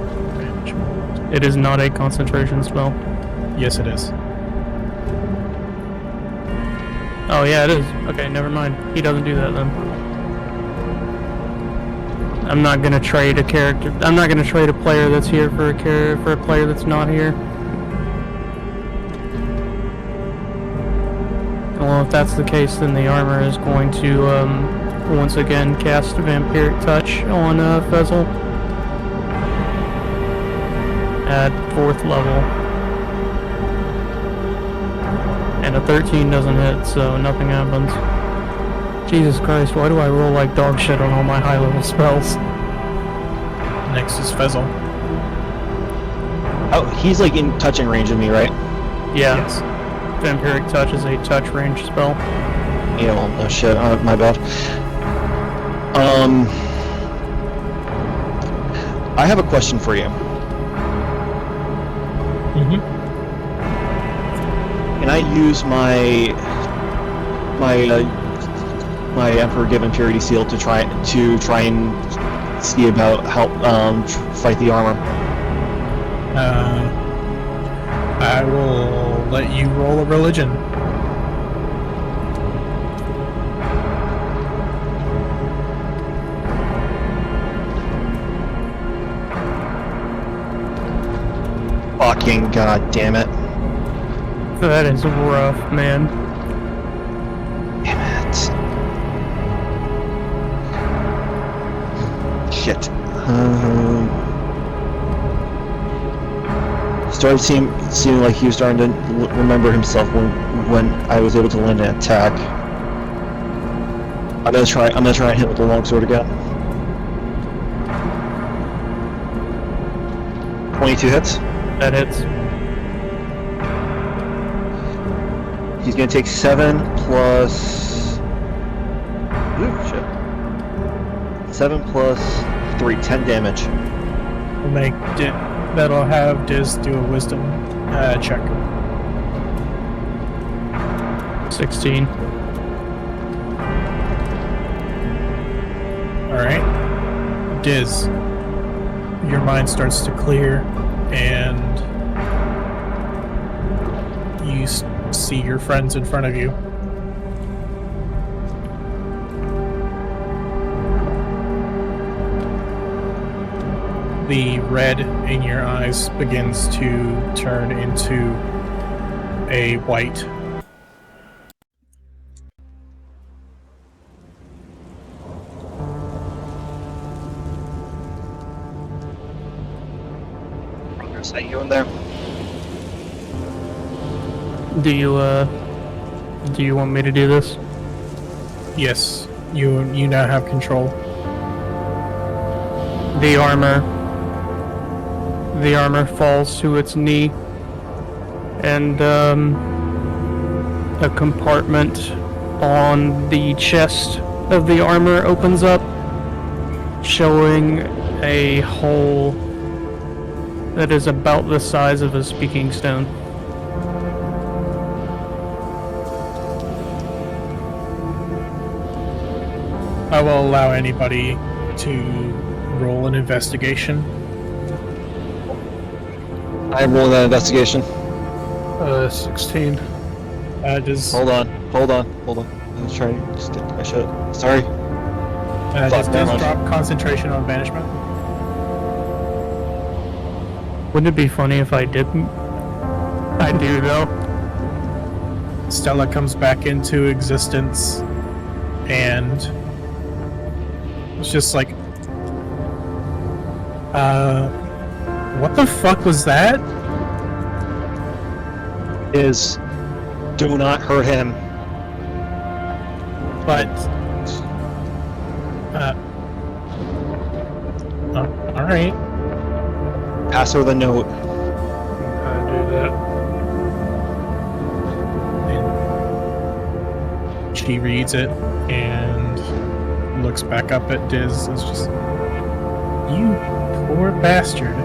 It is not a concentration spell. Yes, it is. Oh yeah, it is. Okay, never mind. He doesn't do that then. I'm not gonna trade a character. I'm not gonna trade a player that's here for a player that's not here. Well, if that's the case, then the armor is going to once again cast Vampiric Touch on Fezzle at 4th level. And a 13 doesn't hit, so nothing happens. Jesus Christ, why do I roll like dog shit on all my high level spells? Next is Fezzle. Oh, he's like in touching range of me, right? Yeah. Yes. Vampiric Touch is a touch range spell. Yeah, well, no shit, my bad. I have a question for you. Mm-hmm. Can I use my Emperor Given Purity Seal to try and see about how fight the armor? I will let you roll a religion. Fucking god damn it. That is rough, man. Damn it. Shit. Started seeming like he was starting to remember himself when I was able to land an attack. I'm gonna try and hit with the longsword again. 22 hits. That hits. He's gonna take 7 plus. Ooh, shit. 7 plus 3, 10 damage. We'll make that'll have Diz do a wisdom check. 16. Alright. Diz, your mind starts to clear, and you see your friends in front of you. The red in your eyes begins to turn into a white. Progress, how you doing there? Do you want me to do this? Yes, you now have control. The armor falls to its knee, and a compartment on the chest of the armor opens up, showing a hole that is about the size of a speaking stone. I will allow anybody to roll an investigation. I am rolling that investigation. 16. Does Hold on. I'm trying to stick my shit. Sorry. does very much. drop concentration on banishment? Wouldn't it be funny if I didn't? I do though. Stella comes back into existence, and it's just like, what the fuck was that? Do not hurt him. But, alright. pass her the note. I do that. And she reads it and looks back up at Diz. It's just, you poor bastard.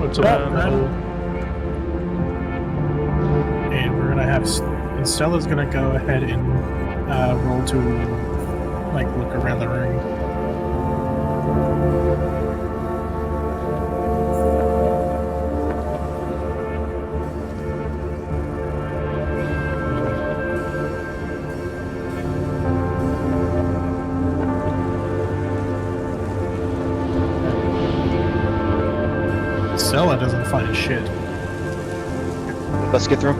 What's about that? And we're gonna have, and Stella's gonna go ahead and roll to like look around the ring. Stella doesn't find shit. Let's get through.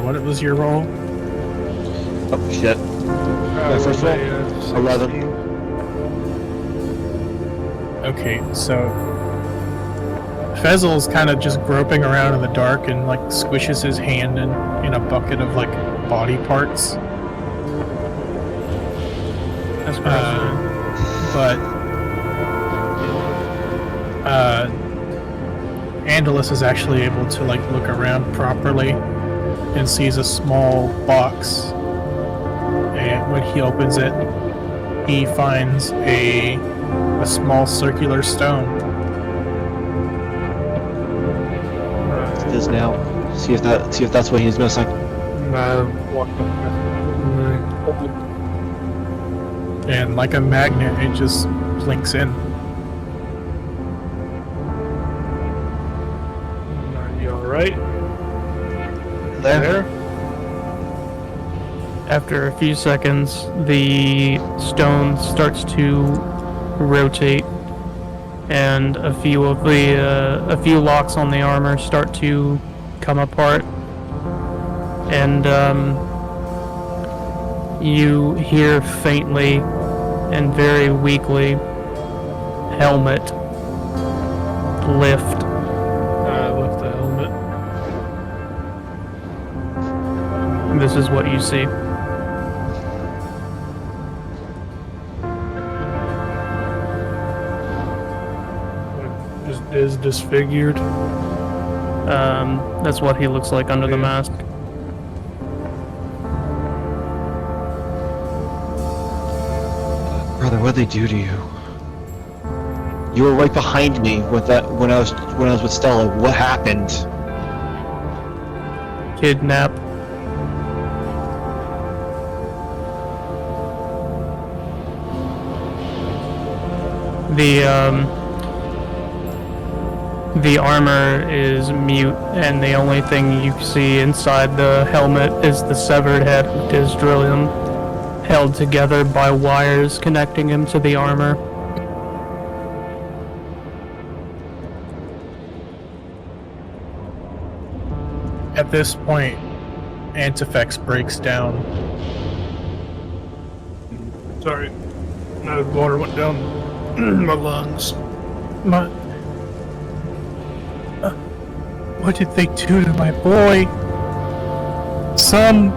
What was your roll? Oh shit. My first roll. 11. Okay, so Fezzel's kind of just groping around in the dark and like squishes his hand in a bucket of like body parts. That's But Andalus is actually able to like look around properly and sees a small box, and when he opens it he finds a small circular stone. It is now. See if that's what he's missing. And like a magnet it just blinks in. Are you alright? There. After a few seconds, the stone starts to rotate, and a few locks on the armor start to come apart, and you hear faintly and very weakly, helmet lift. I left the helmet. This is what you see. Is disfigured. That's what he looks like under the mask. Brother, what'd they do to you? You were right behind me with that when I was with Stella. What happened? Kidnap. The armor is mute, and the only thing you see inside the helmet is the severed head of Dizdrillium, held together by wires connecting him to the armor. At this point, Antifex breaks down. Sorry. No, water went down my lungs. What did they do to my boy? Son!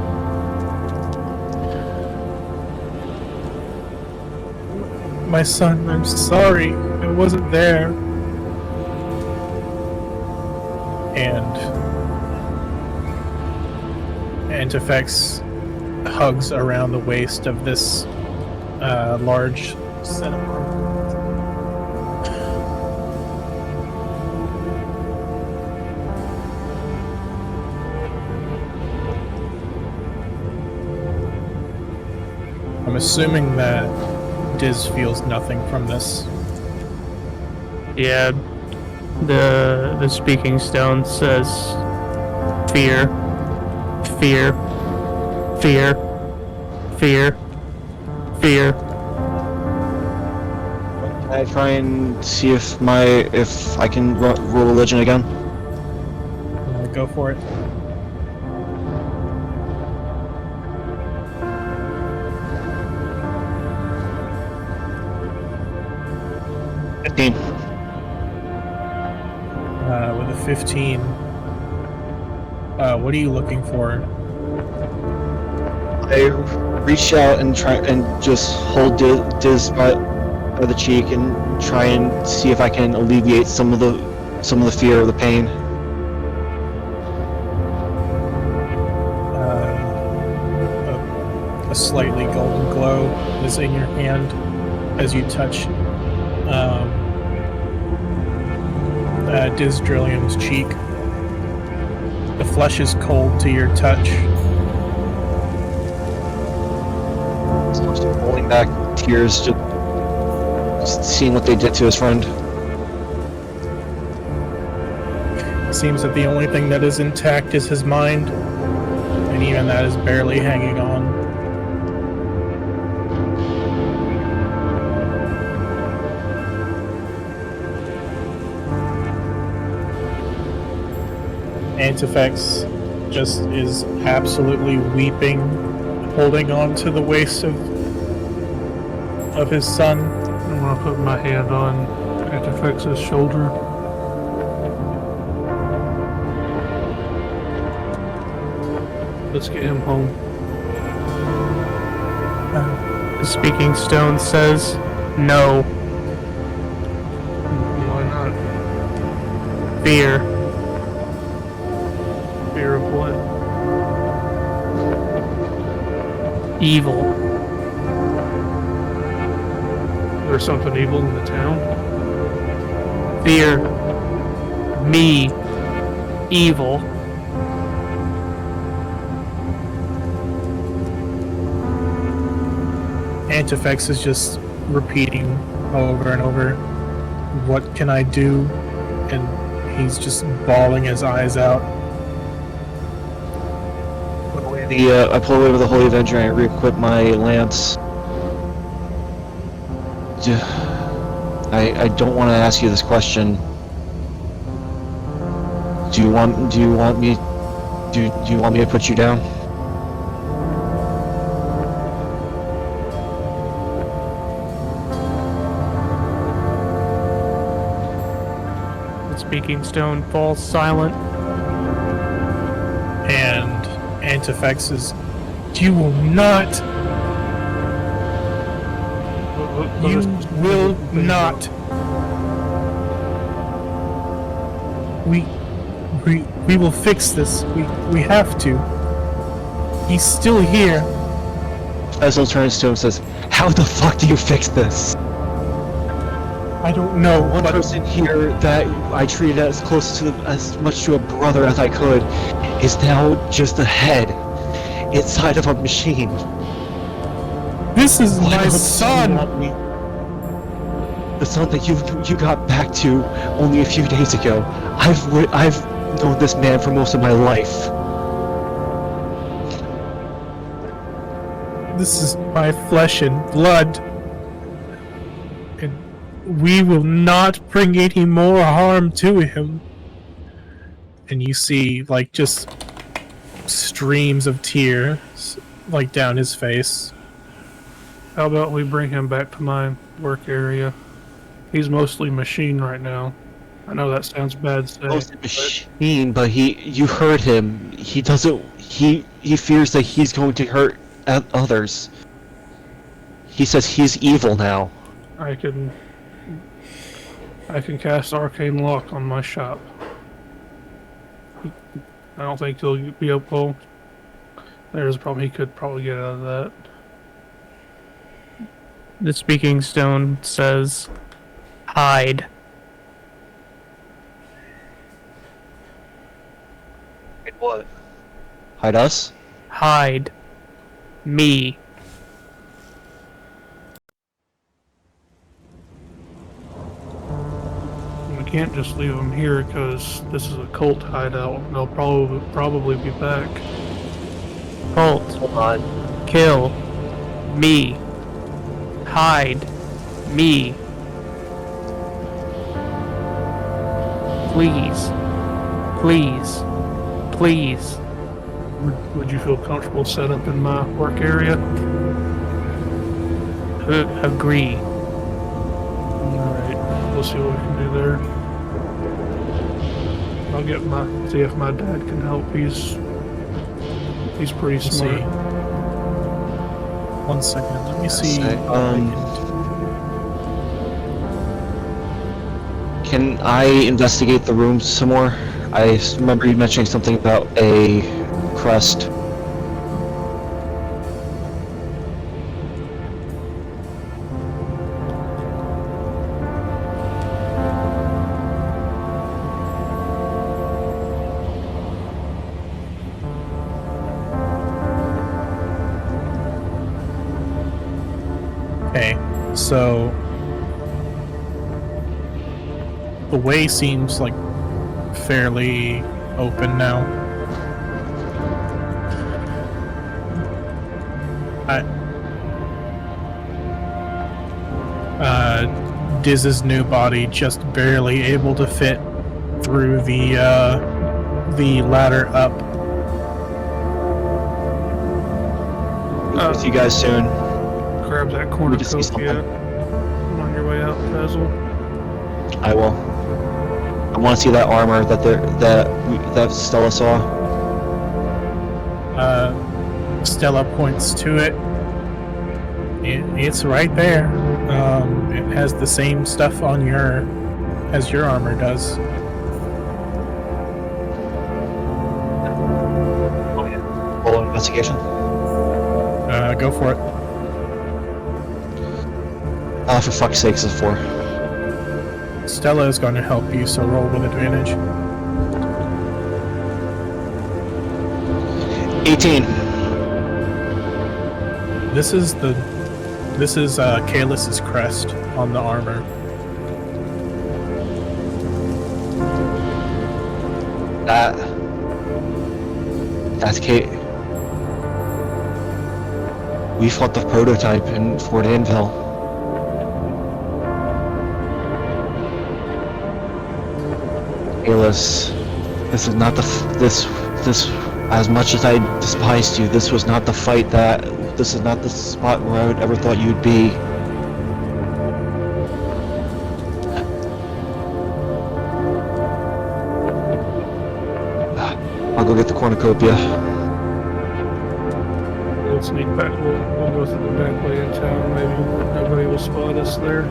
My son, I'm sorry. I wasn't there. And Antifex hugs around the waist of this large centaur. I'm assuming that Diz feels nothing from this. Yeah, the speaking stone says, fear, fear, fear, fear, fear. Can I try and see if I can roll religion again? Go for it. With a 15, what are you looking for? I reach out and try and just hold Diz by the cheek and try and see if I can alleviate some of the fear or the pain. A slightly golden glow is in your hand as you touch Diz Drillium's cheek. The flesh is cold to your touch. So I'm still holding back tears, just seeing what they did to his friend. Seems that the only thing that is intact is his mind, and even that is barely hanging on. Antefex just is absolutely weeping, holding on to the waist of his son. I'm gonna put my hand on Antefex's shoulder. Let's get him home. The Speaking Stone says, no. Why not? Fear. Fear of what? Evil. There's something evil in the town? Fear. Me. Evil. Antefex is just repeating over and over, "What can I do?" And he's just bawling his eyes out. I pull away with the Holy Avenger and I re-equip my lance. I don't want to ask you this question. Do you want me to put you down? The Speaking Stone falls silent. And Antefex is, "You will not. You will not. We will fix this. We have to. He's still here." Fezzel turns to him and says, "How the fuck do you fix this? I don't know. One But person here that I treated as close to as much to a brother as I could is now just a head inside of a machine. this is Why my don't you son. want me- The son that you got back to only a few days ago. I've known this man for most of my life. This is my flesh and blood. And we will not bring any more harm to him." And you see, like, just streams of tears, like, down his face. How about we bring him back to my work area? He's mostly machine right now. I know that sounds bad to say. Most machine, but you heard him. He doesn't. He fears that he's going to hurt others. He says he's evil now. I can cast Arcane Lock on my shop. I don't think he'll be up. Well, there's a problem. He could probably get out of that. The Speaking Stone says, hide. What? Hide us? Hide. Me. We can't just leave him here because this is a cult hideout. They'll probably be back. Cult. Hold on. Kill. Me. Hide. Me. Please. Please. Please. Would you feel comfortable set up in my work area? Agree. Alright, we'll see what we can do there. I'll see if my dad can help. He's pretty smart. 1 second. Let me see. Okay, what I can do. Can I investigate the rooms some more? I remember you mentioning something about a crest. Okay, so the way seems like fairly open now. Diz's new body just barely able to fit through the ladder up. See you guys soon. Grab that We just see cornucopia on your way out, Basil. I will. I want to see that armor that Stella saw. Stella points to it. It's right there. It has the same stuff on as your armor does. Roll investigation. Go for it. For fuck's sake, it's a 4. Stella is going to help you, so roll with advantage. 18. This is Kaelus's crest on the armor. That's Kate. We fought the prototype in Fort Anvil. Kaelus, this is not this as much as I despised you, this was not the fight this is not the spot where I would ever thought you'd be. I'll go get the cornucopia. We'll sneak back. We'll go through the back way in town. Maybe nobody will spot us there.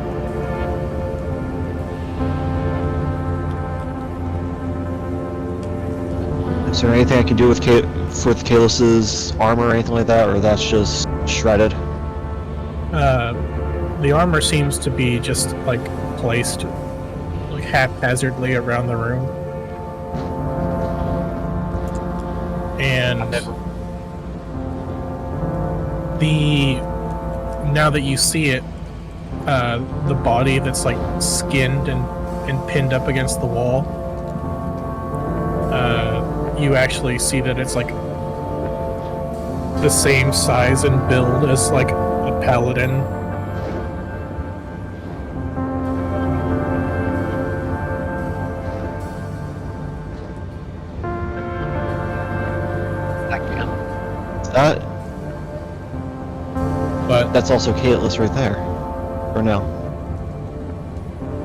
Is there anything I can do with Kaelus's armor or anything like that, or that's just shredded? The armor seems to be just like placed like haphazardly around the room. And now that you see it, the body that's like skinned and pinned up against the wall, you actually see that it's like the same size and build as like a paladin. That, But that's also Kaelus right there. Or no?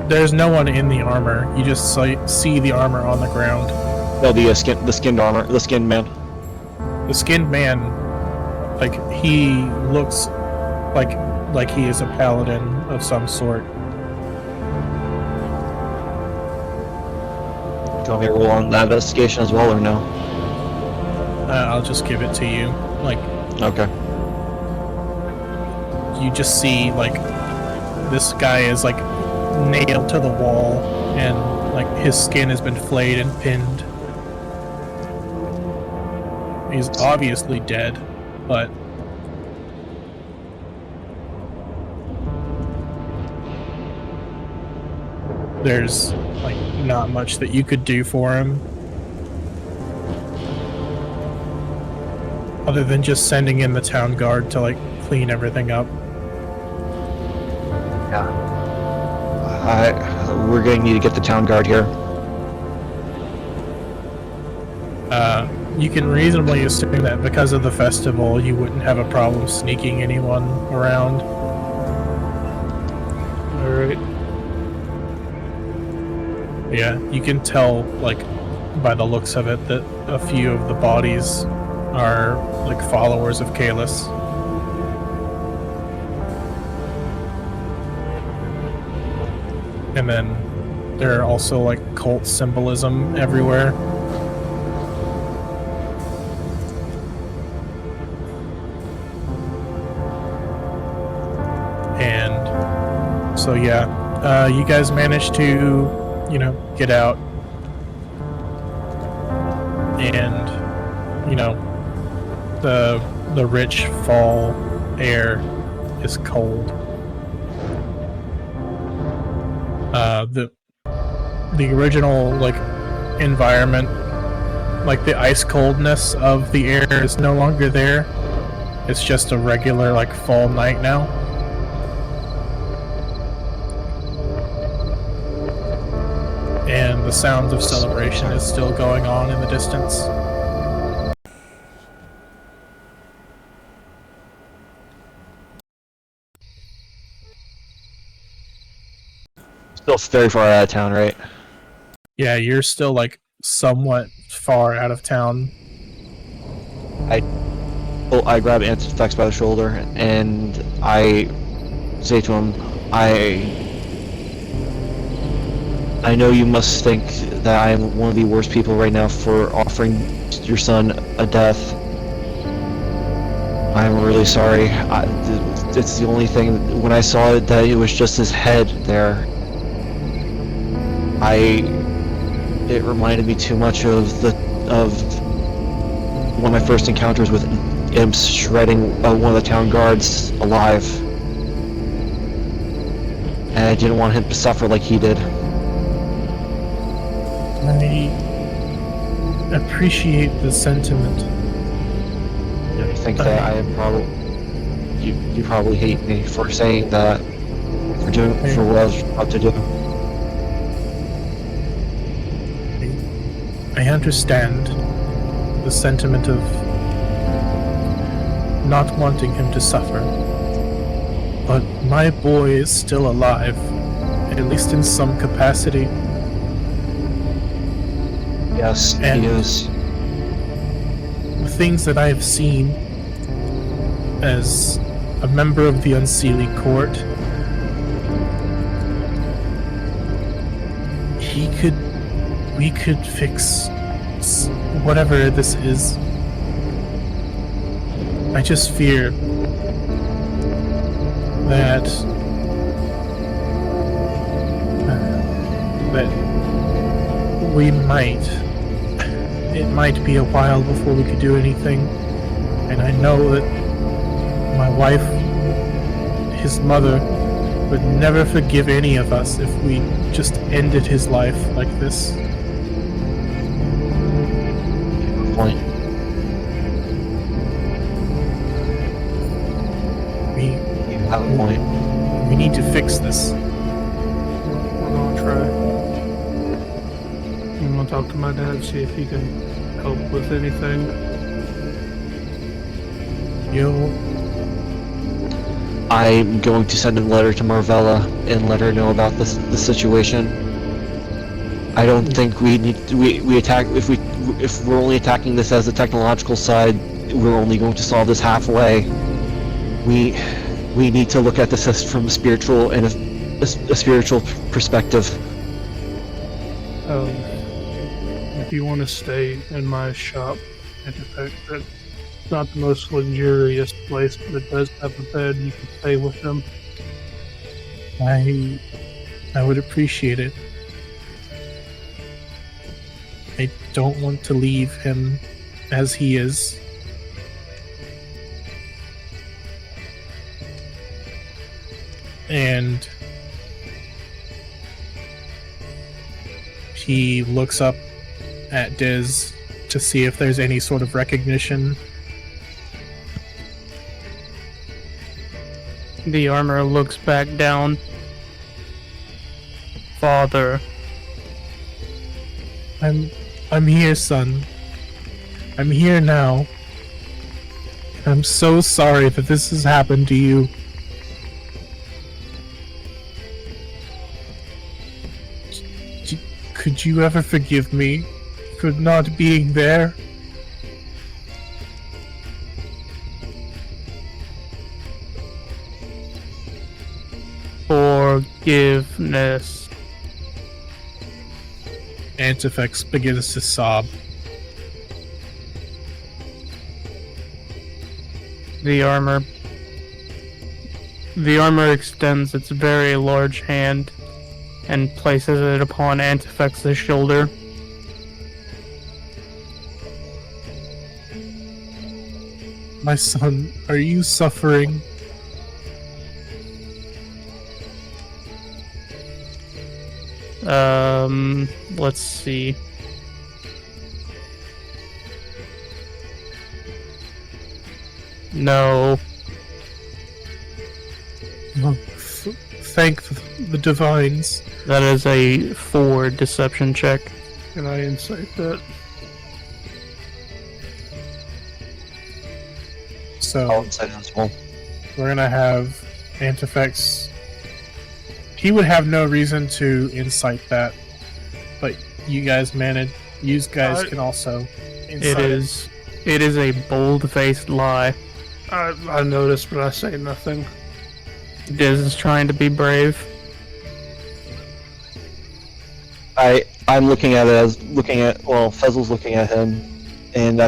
there's no one in the armor. You just see the armor on the ground. No, the skinned armor, the skinned man. The skinned man, like he looks like he is a paladin of some sort. Do you want me to roll on that investigation as well, or no? I'll just give it to you. Like Okay. you just see like this guy is like nailed to the wall and like his skin has been flayed and pinned. He's obviously dead, but there's like not much that you could do for him other than just sending in the town guard to like clean everything up. We're going to need to get the town guard here. You can reasonably assume that because of the festival, you wouldn't have a problem sneaking anyone around. Alright. Yeah, you can tell, like, by the looks of it, that a few of the bodies are, like, followers of Kaelus. And then there are also like cult symbolism everywhere. And so yeah, you guys managed to, you know, get out. And, you know, the rich fall air is cold. The original like environment, like the ice coldness of the air is no longer there. It's just a regular like fall night now. And the sounds of celebration is still going on in the distance. Still very far out of town, right? Yeah, you're still like somewhat far out of town. I grab Anteflex by the shoulder and I say to him, I know you must think that I am one of the worst people right now for offering your son a death. I'm really sorry. It's the only thing. When I saw it, that it was just his head there. It reminded me too much of one of my first encounters with imps shredding one of the town guards alive, and I didn't want him to suffer like he did. I appreciate the sentiment. I think that I am probably you probably hate me for saying that, for what I was about to do. I understand the sentiment of not wanting him to suffer, but my boy is still alive, at least in some capacity. Yes, And he is. the things that I have seen as a member of the Unseelie Court, we could fix whatever this is. I just fear that it might be a while before we could do anything, and I know that my wife, his mother, would never forgive any of us if we just ended his life like this. Point. You have a point. We need to fix this. We're gonna try. I'm gonna talk to my dad, see if he can help with anything. I'm going to send a letter to Marvella and let her know about the situation. I don't think we need to, we attack if we're only attacking this as the technological side. We're only going to solve this halfway. We need to look at this as from a spiritual and a spiritual perspective. If you want to stay in my shop, and in fact, it's not the most luxurious place, but it does have a bed. You can stay with them. I would appreciate it. I don't want to leave him as he is. And he looks up at Diz to see if there's any sort of recognition. The armor looks back down. Father. I'm here, son. I'm here now. I'm so sorry that this has happened to you. Could you ever forgive me for not being there? Forgiveness. Antifex begins to sob. The armor extends its very large hand and places it upon Antifex's shoulder. My son, are you suffering? Let's see. No. Oh, thank the divines. That is a 4 deception check. Can I insight that? So I'll inside it as well. we're gonna have Antifex. He would have no reason to incite that, but you guys can also incite It is a bold-faced lie. I noticed, but I say nothing. Diz is trying to be brave. I'm looking at it as Fezzel's looking at him, and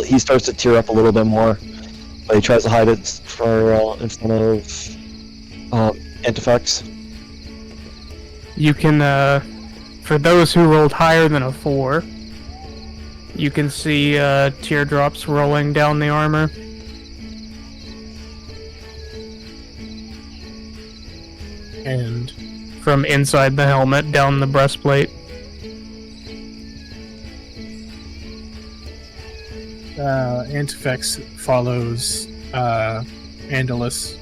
he starts to tear up a little bit more, but he tries to hide it in front of Antifex. You can, for those who rolled higher than a 4, you can see teardrops rolling down the armor. and From inside the helmet down the breastplate. Antifex follows Andalus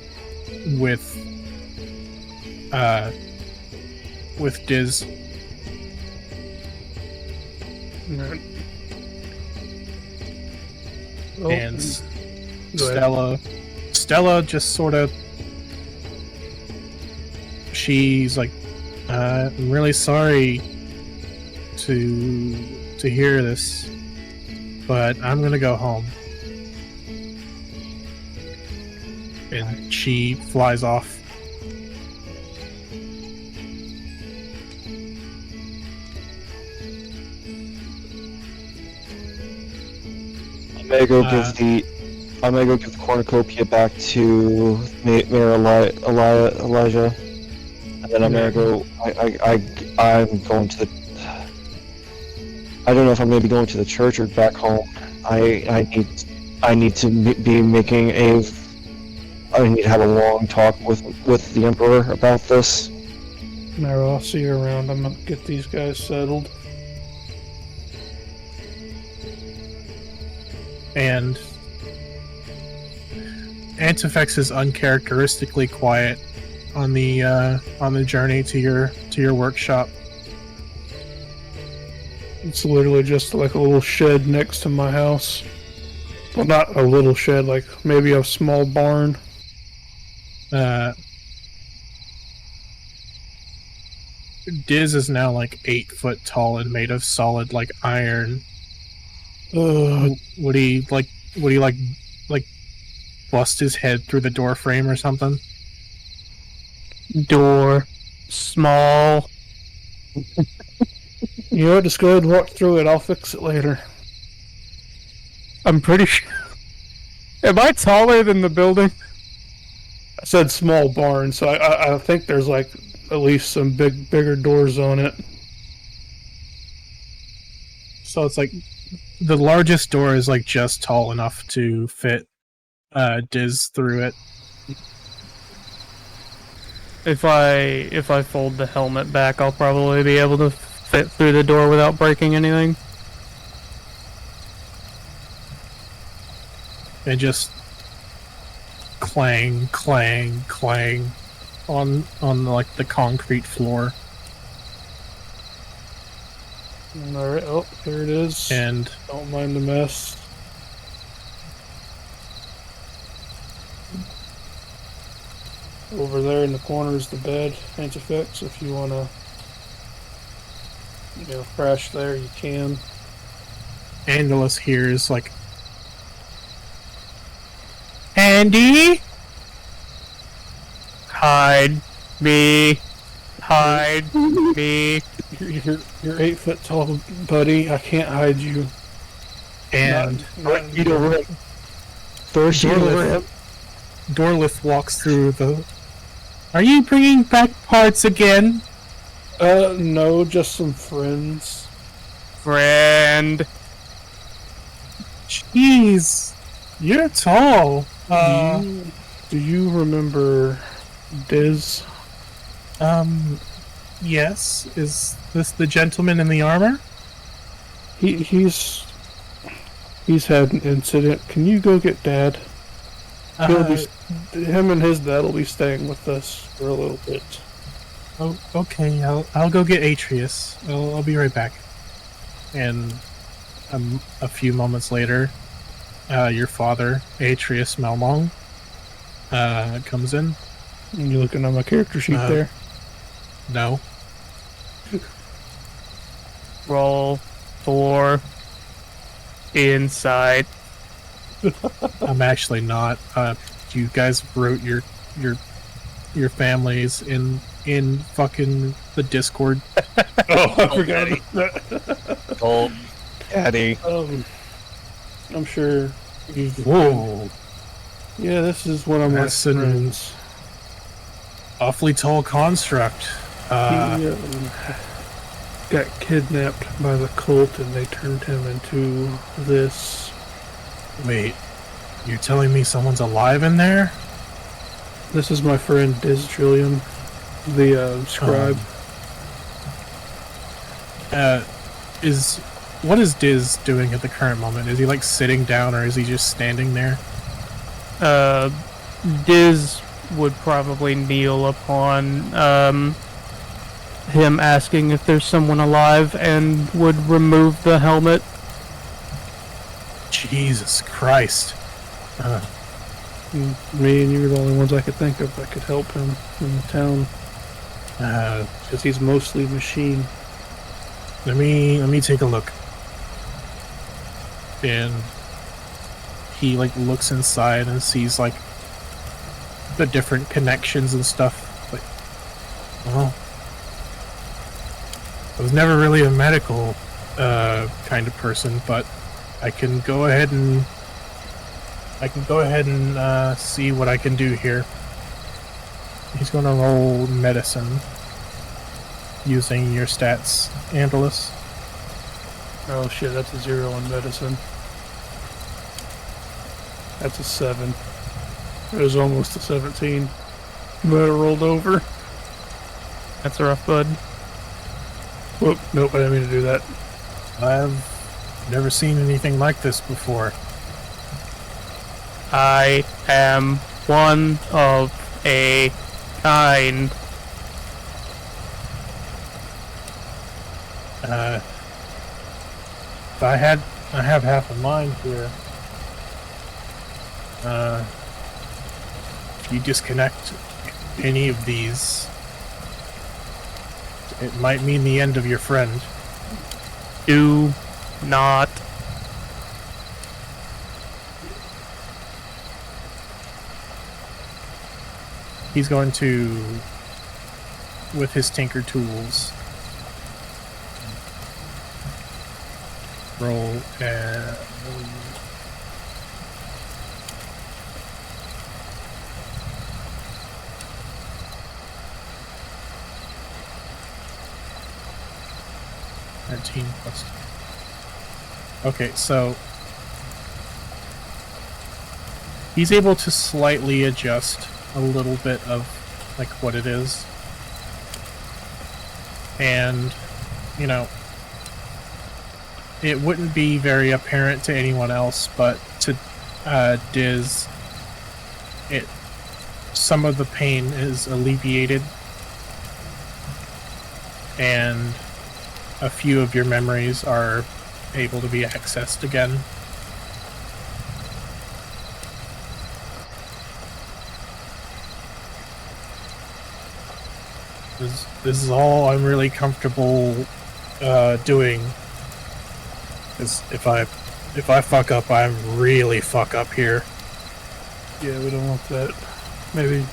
with Diz. Alright. Oh, And go ahead. Stella just sort of, she's like, I'm really sorry to hear this, but I'm gonna go home. And she flies off. I'm gonna go give the cornucopia back to Mayor Elijah, and then I'm gonna go. I'm going to the. I don't know if I'm gonna be going to the church or back home. I need to be making a. I need to have a long talk with the Emperor about this. Mara, I'll see you around. I'm gonna get these guys settled. And Antifex is uncharacteristically quiet on the journey to your workshop. It's literally just like a little shed next to my house. Well, not a little shed, like maybe a small barn. Diz is now like 8 foot tall and made of solid like iron. Would he bust his head through the door frame or something? Door. Small. You know, just go ahead and walk through it. I'll fix it later. I'm pretty sure. Am I taller than the building? I said small barn, so I think there's like at least some bigger doors on it. So it's like the largest door is like just tall enough to fit Diz through it. If I fold the helmet back, I'll probably be able to fit through the door without breaking anything. And just clang, clang, clang on like the concrete floor. Alright, oh, here it is. And Don't mind the mess. Over there in the corner is the bed, Antifex. If you want to, crash there, you can. Andalus hears like, Andy? Hide me. Hide me. you're 8 foot tall, buddy. I can't hide you. And Eat over it. Throw a shield over him. Dorlith walks through the. Are you bringing back parts again? No, just some friends. Friend. Jeez, you're tall. Do you remember Diz? Yes. Is this the gentleman in the armor? He's had an incident. Can you go get Dad? Him and his dad will be staying with us for a little bit. Oh, okay. I'll go get Atreus. I'll be right back. And a few moments later, your father, Atreus Melmong, comes in. And you looking at my character sheet there? No. Roll for inside. I'm actually not. You guys wrote your families in fucking the Discord. Oh, I forgot about that. Old Daddy. I'm sure. Whoa. Yeah, this is one of my That's an friends. awfully tall construct. He got kidnapped by the cult and they turned him into this. Wait, you're telling me someone's alive in there? This is my friend Diz Trillium, the scribe. What is Diz doing at the current moment? Is he like sitting down or is he just standing there? Diz would probably kneel upon him asking if there's someone alive and would remove the helmet. Jesus Christ. Me and you are the only ones I could think of that could help him in the town. Because he's mostly machine. Let me take a look. And he like looks inside and sees like the different connections and stuff. Like, well, I was never really a medical kind of person, but I can go ahead and see what I can do here. He's gonna roll medicine using your stats, Andalus. Oh shit, that's a 0 on medicine. That's a 7. It was almost a 17. You might have rolled over. That's rough, bud. Whoop, nope, I didn't mean to do that. I've never seen anything like this before. I am one of a kind. I have half a mind here. If you disconnect any of these, it might mean the end of your friend. Do not. He's going to, with his tinker tools, roll and 13 plus 2. Okay, so he's able to slightly adjust a little bit of like what it is, and you know, it wouldn't be very apparent to anyone else, but to Diz, some of the pain is alleviated, and a few of your memories are able to be accessed again. This is all I'm really comfortable doing. Is if I fuck up, I'm really fuck up here. Yeah, we don't want that. Maybe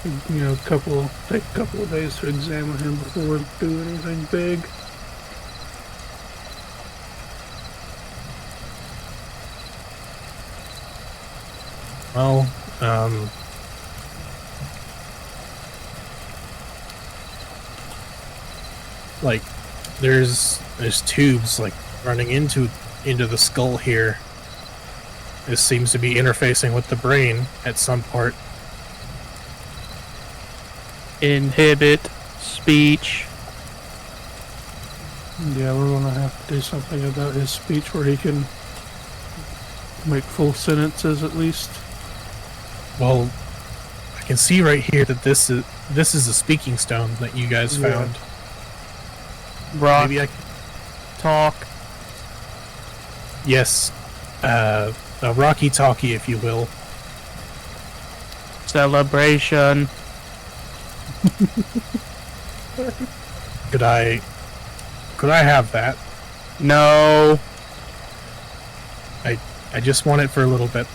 You know, take a couple of days to examine him before we do anything big. Well, like there's tubes like running into the skull here. This seems to be interfacing with the brain at some part. Inhibit speech. Yeah, we're gonna have to do something about his speech where he can make full sentences at least. Well, I can see right here that this is a speaking stone that you guys found. Rock. Maybe I Talk. yes, a rocky talkie, if you will. Celebration. Could I have that? No. I just want it for a little bit.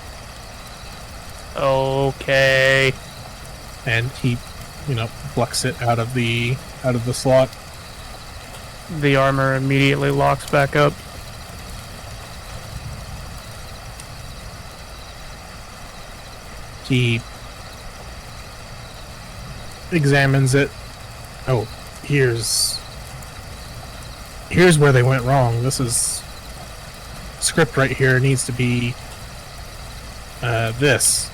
Okay. And he, plucks it out of the slot. The armor immediately locks back up. He examines it. Oh, here's where they went wrong. This is script right here needs to be this.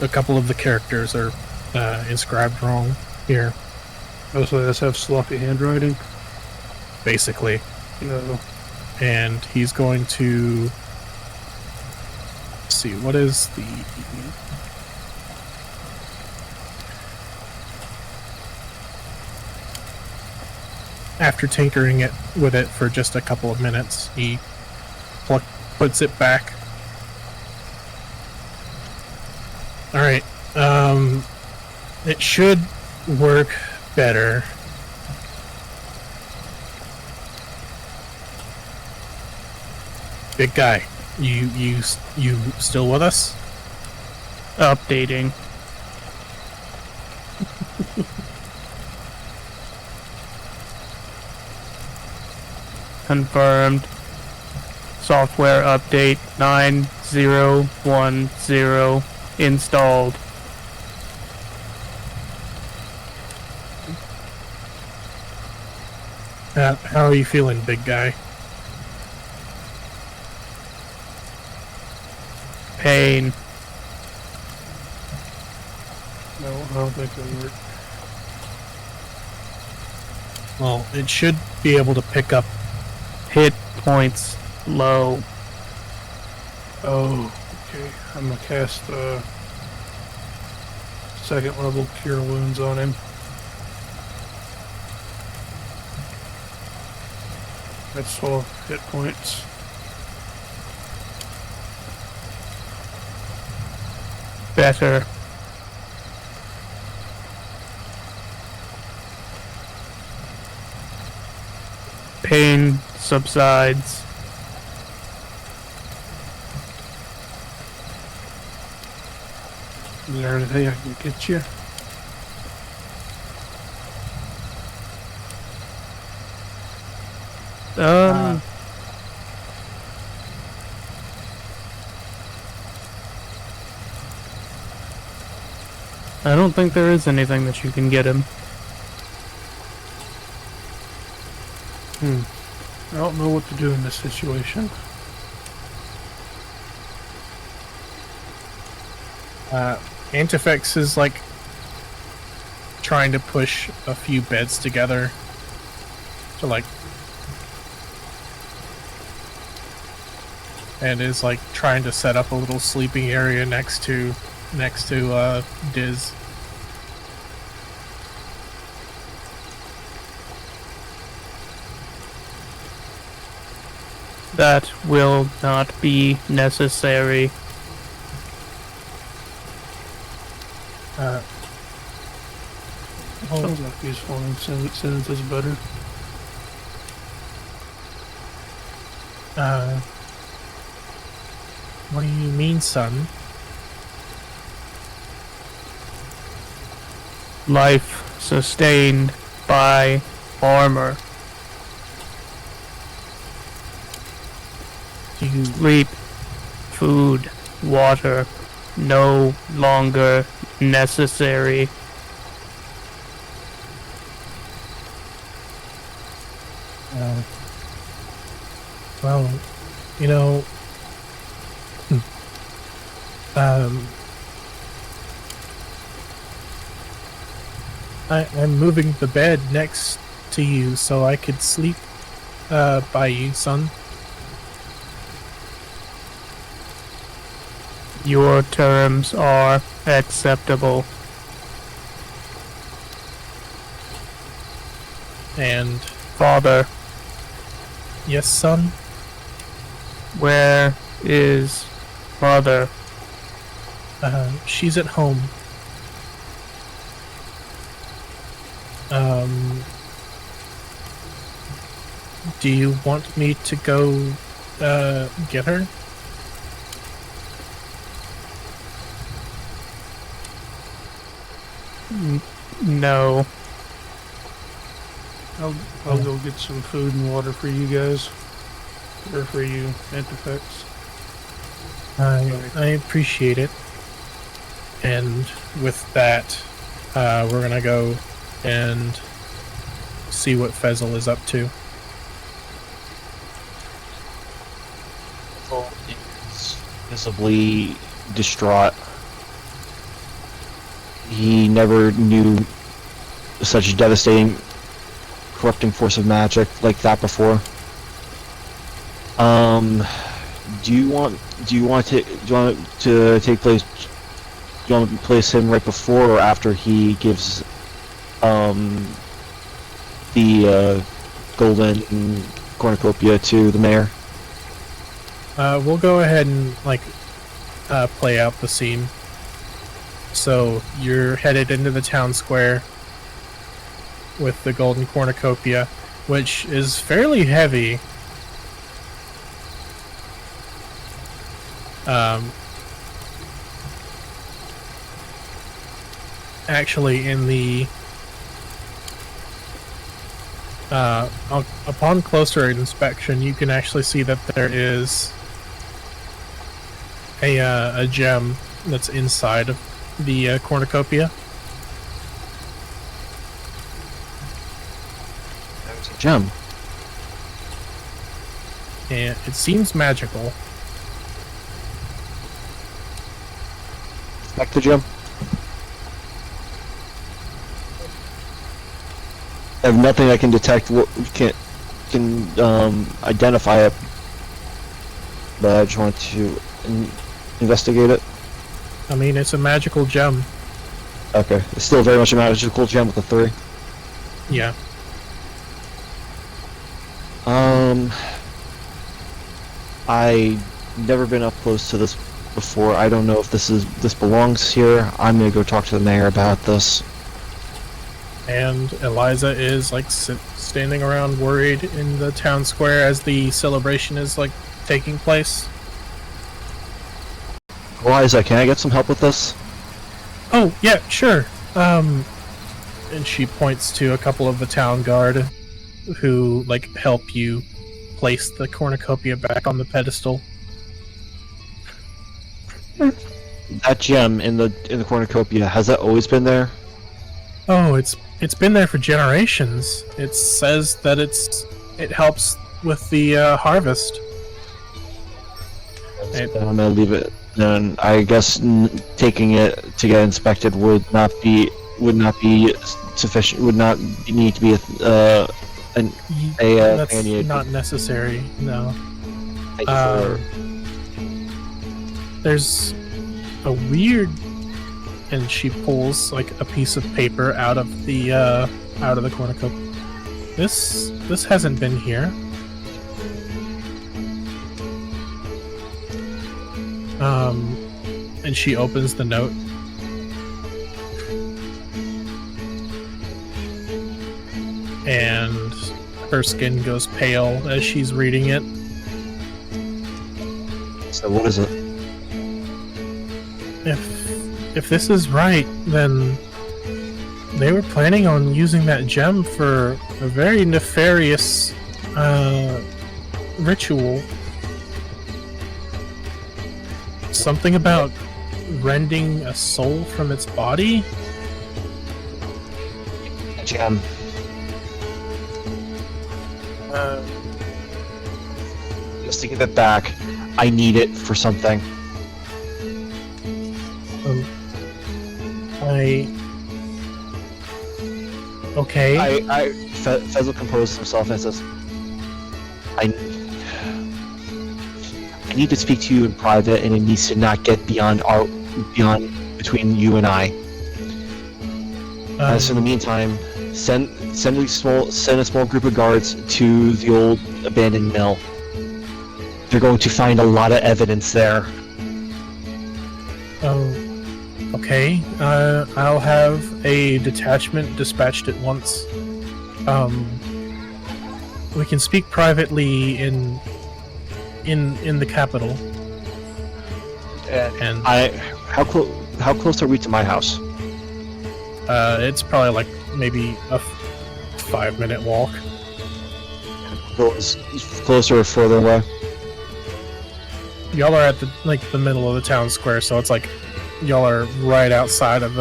A couple of the characters are inscribed wrong here, Oh, so let's have sloppy handwriting. basically. No. And he's going to let's see what is the after tinkering with it for just a couple of minutes, he puts it back. All right, it should work better. Big guy, you still with us? Updating. Confirmed. Software update 9010 installed. How are you feeling, big guy? Pain. No, I don't think it'll work. Well, it should be able to pick up. Hit points low. Oh, okay. I'm gonna cast second level cure wounds on him. That's 12 hit points. Better. Pain subsides. Is there anything I can get you? I don't think there is anything that you can get him. I don't know what to do in this situation. Antifex is like trying to push a few beds together to and is like trying to set up a little sleeping area next to Diz. That will not be necessary. Sounds like he's following sentences better. What do you mean, son? life sustained by armor. Sleep, food, water, no longer necessary. Well, you know, I'm moving the bed next to you so I could sleep by you, son. Your terms are acceptable. And Father, yes, son? where is Mother? She's at home. Do you want me to go get her? No. I'll go get some food and water for you guys. Or for you, Antefex. I appreciate it. And with that, we're gonna go and see what Fezzle is up to. Is visibly distraught. He never knew such a devastating, corrupting force of magic like that before. Do you want to take place? Do you want to place him right before or after he gives the golden cornucopia to the mayor? We'll go ahead and play out the scene. So you're headed into the town square with the golden cornucopia, which is fairly heavy. Actually, in the upon closer inspection, you can actually see that there is a gem that's inside of the cornucopia. There's a gem. And it seems magical. Back to gem. I have nothing I can detect. What can identify it, but I just want to investigate it. I mean, it's a magical gem. Okay, it's still very much a magical gem with a 3. Yeah. I never been up close to this before. I don't know if this belongs here. I'm gonna go talk to the mayor about this. And Eliza is standing around worried in the town square as the celebration is taking place. Eliza, can I get some help with this? Oh, yeah, sure. And she points to a couple of the town guard who help you place the cornucopia back on the pedestal. That gem in the cornucopia, has that always been there? Oh, it's been there for generations. It says that it helps with the harvest. I'm gonna leave it. Then I guess taking it to get inspected would not be sufficient. Would not need to be That's companion. not necessary. No. Thank you for- There's a weird, and she pulls a piece of paper out of the cornucopia. This hasn't been here. And she opens the note. And her skin goes pale as she's reading it. So what is it? If this is right, then They were planning on using that gem for a very nefarious ritual. Something about rending a soul from its body? Gem. Just to give it back, I need it for something. Okay. Fezzle composed himself and says, I need to speak to you in private, and it needs to not get beyond between you and I. So in the meantime, send a small group of guards to the old abandoned mill. They're going to find a lot of evidence there. Okay. I'll have a detachment dispatched at once. We can speak privately in the capital. And how close are we to my house? it's probably like maybe a 5-minute walk. Closer or further away? Y'all are at the middle of the town square, so it's like y'all are right outside of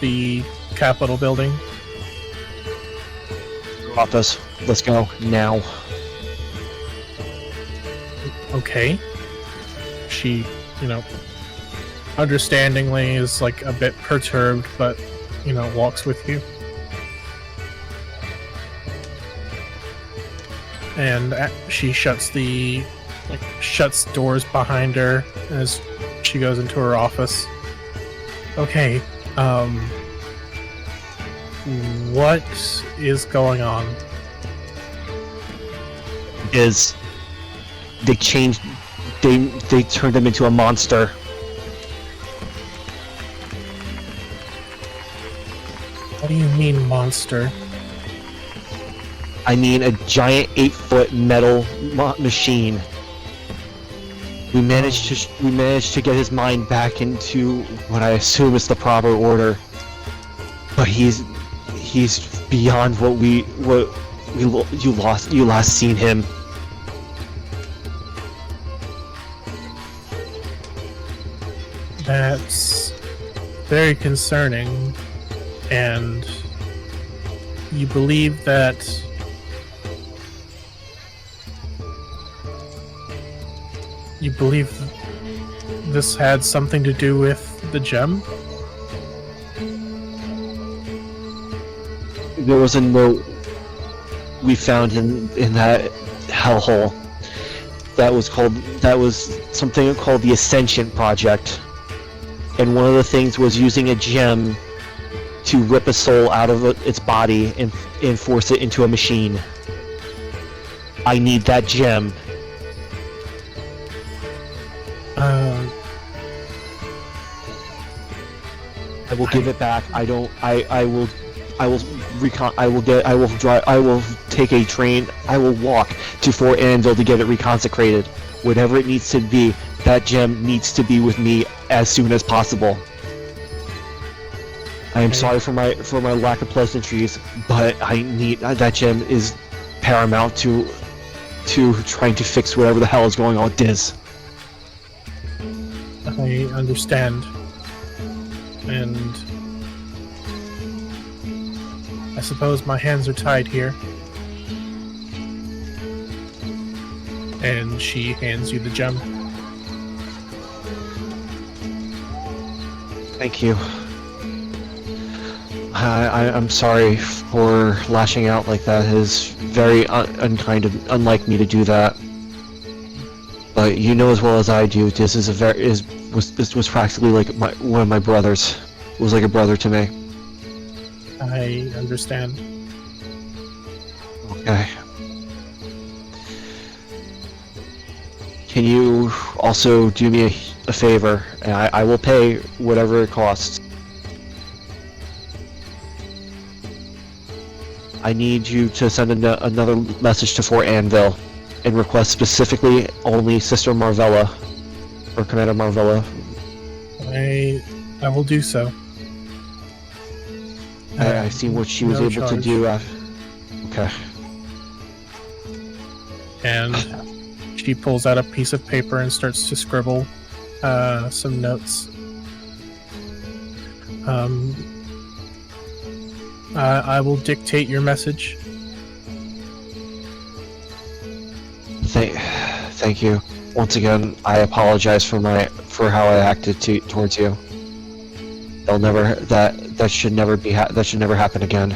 the Capitol building. Office. Let's go now. Okay. She, understandingly is like a bit perturbed, but walks with you. And she shuts doors behind her as she goes into her office. Okay, what is going on? They changed. They turned him into a monster. What do you mean, monster? I mean a giant 8-foot metal machine. We managed to get his mind back into what I assume is the proper order, but he's beyond what you last seen him. That's very concerning, and you believe that this had something to do with the gem? There was a note we found in that hellhole that was something called the Ascension Project, and one of the things was using a gem to rip a soul out of its body and force it into a machine. I need that gem. I will give it back. I will take a train. I will walk to Fort Anvil to get it reconsecrated. Whatever it needs to be, that gem needs to be with me as soon as possible. I am sorry for my lack of pleasantries, but I need that gem is paramount to trying to fix whatever the hell is going on with Diz. I understand. And I suppose my hands are tied here. And she hands you the gem. Thank you. I'm sorry for lashing out like that. It is very unkind and unlike me to do that. But you know as well as I do, this was practically like one of my brothers. It was like a brother to me. I understand. Okay. Can you also do me a favor? And I will pay whatever it costs. I need you to send another message to Fort Anvil and request specifically only Sister Marvella or Commander Marvella. I will do so. I've seen what she was No able to charge. do. Okay. And she pulls out a piece of paper and starts to scribble some notes. I will dictate your message. Thank you. Once again, I apologize for how I acted towards you. That should never happen again.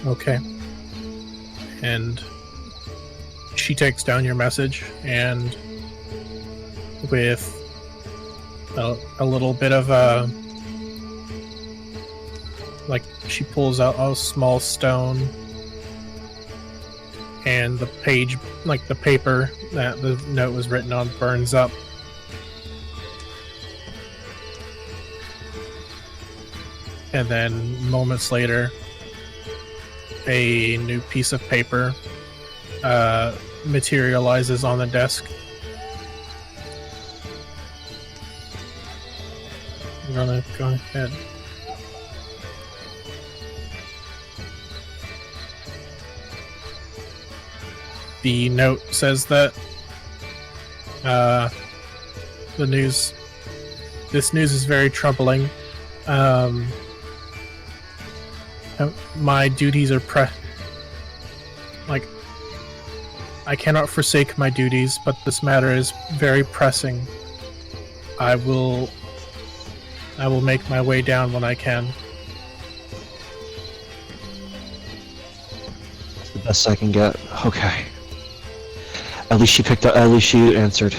Okay. And she takes down your message, and with a little bit of she pulls out a small stone, and the page, the paper that the note was written on, burns up. And then moments later, a new piece of paper materializes on the desk. I'm gonna go ahead. The note says that this news is very troubling. My duties are I cannot forsake my duties, but this matter is very pressing. I will make my way down when I can. That's the best I can get. Okay. At least she answered.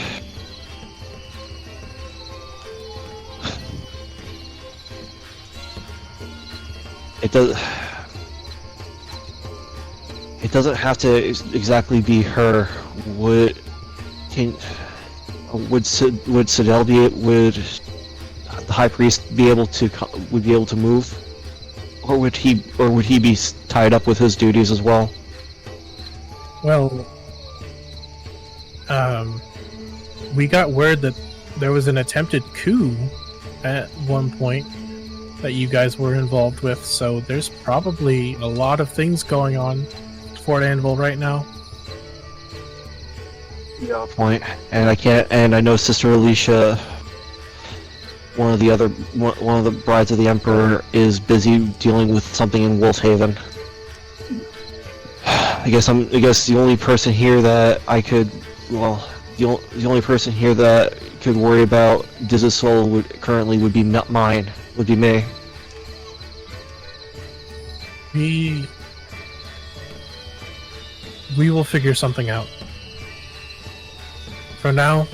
It doesn't have to exactly be her. Would Sidel would the High Priest be able to move, or would he be tied up with his duties as well? Well, we got word that there was an attempted coup at one point that you guys were involved with, so there's probably a lot of things going on at Fort Anvil right now. Yeah, point. And I know Sister Alicia, one of the brides of the Emperor, is busy dealing with something in Wolfhaven. I guess the only person here that the only person here that could worry about Dizisol would be mine. Would be me. We will figure something out. For now,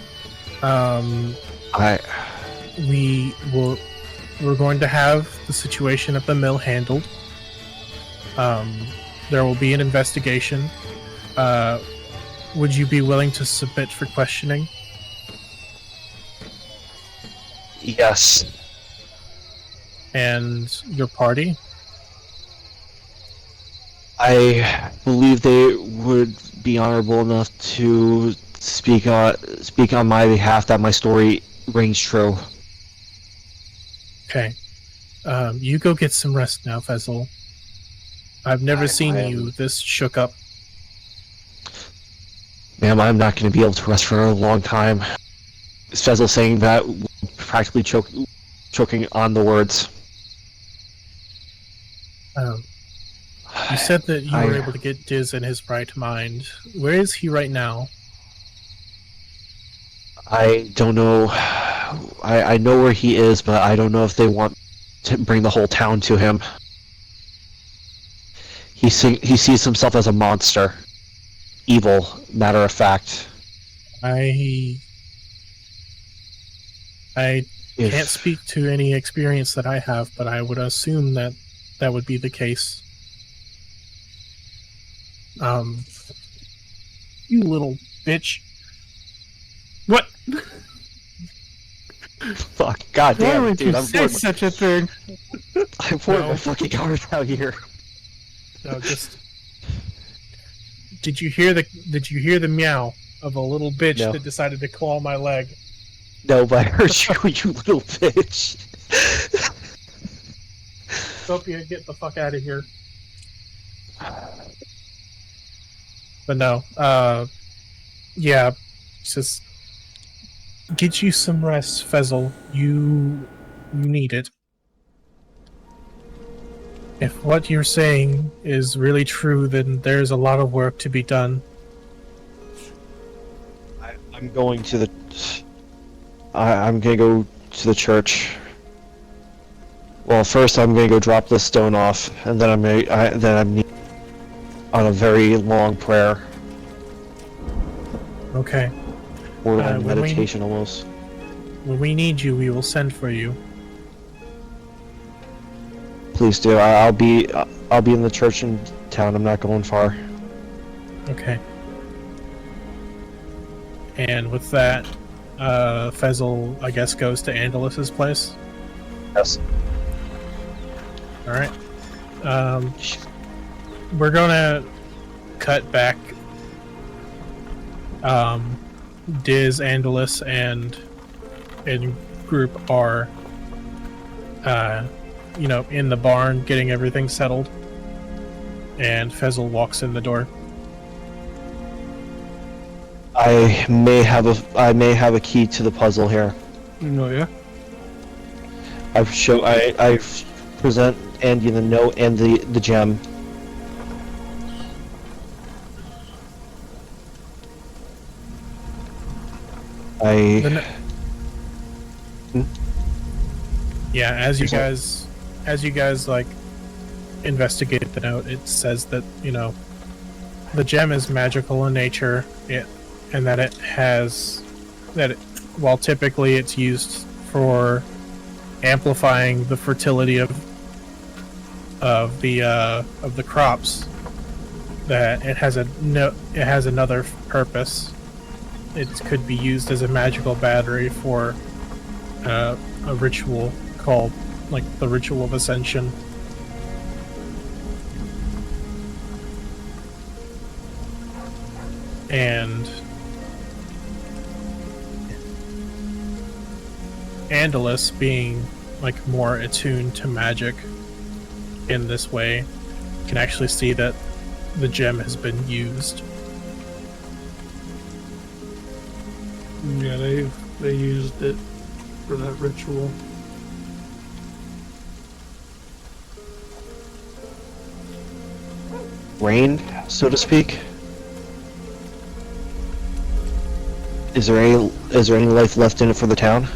we're going to have the situation at the mill handled. There will be an investigation. Would you be willing to submit for questioning? Yes. And your party? I believe they would be honorable enough to speak on my behalf that my story rings true. Okay. You go get some rest now, Fezzel. I've never seen you this shook up. Ma'am, I'm not going to be able to rest for a long time. Fezzel saying that, practically choking on the words. You said that you were able to get Diz in his right mind. Where is he right now? I don't know. I know where he is, but I don't know if they want to bring the whole town to him. He sees himself as a monster. Evil, matter of fact. I can't speak to any experience that I have, but I would assume that that would be the case. You little bitch. What? Fuck, goddamn, Why would dude, you I'm say bored. such a thing? I'm pouring my fucking heart out here. No, just. Did you hear the meow of a little bitch No. that decided to claw my leg? No, but I heard you, you little bitch. Sophia, get the fuck out of here. But no, yeah, just get you some rest, Fezzle. You need it. If what you're saying is really true, then there's a lot of work to be done. I'm going to the. I'm gonna go to the church. Well, first I'm gonna go drop this stone off, and then I'm on a very long prayer Okay. or a when we- meditation almost. When we need you, we will send for you. Please do. I'll be in the church in town. I'm not going far. Okay. And with that, Fezzle, I guess, goes to Andalus's place. Yes. Alright. We're gonna cut back. Diz, Andalus, and group are, in the barn getting everything settled. And Fezzle walks in the door. I may have a key to the puzzle here. No, yeah. I present Andy the note and the gem. Yeah, as you guys like investigate the note, it says that, the gem is magical in nature, and that while typically it's used for amplifying the fertility of the crops, that it has another purpose. It could be used as a magical battery for a ritual called, like, the Ritual of Ascension. And Andalus, being, like, more attuned to magic in this way, can actually see that the gem has been used. Yeah, they used it for that ritual. Rain, so to speak. Is there any life left in it for the town?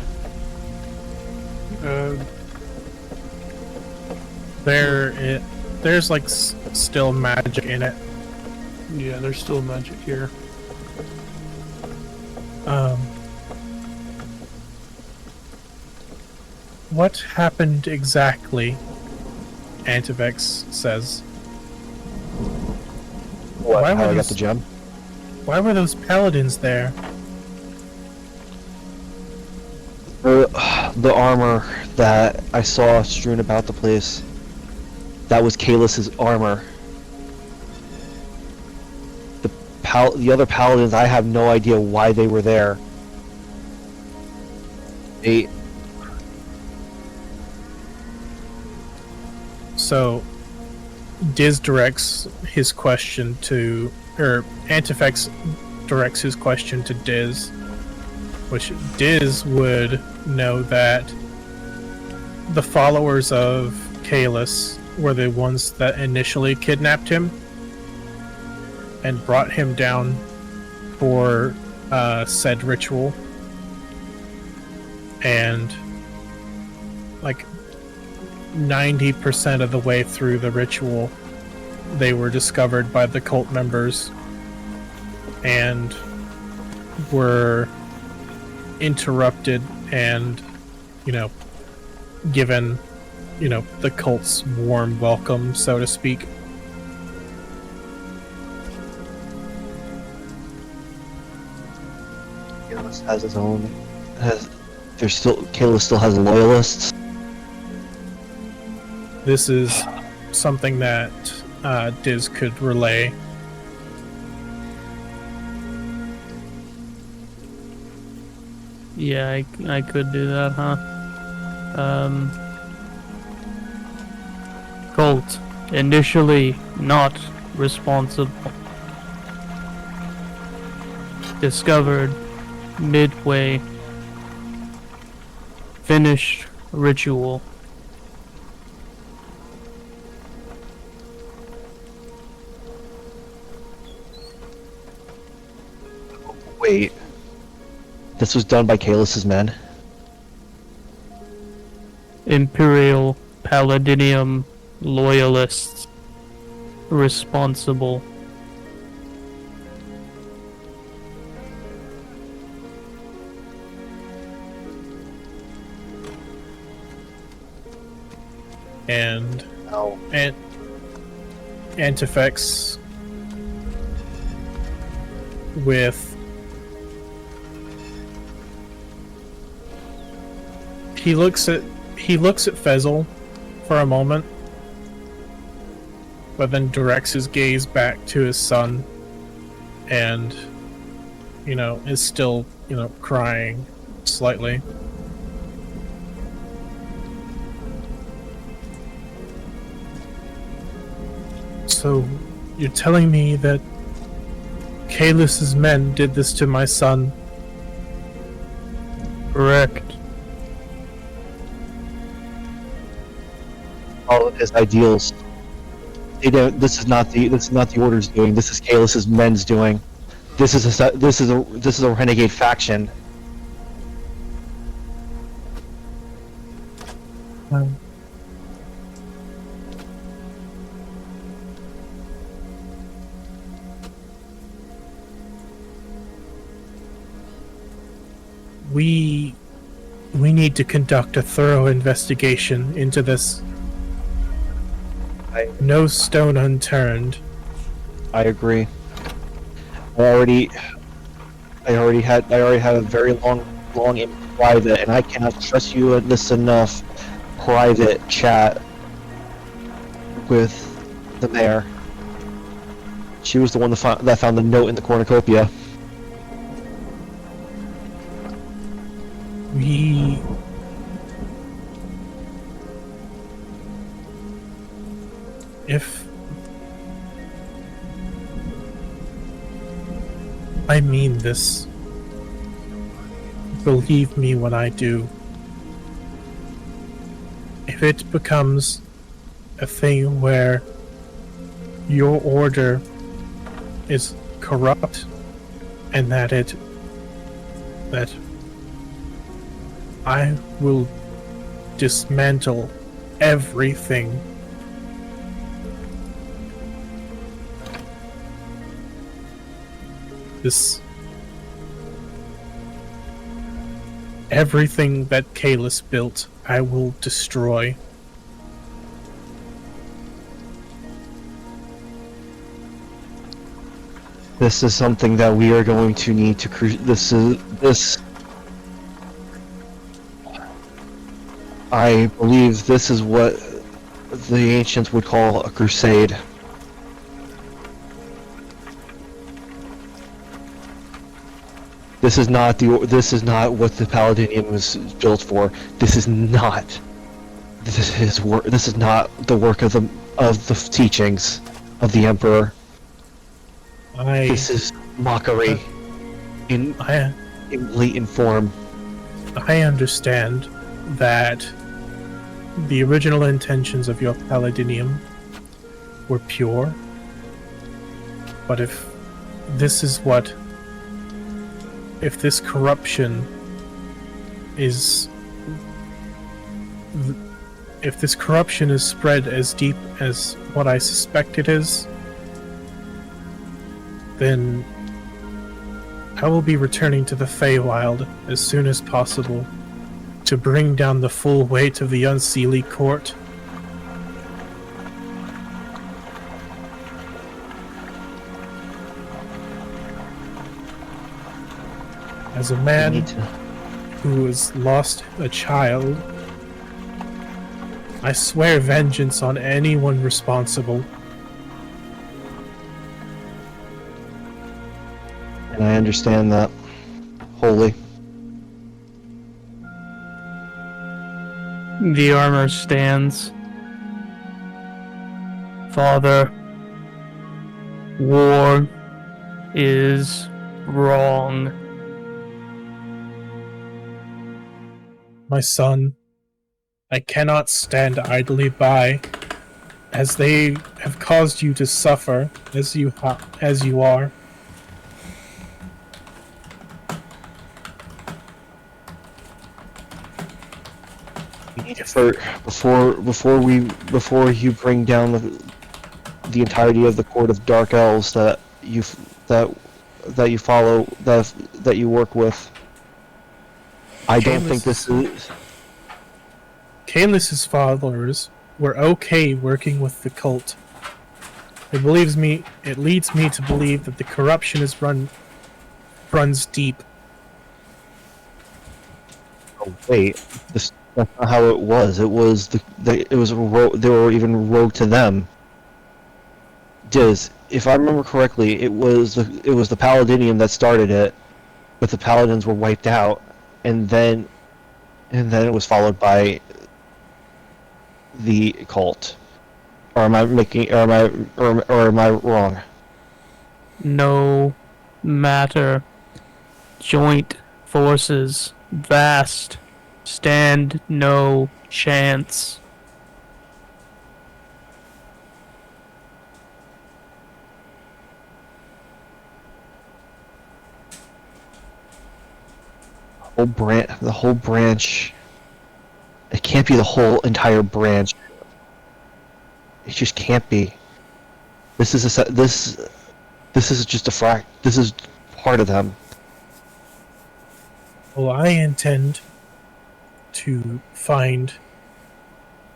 There's like still magic in it. Yeah, there's still magic here. What happened exactly? Antivex says. What? Why How were I got those- the gem? Why were those paladins there? The armor that I saw strewn about the place. That was Kaelus's armor. The other paladins, I have no idea why they were there. So, Diz directs his question to, or Antifex directs his question to Diz, which Diz would know that the followers of Kaelus were the ones that initially kidnapped him and brought him down for said ritual. And like 90% of the way through the ritual, they were discovered by the cult members and were interrupted and, given, the cult's warm welcome, so to speak. Kaelus has his own. Kaelus still has loyalists. This is something that Diz could relay. Yeah, I could do that, huh? Colt, initially not responsible. Discovered midway. Finished ritual. Wait. This was done by Kaelus's men? Imperial Paladinium loyalists responsible. And No. Antifex with he looks at Fezzle for a moment, but then directs his gaze back to his son and is still crying slightly. So, you're telling me that Kaelus's men did this to my son? Correct. All of his ideals. They don't. This is not the Order's doing. This is Kaelus's men's doing. This is a renegade faction. We need to conduct a thorough investigation into this. No stone unturned. I agree. I already had a very long in private, and I cannot stress you this enough. Private chat with the mayor. She was the one that found the note in the cornucopia. If I mean this, believe me when I do. If it becomes a thing where your order is corrupt and that I will dismantle everything. Everything that Kaelus built, I will destroy. This is something that we are going to need to I believe this is what the ancients would call a crusade. This is not what the Paladinium was built for. This is not the work of the teachings of the Emperor. This is mockery in latent form. I understand that the original intentions of your Paladinium were pure, but if this corruption is spread as deep as what I suspect it is, then I will be returning to the Feywild as soon as possible to bring down the full weight of the Unseelie Court. As a man who has lost a child, I swear vengeance on anyone responsible. And I understand that wholly. The armor stands. Father, war is wrong. My son, I cannot stand idly by, as they have caused you to suffer as you are. Before you bring down the entirety of the court of dark elves that you follow, that you work with, I don't think this is. Caelus's followers were okay working with the cult. It leads me to believe that the corruption runs deep. Oh wait, that's not how it was. It was they were even rogue to them. If I remember correctly, it was the Paladinium that started it, but the Paladins were wiped out, and then it was followed by the cult. Or am I wrong? No matter. Joint forces, vast, stand no chance. The whole branch. It can't be the whole entire branch. It just can't be. This is just a This is part of them. Well, I intend to find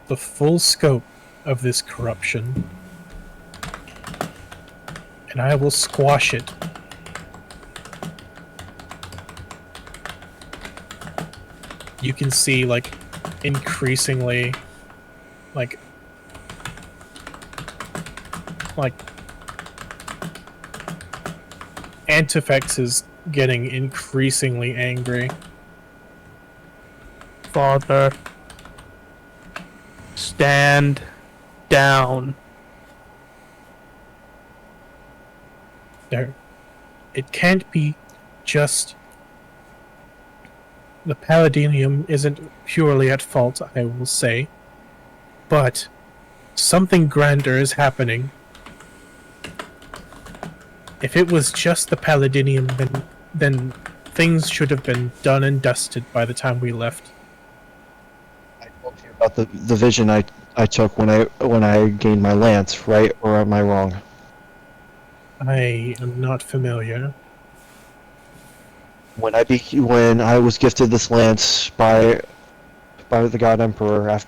the full scope of this corruption, and I will squash it. You can see, like, increasingly, like Antefex is getting increasingly angry. Father, stand down. There, it can't be just the Paladinium isn't purely at fault, I will say, but something grander is happening. If it was just the Paladinium, then things should have been done and dusted by the time we left. I told you about the vision I took when I gained my lance, right? Or am I wrong? I am not familiar. When I was gifted this lance by the God Emperor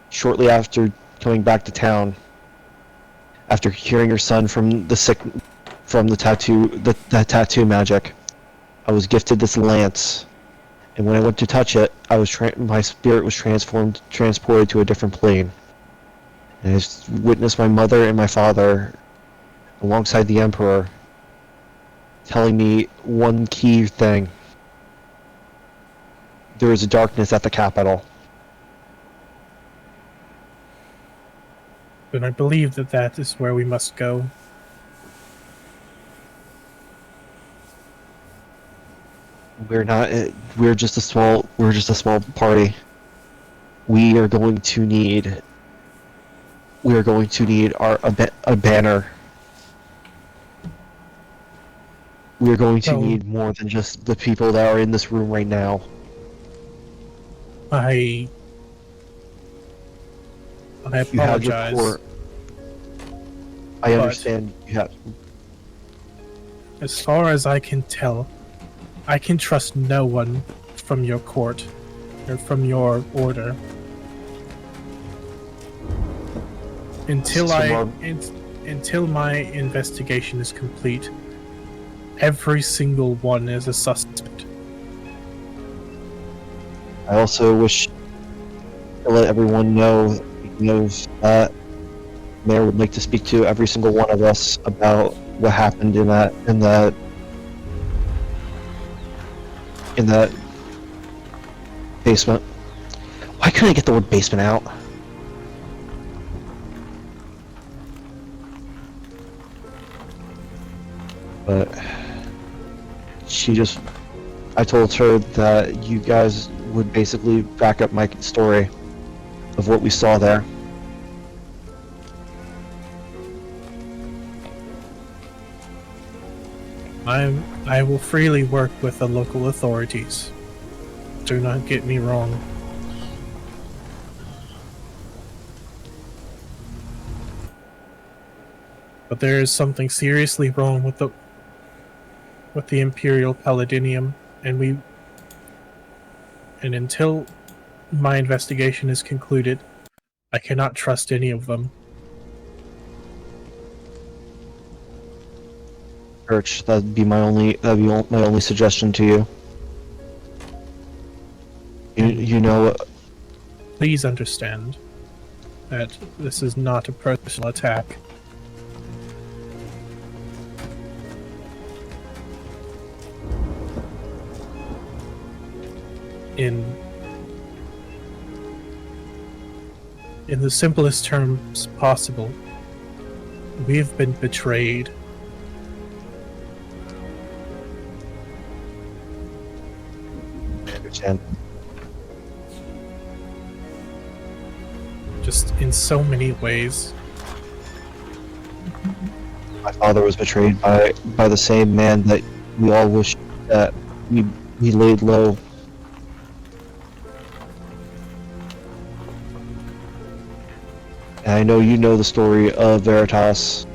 shortly after coming back to town, after curing your son from the tattoo magic, I was gifted this lance, and when I went to touch it, my spirit was transported to a different plane, and I witnessed my mother and my father, alongside the Emperor, telling me one key thing. There is a darkness at the capital. But I believe that is where we must go. We're just a small party. We are going to need a banner. We are going to need more than just the people that are in this room right now. I apologize. I understand you have. As far as I can tell, I can trust no one from your court or from your order. Until my investigation is complete, every single one is a suspect. I also wish to let everyone know that Mayor would like to speak to every single one of us about what happened in that basement. I couldn't get the word basement out. But I told her that you guys would basically back up my story of what we saw there. I will freely work with the local authorities. Do not get me wrong. But there is something seriously wrong with the Imperial Paladinium, and until my investigation is concluded, I cannot trust any of them. Church, that'd be my only suggestion to you. You know, Please understand that this is not a personal attack. In the simplest terms possible, we've been betrayed. I understand. Just in so many ways. My father was betrayed by the same man that we all wish that we laid low. And I know you know the story of Veritas.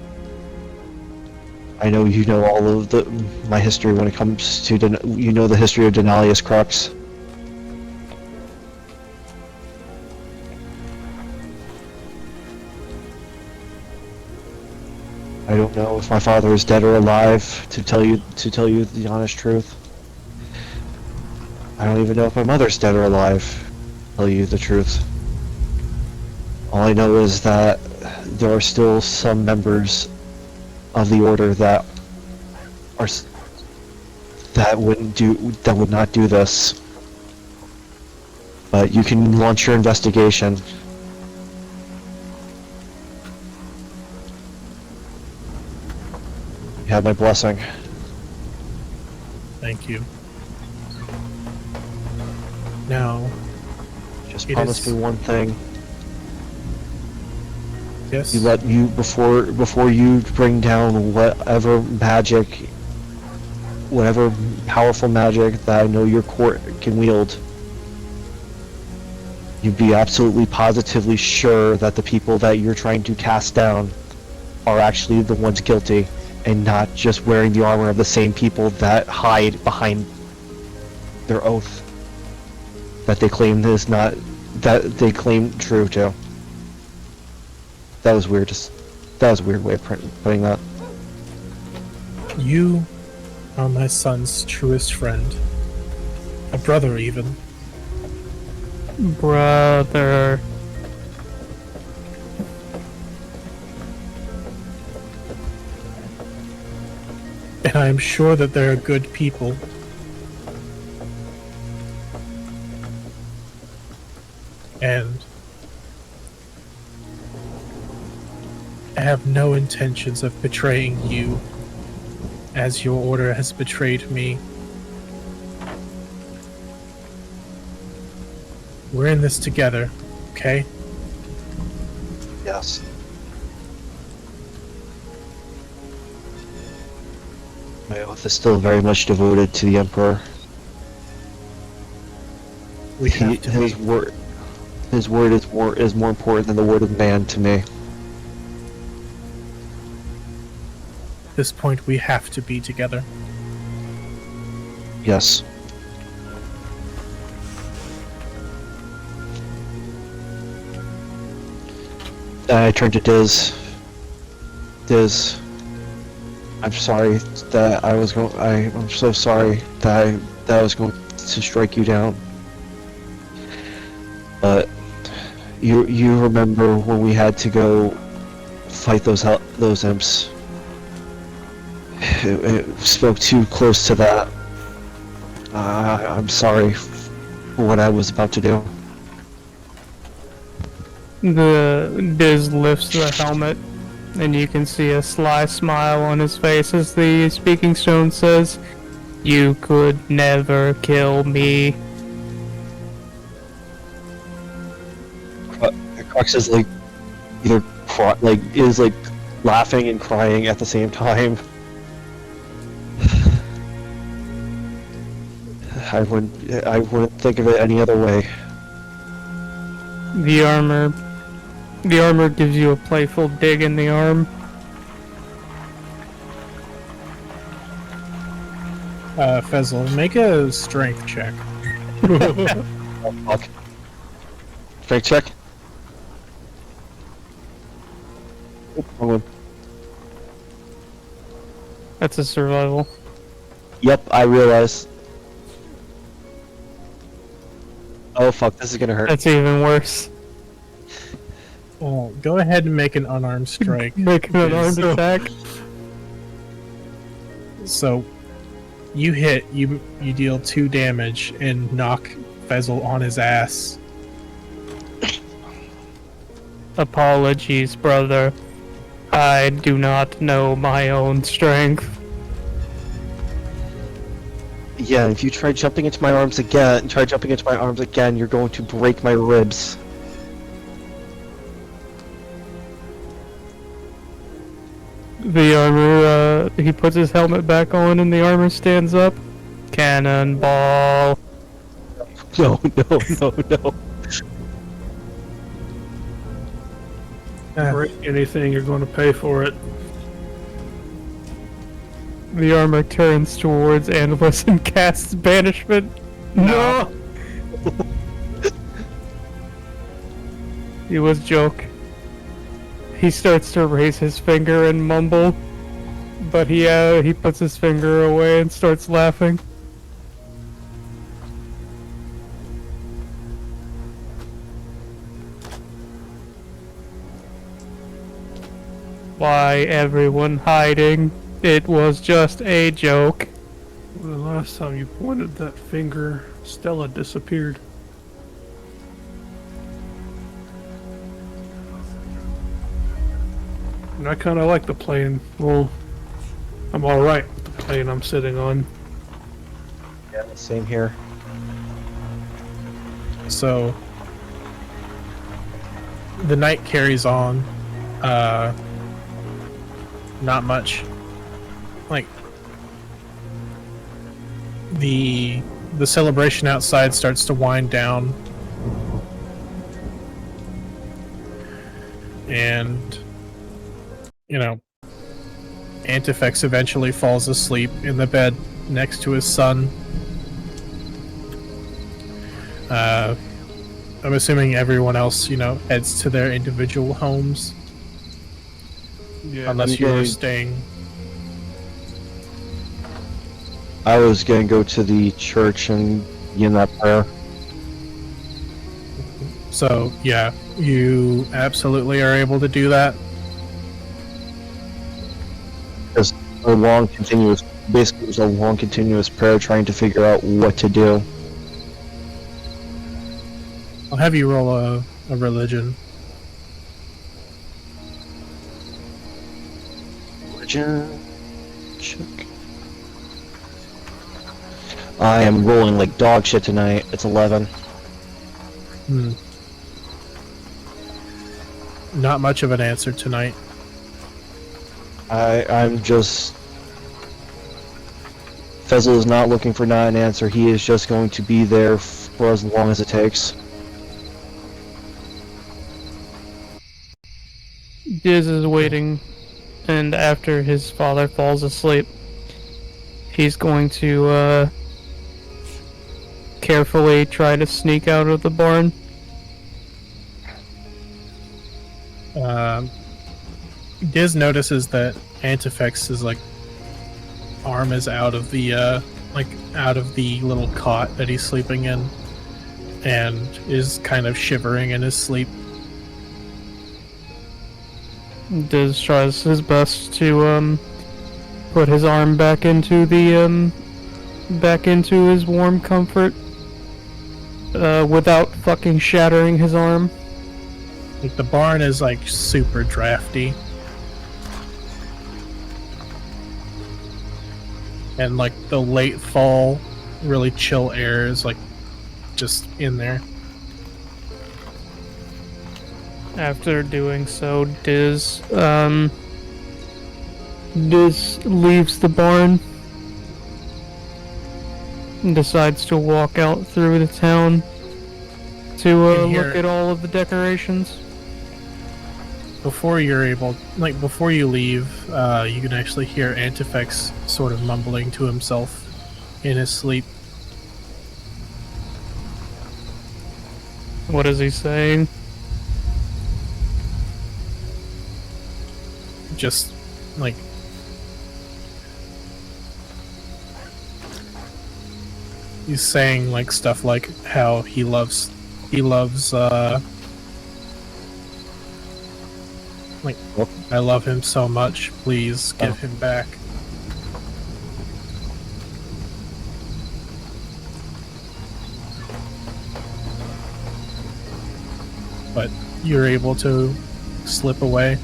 I know you know all of my history when it comes to you know the history of Denalius Crux. I don't know if my father is dead or alive, to tell you the honest truth. I don't even know if my mother's dead or alive, to tell you the truth. All I know is that there are still some members of the Order that would not do this. But you can launch your investigation. You have my blessing. Thank you. Now, Just It promise is- me one thing. yes, Before you bring down whatever powerful magic that I know your court can wield, you'd be absolutely positively sure that the people that you're trying to cast down are actually the ones guilty, and not just wearing the armor of the same people that hide behind their oath that they claim they claim true to. That was weird. That was a weird way of putting that. you are my son's truest friend. A brother, even. Brother. And I am sure that there are good people. And I have no intentions of betraying you, as your order has betrayed me. We're in this together, okay? Yes. My oath is still very much devoted to the Emperor. We have to His be. word is more important than the word of man to me. At this point, we have to be together. Yes. I turned to Diz. Diz, I'm sorry that I'm so sorry that I was going to strike you down. But you remember when we had to go fight those imps? It spoke too close to that. I'm sorry for what I was about to do. The Diz lifts the helmet, and you can see a sly smile on his face as the speaking stone says, "You could never kill me." Crux is like either is like laughing and crying at the same time. I wouldn't think of it any other way. The armor gives you a playful dig in the arm. Fezzle, make a strength check. Oh, fuck. Strength check. Oh, wrong one. That's a survival. Yep, I realize. Oh fuck, this is gonna hurt. That's even worse. Well, go ahead and make an unarmed strike. Make an unarmed So- attack. So, you hit, you deal 2 damage and knock Fezzle on his ass. Apologies, brother. I do not know my own strength. Yeah, if you try jumping into my arms again, you're going to break my ribs. The armor, he puts his helmet back on and the armor stands up. Cannonball. No. Break anything, you're going to pay for it. The armor turns towards Anvilus and casts banishment. No! It was a joke. He starts to raise his finger and mumble, but he puts his finger away and starts laughing. Why everyone hiding? It was just a joke. The last time you pointed that finger, Stella disappeared. And I kind of like the plane. Well, I'm alright with the plane I'm sitting on. Yeah, same here. So, the night carries on. Not much. Like, the celebration outside starts to wind down. And, you know, Antifex eventually falls asleep in the bed next to his son. I'm assuming everyone else, you know, heads to their individual homes. Yeah, Unless I'm you were going- staying. I was gonna go to the church and begin that prayer. So, yeah, you absolutely are able to do that. Basically it was a long continuous prayer trying to figure out what to do. I'll have you roll a religion. Religion check. I am rolling like dog shit tonight. It's 11. Not much of an answer tonight. I'm just... Fezzle is not looking for not an answer. He is just going to be there for as long as it takes. Diz is waiting, and after his father falls asleep, he's going to carefully try to sneak out of the barn. Diz notices that Antifex's arm is out of the out of the little cot that he's sleeping in, and is kind of shivering in his sleep. Diz tries his best to put his arm back into the back into his warm comfort without fucking shattering his arm. Like, the barn is like super drafty. And like the late fall, really chill air is like just in there. After doing so, Diz leaves the barn and decides to walk out through the town to look at all of the decorations. Before you're able, like, before you leave, you can actually hear Antifex sort of mumbling to himself in his sleep. What is he saying? Just, like, he's saying, like, stuff like how he loves, like, I love him so much, please give him back. But you're able to slip away.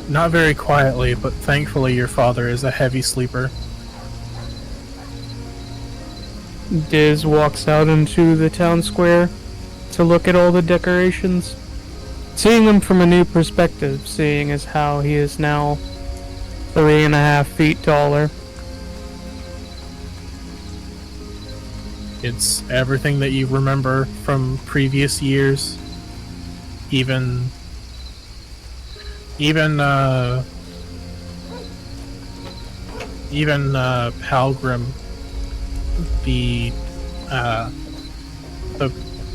Not very quietly, but thankfully your father is a heavy sleeper. Diz walks out into the town square to look at all the decorations. Seeing them from a new perspective, seeing as how he is now 3.5 feet taller. It's everything that you remember from previous years. Even Halgrim, the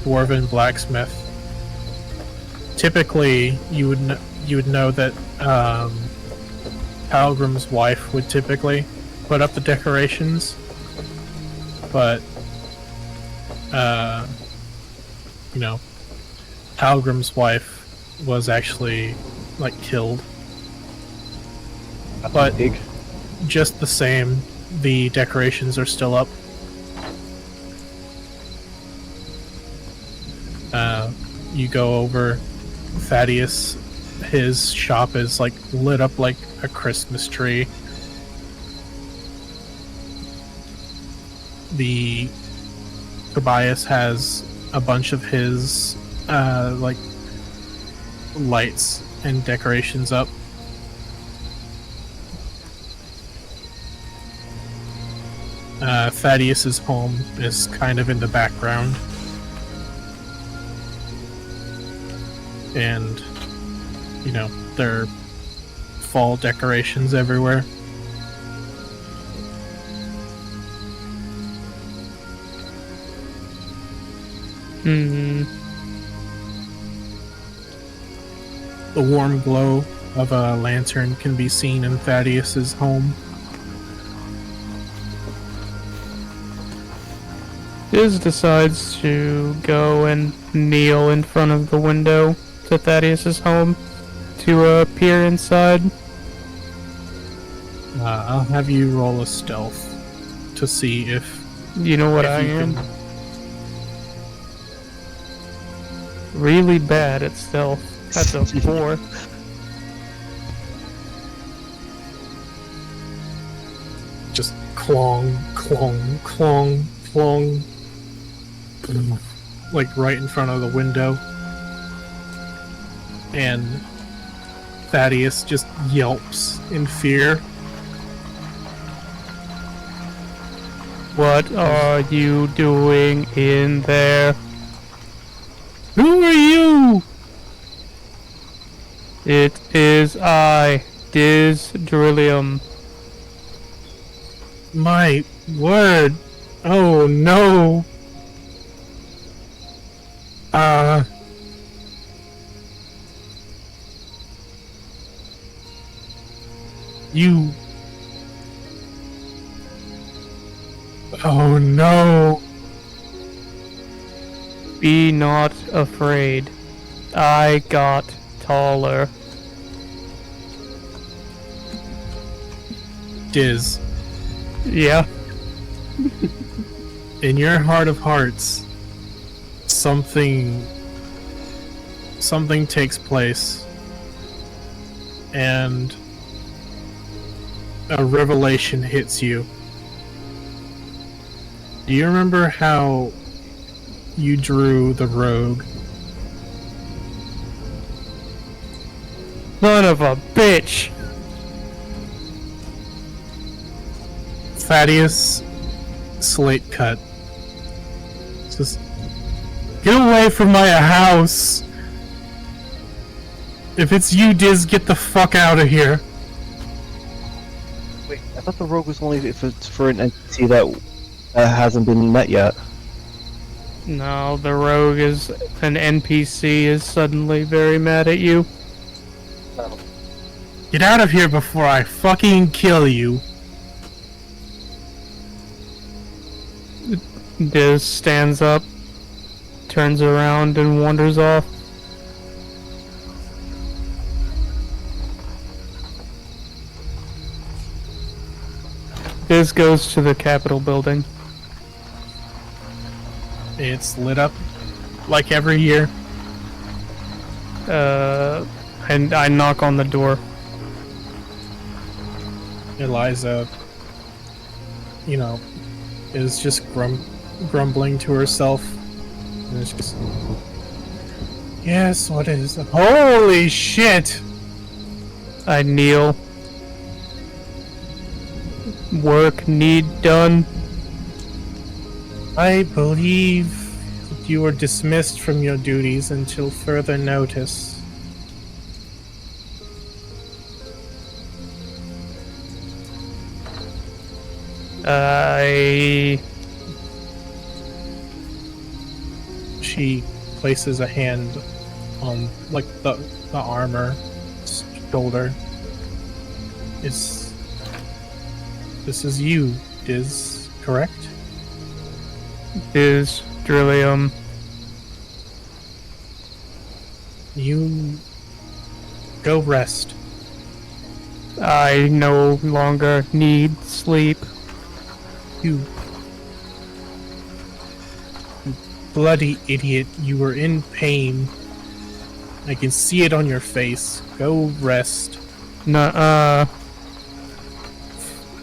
dwarven blacksmith. Typically, you would know that Halgrim's wife would typically put up the decorations, but you know, Halgrim's wife was actually like killed. But just the same, the decorations are still up. You go over Thaddeus, his shop is like lit up like a Christmas tree. The Tobias has a bunch of his like lights and decorations up. Thaddeus's home is kind of in the background. And, you know, there are fall decorations everywhere. The warm glow of a lantern can be seen in Thaddeus's home. Diz decides to go and kneel in front of the window to Thaddeus's home to peer inside. I'll have you roll a stealth to see if You know what I am? Really bad at stealth. That's a 4. Just clong, clong, clong, clong. Like right in front of the window. And Thaddeus just yelps in fear. What are you doing in there? Who are you? It is I, Diz Drillium. My word. Oh no. You... Oh no. Be not afraid. I got taller. Diz, Yeah. in your heart of hearts, something something takes place and a revelation hits you. Do you remember how you drew the rogue? Son of a bitch! Thaddeus Slate Cut. Just get away from my house! If it's you, Diz, get the fuck out of here. Wait, I thought the rogue was only if it's for an entity that hasn't been met yet. No, the rogue is an NPC is suddenly very mad at you. Get out of here before I fucking kill you. Diz stands up, turns around, and wanders off. Diz goes to the Capitol building. It's lit up like every year. And I knock on the door. Eliza, is just grumbling to herself. And it's just, yes, what is it? Holy shit! I kneel. Work need done. I believe that you were dismissed from your duties until further notice. She places a hand on, the armor shoulder. This is you, Diz, correct? Diz, Drillium. You go rest. I no longer need sleep. You bloody idiot, you were in pain. I can see it on your face. Go rest. Nuh-uh.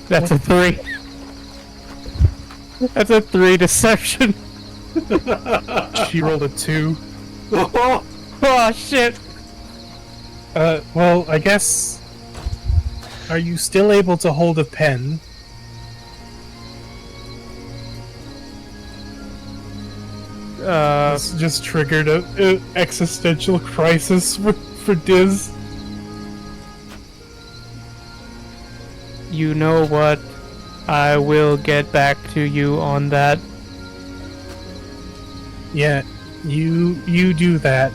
That's a 3. That's a 3 deception. She rolled a 2. Oh shit. Well, I guess... Are you still able to hold a pen? This just triggered a existential crisis for Diz. You know what? I will get back to you on that. Yeah, you do that.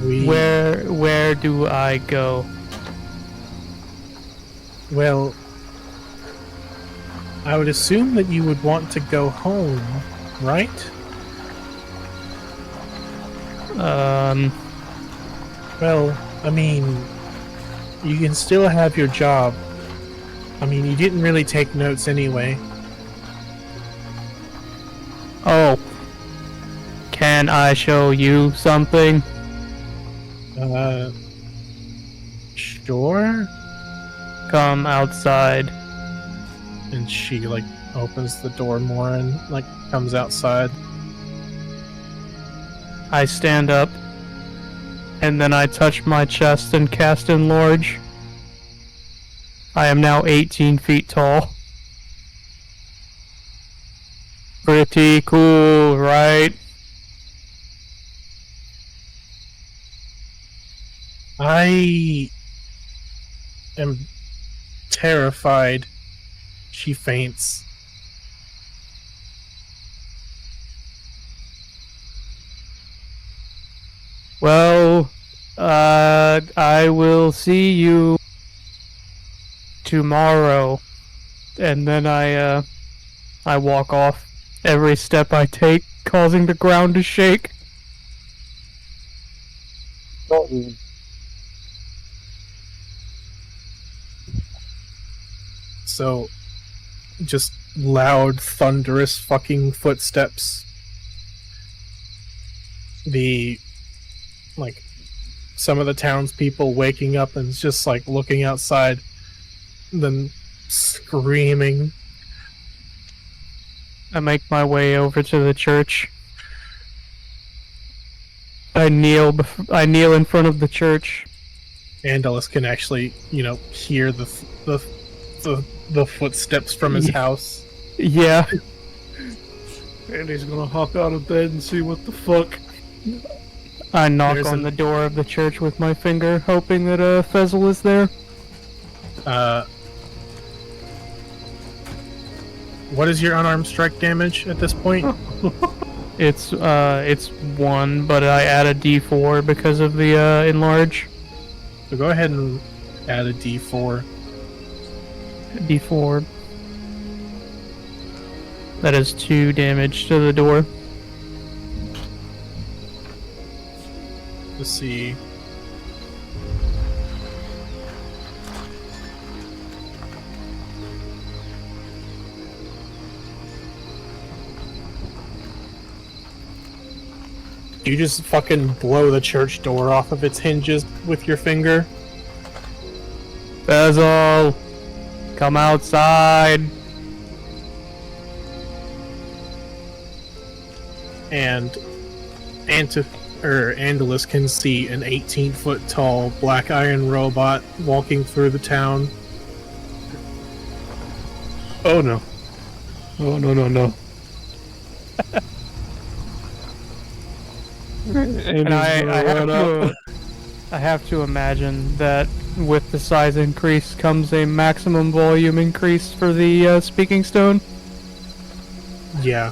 Where do I go? Well, I would assume that you would want to go home, right? Well, I mean, you can still have your job. I mean, you didn't really take notes anyway. Oh. Can I show you something? Sure? Come outside. And she, opens the door more and, comes outside. I stand up, and then I touch my chest and cast Enlarge. I am now 18 feet tall. Pretty cool, right? I am terrified. She faints. Well, I will see you tomorrow. And then I walk off. Every step I take causing the ground to shake. So, just loud, thunderous fucking footsteps. Some of the townspeople waking up and just like looking outside, then screaming. I make my way over to the church. I kneel in front of the church. Andalus can actually, hear the footsteps from his house. Yeah. Andy's gonna hop out of bed and see what the fuck. I knock on the door of the church with my finger, hoping that Fezzle is there. What is your unarmed strike damage at this point? It's 1, but I add a D4 because of the enlarge. So go ahead and add a D4. D4. That is 2 damage to the door. Let's see. You just fucking blow the church door off of its hinges with your finger. Fezzle! Come outside! And Andalus can see an 18-foot tall black iron robot walking through the town. Oh no. Oh no. And I have to imagine that with the size increase comes a maximum volume increase for the speaking stone. Yeah,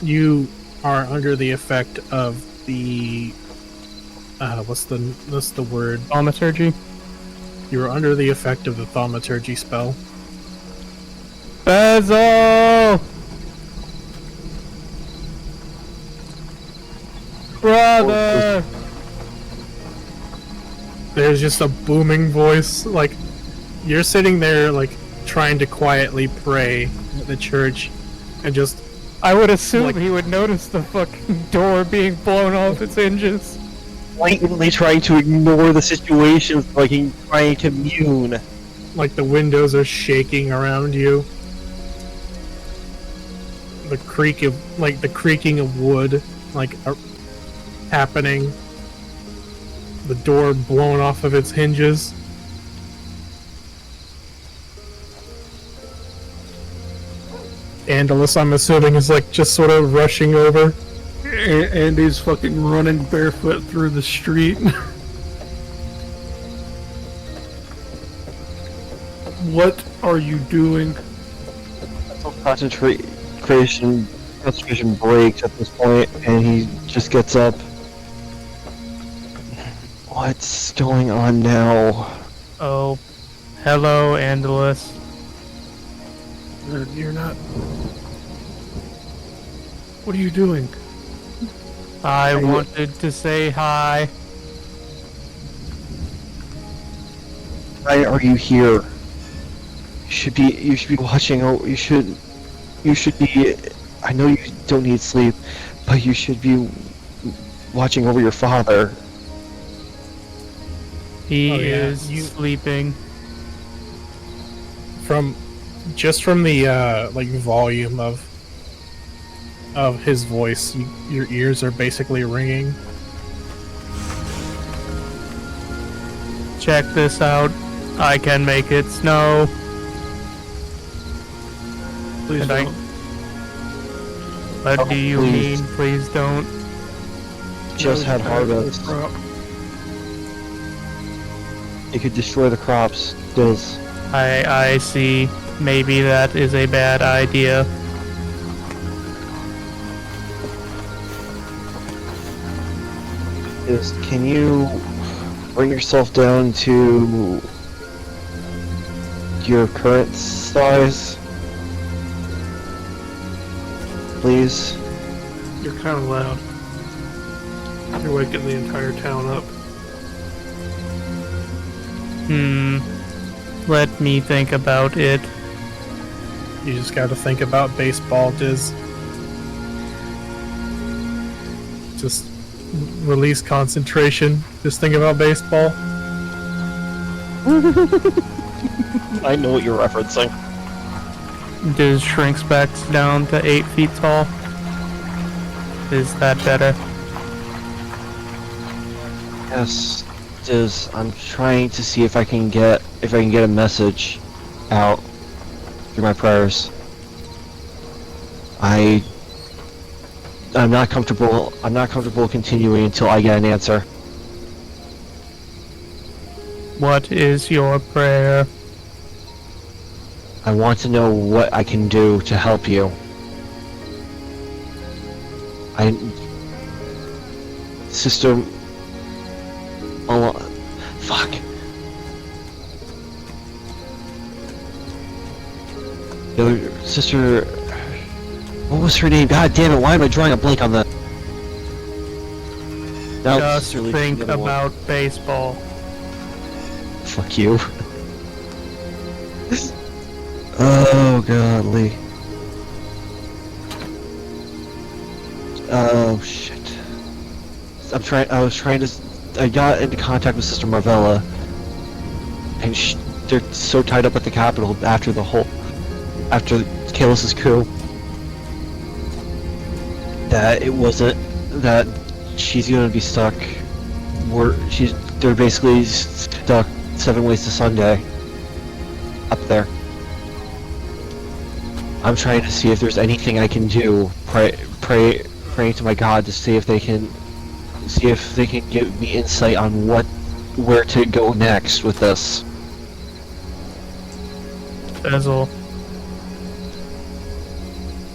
you are under the effect of the what's the word? Thaumaturgy. You are under the effect of the thaumaturgy spell. Fezzle! Brother! There's just a booming voice, like, you're sitting there, like, trying to quietly pray at the church, and just... I would assume he would notice the fucking door being blown off its hinges. Blatantly trying to ignore the situation, like he's trying to commune. Like, the windows are shaking around you. The creaking of wood, happening. The door blown off of its hinges. Andalus, I'm assuming, is just sort of rushing over. Andy's fucking running barefoot through the street. What are you doing? Concentration breaks at this point, and he just gets up. What's going on now? Oh, hello, Andalus. You're not... What are you doing? I wanted to say hi. Why are you here? You should be watching. Oh, you should be. I know you don't need sleep, but you should be watching over your father. He is sleeping. From the volume of his voice, your ears are basically ringing. Check this out. I can make it snow. Please don't. What do you please. mean? Please don't. Just had harvest. It could destroy the crops. Does. I see. Maybe that is a bad idea. Can you bring yourself down to your current size? Please? You're kind of loud. You're waking the entire town up. Let me think about it. You just got to think about baseball, Diz. Just release concentration. Just think about baseball. I know what you're referencing. Diz shrinks back down to 8 feet tall. Is that better? Yes, Diz. I'm trying to see if I can get a message out through my prayers. I'm not comfortable. I'm not comfortable continuing until I get an answer. What is your prayer? I want to know what I can do to help you. Sister. Oh, fuck. Sister. What was her name? God damn it! Why am I drawing a blank on that? Now, Just Sister Lee, think the other one. about baseball. Fuck you. Oh godly. Oh shit. I was trying to. I got into contact with Sister Marvella, and they're so tied up at the Capitol after Kalus's coup that that she's gonna be stuck. They're basically stuck 7 ways to Sunday up there. I'm trying to see if there's anything I can do. Praying to my God to see if they can give me insight on where to go next with this. Bezel.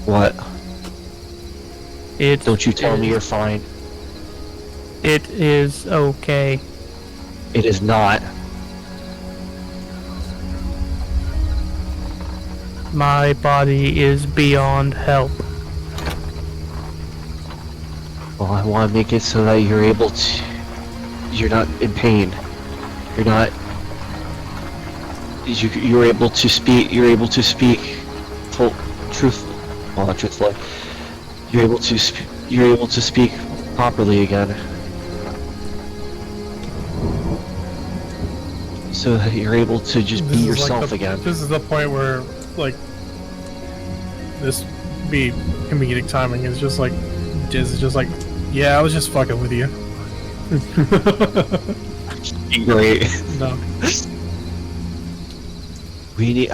What? It Don't you tell me is- you're fine. It is okay. It is not. My body is beyond help. Well, I want to make it so that you're not in pain. You're able to speak. You're able to speak not truthfully. You're able to speak properly again. So that you're able to just be This is yourself like again. This is the point where, like, this be comedic timing is just like, Diz is just like, yeah, I was just fucking with you. Great. No.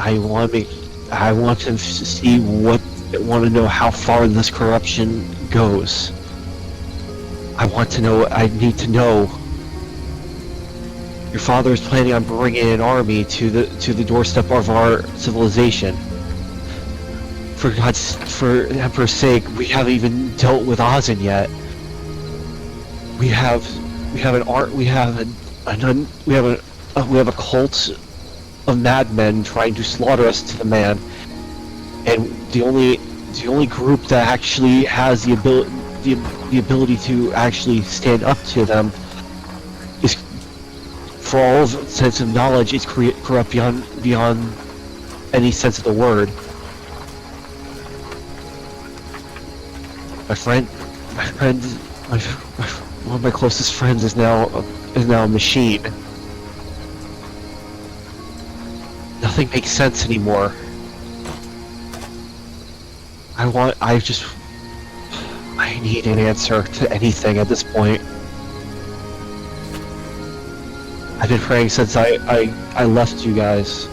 I want to see want to know how far this corruption goes. I need to know. Your father is planning on bringing an army to the doorstep of our civilization. For Emperor's sake, we haven't even dealt with Ozin yet. We have a cult of madmen trying to slaughter us to the man, and the only group that actually has the ability to actually stand up to them is, for all sense of knowledge, is corrupt beyond any sense of the word. One of my closest friends is now a machine. Nothing makes sense anymore. I need an answer to anything at this point. I've been praying since I left you guys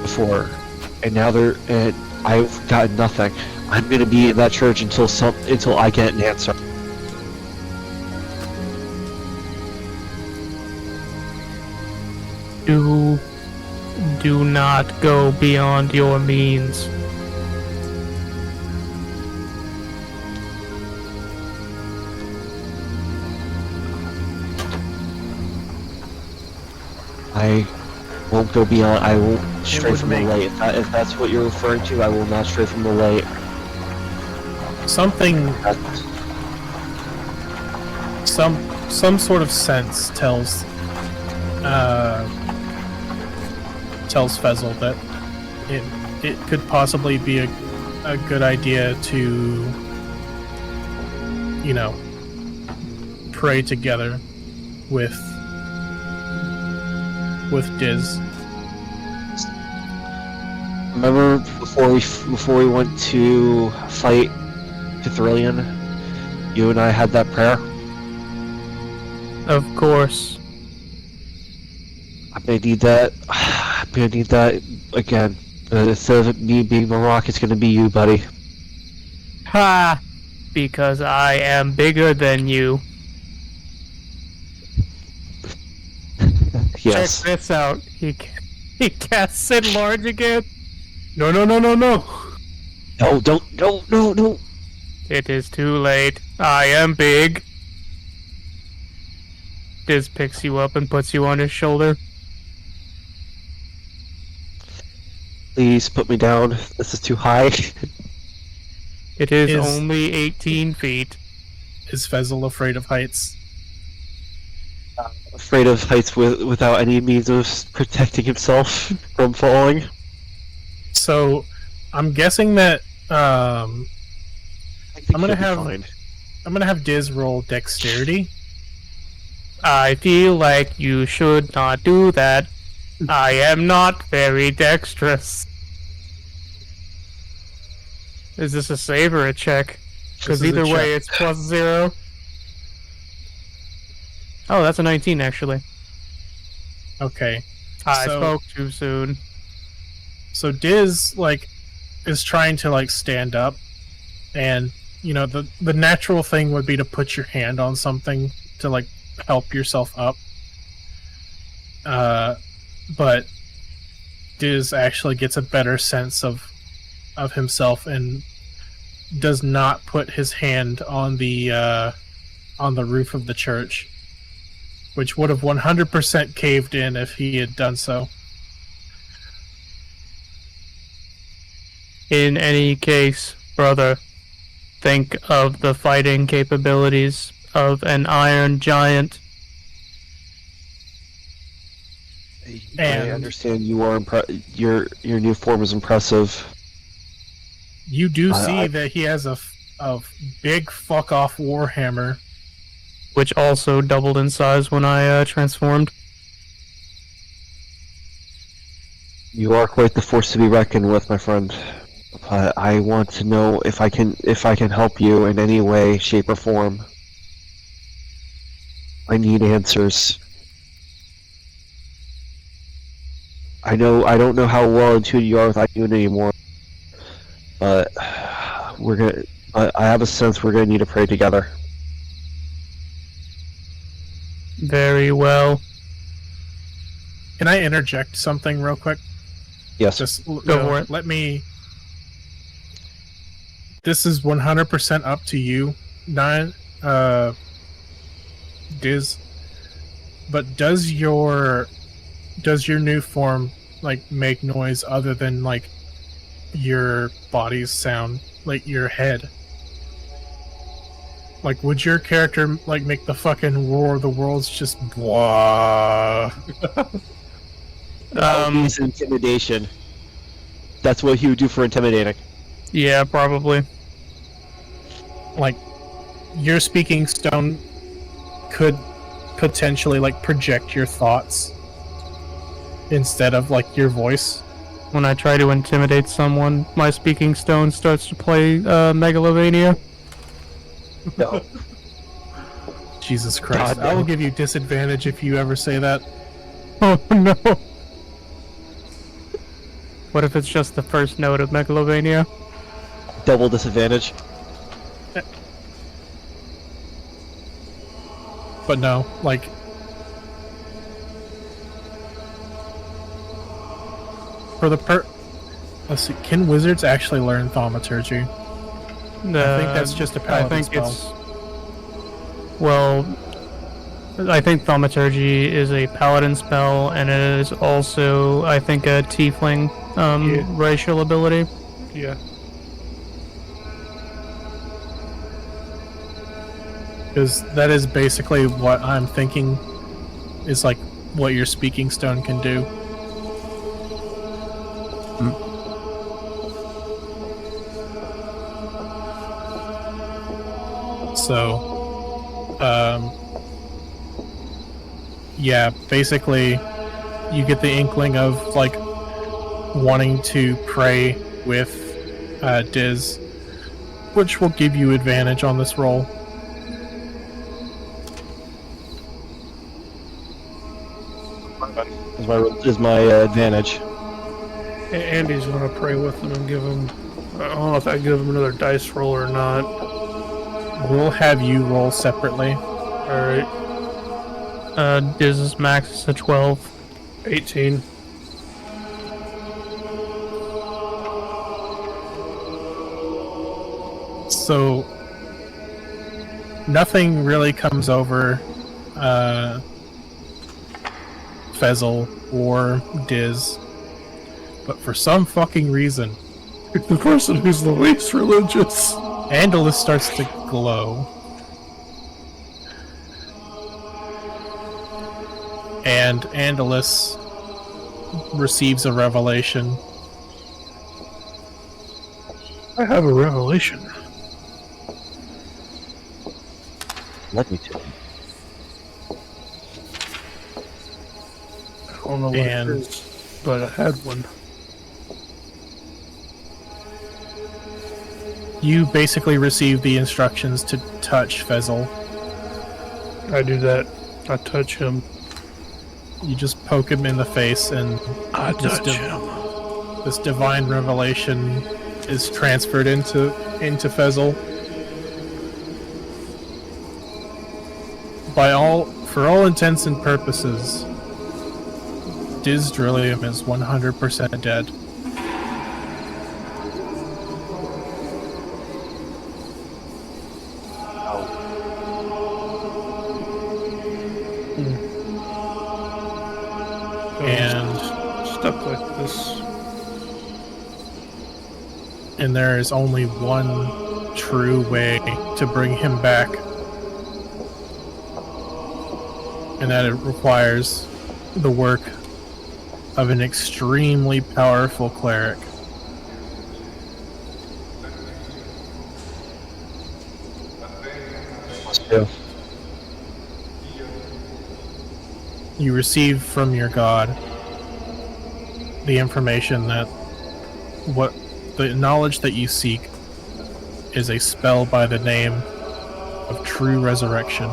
before, and now I've gotten nothing. I'm gonna be in that church until I get an answer. Do not go beyond your means. I won't go beyond. I won't stray from the light. If that's what you're referring to, I will not stray from the light. Something, some sort of sense tells Fezzle that it could possibly be a good idea to, pray together with Diz. Remember before we went to fight Cthullian, you and I had that prayer? Of course. I'm gonna need that. I'm gonna need that again. Instead of me being the rock, it's gonna be you, buddy. Ha! Because I am bigger than you. Yes. Check this out. He casts Enlarge again. No. No, don't. No. It is too late. I am big. Diz picks you up and puts you on his shoulder. Please put me down. This is too high. It is only 18 feet. Is Fezzle afraid of heights? Afraid of heights without any means of protecting himself from falling. So, I'm guessing that I think I'm gonna he'll be fine. I'm gonna have Diz roll dexterity. I feel like you should not do that. I am not very dexterous. Is this a save or a check? Because This is a either way, check. it's +0. Oh, that's a 19, actually. Okay. I So- spoke too soon. So Diz is trying to stand up, and the natural thing would be to put your hand on something to help yourself up. But Diz actually gets a better sense of himself and does not put his hand on the roof of the church, which would have 100% caved in if he had done so. In any case, brother, think of the fighting capabilities of an iron giant. I And- understand you are your new form is impressive. You do I- see that he has a big fuck off warhammer. Which also doubled in size when I transformed. You are quite the force to be reckoned with, my friend. But I want to know if I can help you in any way, shape, or form. I need answers. I don't know how well in tune you are with Ioun anymore, but I have a sense we're gonna need to pray together. Very well. Can I interject something real quick? Yes. Just Go for it. Let me. This is 100% up to you, Diz. But does your new form make noise other than your body's sound, your head? Would your character make the fucking War of the Worlds just blah? It's intimidation. That's what he would do for intimidating. Yeah, probably. Your speaking stone could potentially project your thoughts instead of your voice. When I try to intimidate someone, my speaking stone starts to play Megalovania. No. Jesus Christ. God, no. I will give you disadvantage if you ever say that. Oh no. What if it's just the first note of Megalovania? Double disadvantage. But no, for the let's see, can wizards actually learn thaumaturgy? I think that's just a paladin spell. I think thaumaturgy is a paladin spell, and it is also, I think, a tiefling racial ability. Yeah. Because that is basically what I'm thinking is what your speaking stone can do. So, yeah, basically, you get the inkling of like wanting to pray with Diz, which will give you advantage on this roll. Is my advantage. Andy's gonna pray with him and give him. I don't know if I give him another dice roll or not. We'll have you roll separately. Alright, Diz's max is a 12. 18. So nothing really comes over Fezzle or Diz, but for some fucking reason, The person who's the least religious. Andalus starts to glow. And Andalus receives a revelation. I have a revelation. Let me to. I don't know what And- it is, but I had one. You basically receive the instructions to touch Fezzle. I do that. I touch him. You just poke him in the face, and I Just touch a- him. this divine revelation is transferred into Fezzle. For all intents and purposes, Diz Drillium is 100% dead. And Stuck like this. and there is only one true way to bring him back. And that it requires the work of an extremely powerful cleric. Yeah. You receive from your god the information that the knowledge that you seek is a spell by the name of True Resurrection.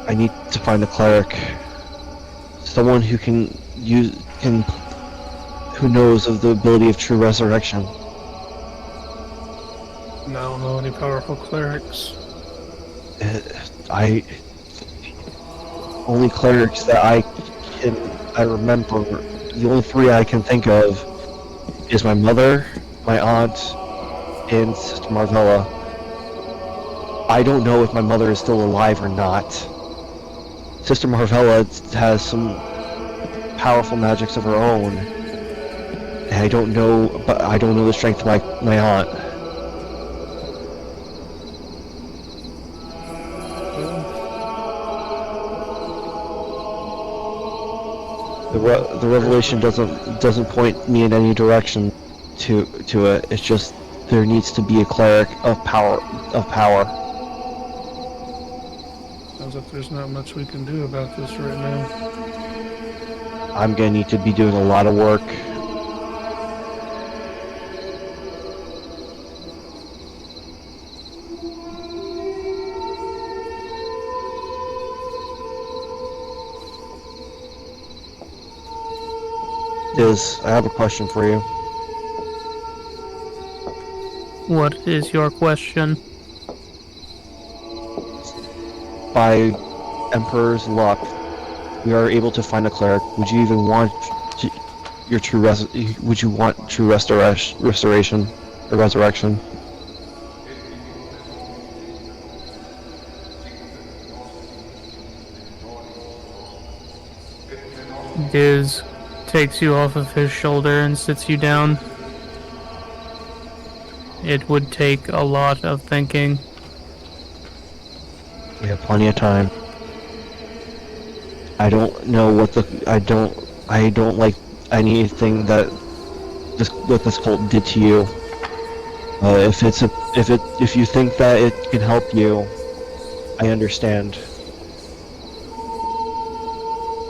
I need to find a cleric, someone who who knows of the ability of true resurrection. And I don't know any powerful clerics. Only clerics that I remember. The only three I can think of is my mother, my aunt, and Sister Marvella. I don't know if my mother is still alive or not. Sister Marvella has some powerful magics of her own. And I don't know the strength of my aunt. The revelation doesn't point me in any direction to it. It's just there needs to be a cleric of power. Sounds like there's not much we can do about this right now. I'm gonna need to be doing a lot of work. I have a question for you. What is your question? By Emperor's luck, we are able to find a cleric. Would you even want would you want true restoration or resurrection? Diz takes you off of his shoulder and sits you down. It would take a lot of thinking. We have plenty of time. I don't know what the I don't like anything that what this cult did to you. If you think that it can help you, I understand.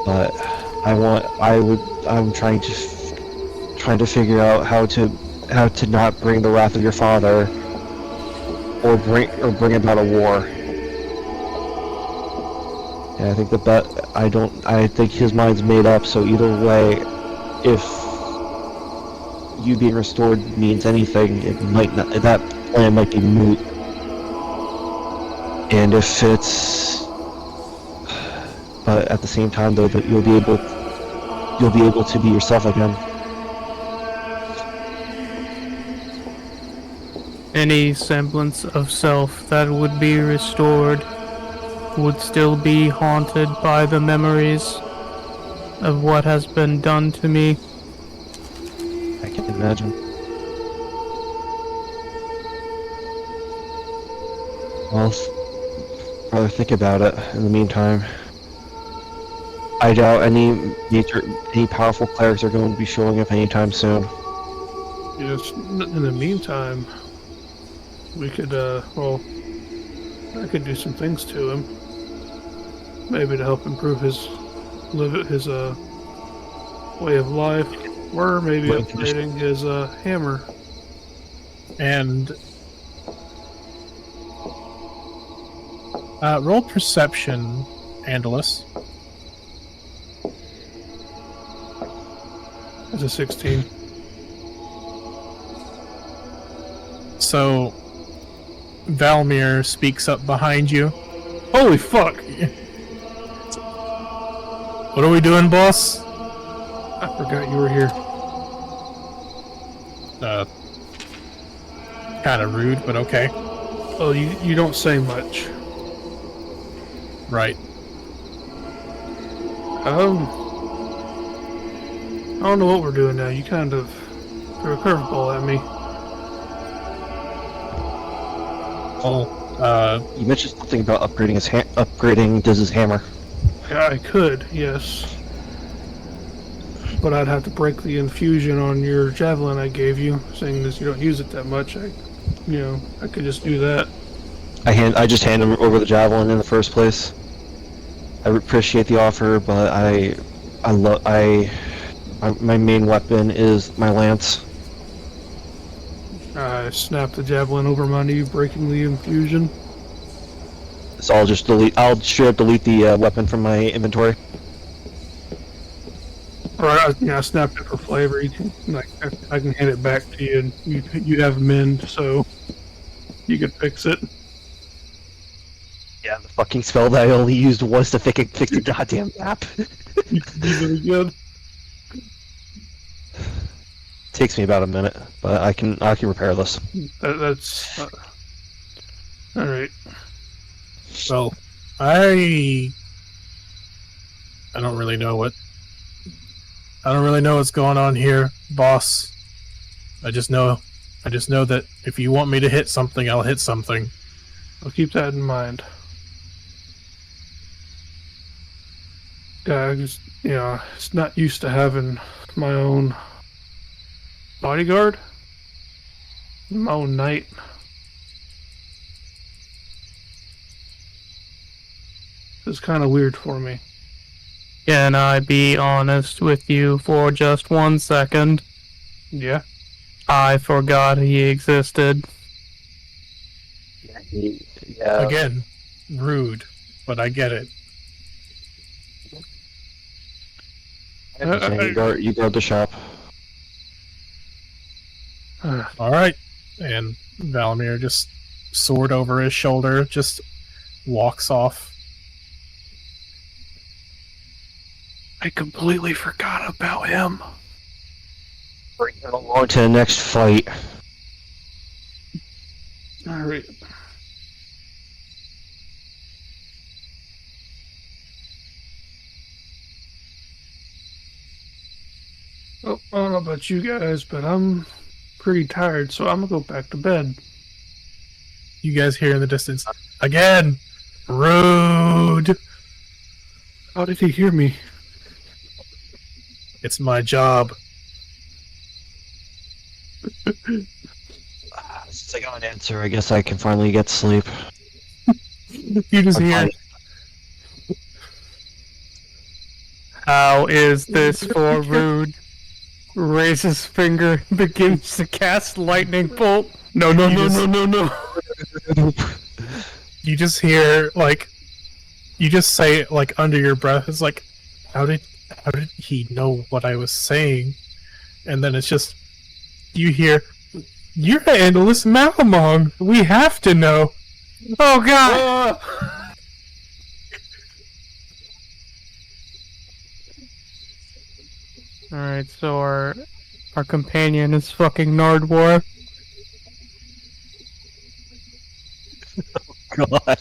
But I'm trying to figure out how to not bring the wrath of your father, or bring about a war. And I think I think his mind's made up. So either way, if you being restored means anything, it might not. That plan might be moot. And if it's, but at the same time though, that you'll be able to be yourself again. Any semblance of self that would be restored would still be haunted by the memories of what has been done to me. I can imagine. Well, rather think about it in the meantime. I doubt any powerful clerics are going to be showing up anytime soon. Yes, in the meantime, we could, well, I could do some things to him. Maybe to help improve his way of life, or maybe upgrading his hammer. And roll perception, Andalus. It's a 16. So Valmir speaks up behind you. Holy fuck! What are we doing, boss? I forgot you were here. Kind of rude, but okay. Oh, you don't say much. Right. I don't know what we're doing now. You kind of threw a curveball at me. Oh, You mentioned something about upgrading Diz's hammer. Yeah, I could, yes. But I'd have to break the infusion on your javelin I gave you, saying that you don't use it that much. I could just do that. I just hand him over the javelin in the first place. I appreciate the offer, but my main weapon is my lance. I snap the javelin over my knee, breaking the infusion. So I'll straight up delete the weapon from my inventory. Or I snapped it for flavor. You can, I can hand it back to you, and you have mend, so you could fix it. Yeah, the fucking spell that I only used was to fix the goddamn map. You could be really good. Takes me about a minute, but I can repair this. That's all right. well, I don't really know what's going on here, boss. I just know that if you want me to hit something, I'll hit something. I'll keep that in mind. Yeah, I just, it's not used to having my own bodyguard, my own knight. It's kind of weird for me. Can I be honest with you for just 1 second? Yeah. I forgot he existed. Yeah. Again, rude, but I get it. You guard the shop. All right, and Valmir, just sword over his shoulder, just walks off. I completely forgot about him. Bring him along to the next fight. Alright. Oh, I don't know about you guys, but I'm pretty tired, so I'm gonna go back to bed. You guys hear in the distance, again, rude. How did he hear me? It's my job. Since I got an answer, I guess I can finally get sleep. You just hear. How is this for rude? Raises finger, begins to cast lightning bolt. No. You just hear, like, you just say it, like, under your breath. It's like, how did he know what I was saying? And then it's just, you hear, you're Andalus Malamong. We have to know. Oh god! Alright, so our companion is fucking Nardwar. God. I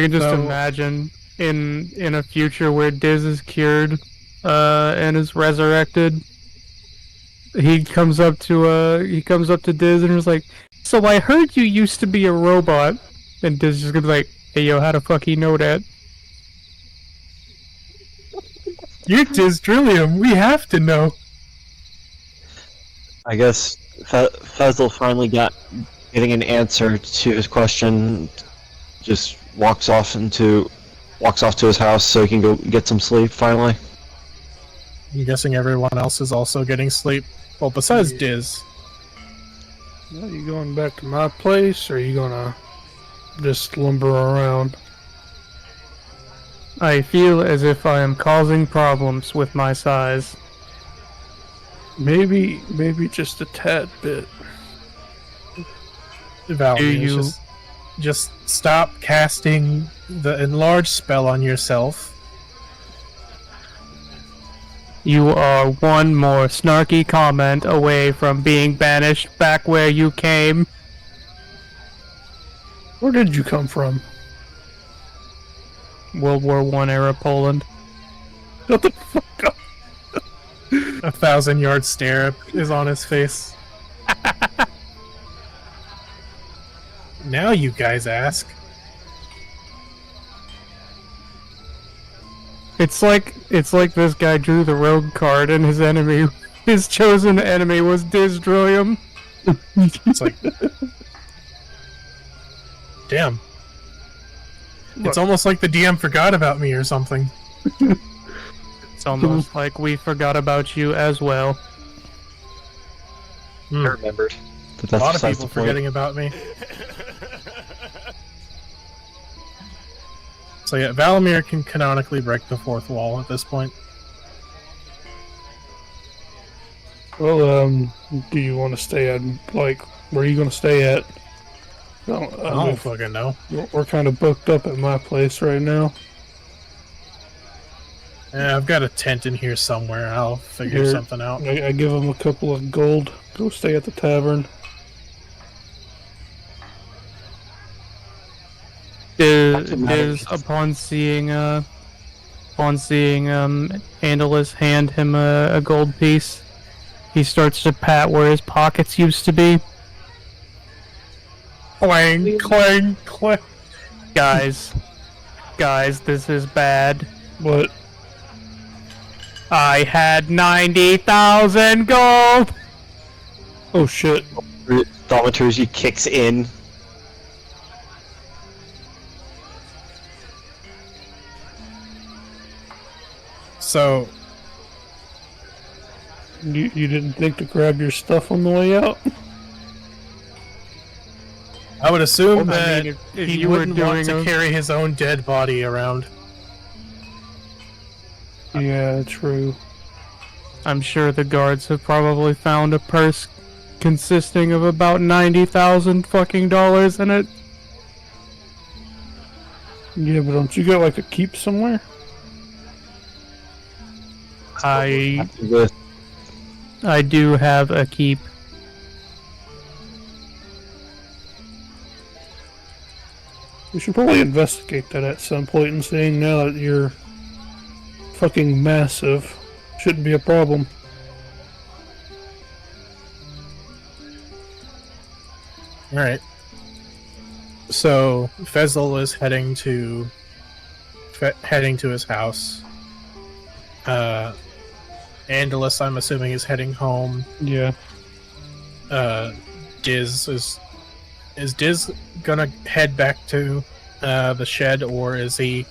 can just So- imagine in a future where Diz is cured and is resurrected, he comes up to Diz and is like, "So I heard you used to be a robot," and Diz is gonna be like, "Hey yo, how the fuck he know that?" You're Dizdrillium. We have to know. I guess Faisal finally getting an answer to his question. Just walks off to his house so he can go get some sleep finally. I'm guessing everyone else is also getting sleep. Well, besides Diz. Are you going back to my place, or are you gonna just lumber around? I feel as if I am causing problems with my size. Maybe just a tad bit. Valamir, just stop casting the enlarge spell on yourself. You are one more snarky comment away from being banished back where you came. Where did you come from? World War I era Poland. Shut the fuck up. 1,000-yard stare is on his face. Now you guys ask. It's like this guy drew the rogue card and his chosen enemy was Dizdrillium. It's like, damn. It's almost like the DM forgot about me or something. It's almost like we forgot about you as well. I remembered. But A that's lot of besides people the point. forgetting about me. So yeah, Valamir can canonically break the fourth wall at this point. Well, do you want to stay at, like, where are you gonna stay at? No, I don't fucking know. we're kind of booked up at my place right now. Yeah, I've got a tent in here somewhere. I'll figure Here. something out. I give him a couple of gold. Go stay at the tavern. Diz upon seeing Andalus hand him a gold piece, he starts to pat where his pockets used to be. Clang, clang, clang. Guys, this is bad. What? I had 90,000 gold! Oh shit. Thaumaturgy kicks in. So, You didn't think to grab your stuff on the way out? I would assume I that mean, if he you were wouldn't want doing to carry his own dead body around. Yeah, true. I'm sure the guards have probably found a purse consisting of about 90,000 fucking dollars in it. Yeah, but don't you got like a keep somewhere? I do have a keep. We should probably investigate that at some point, and seeing now that you're fucking massive, shouldn't be a problem. Alright. So Fezzle is heading to his house. Andalus, I'm assuming, is heading home. Yeah. Diz is Diz gonna head back to the shed, or is he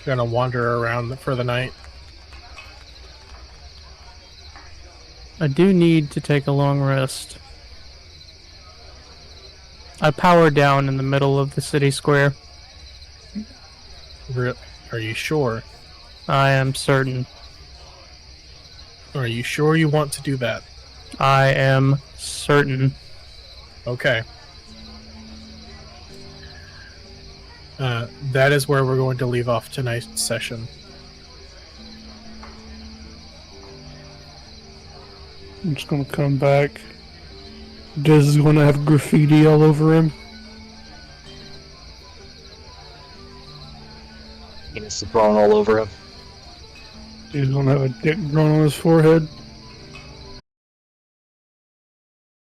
gonna wander around for the night? I do need to take a long rest. I power down in the middle of the city square. Are you sure? I am certain. Are you sure you want to do that? I am certain. Okay. That is where we're going to leave off tonight's session. I'm just gonna come back. Diz is gonna have graffiti all over him. Penis is drawn all over him. He's gonna have a dick drawn on his forehead.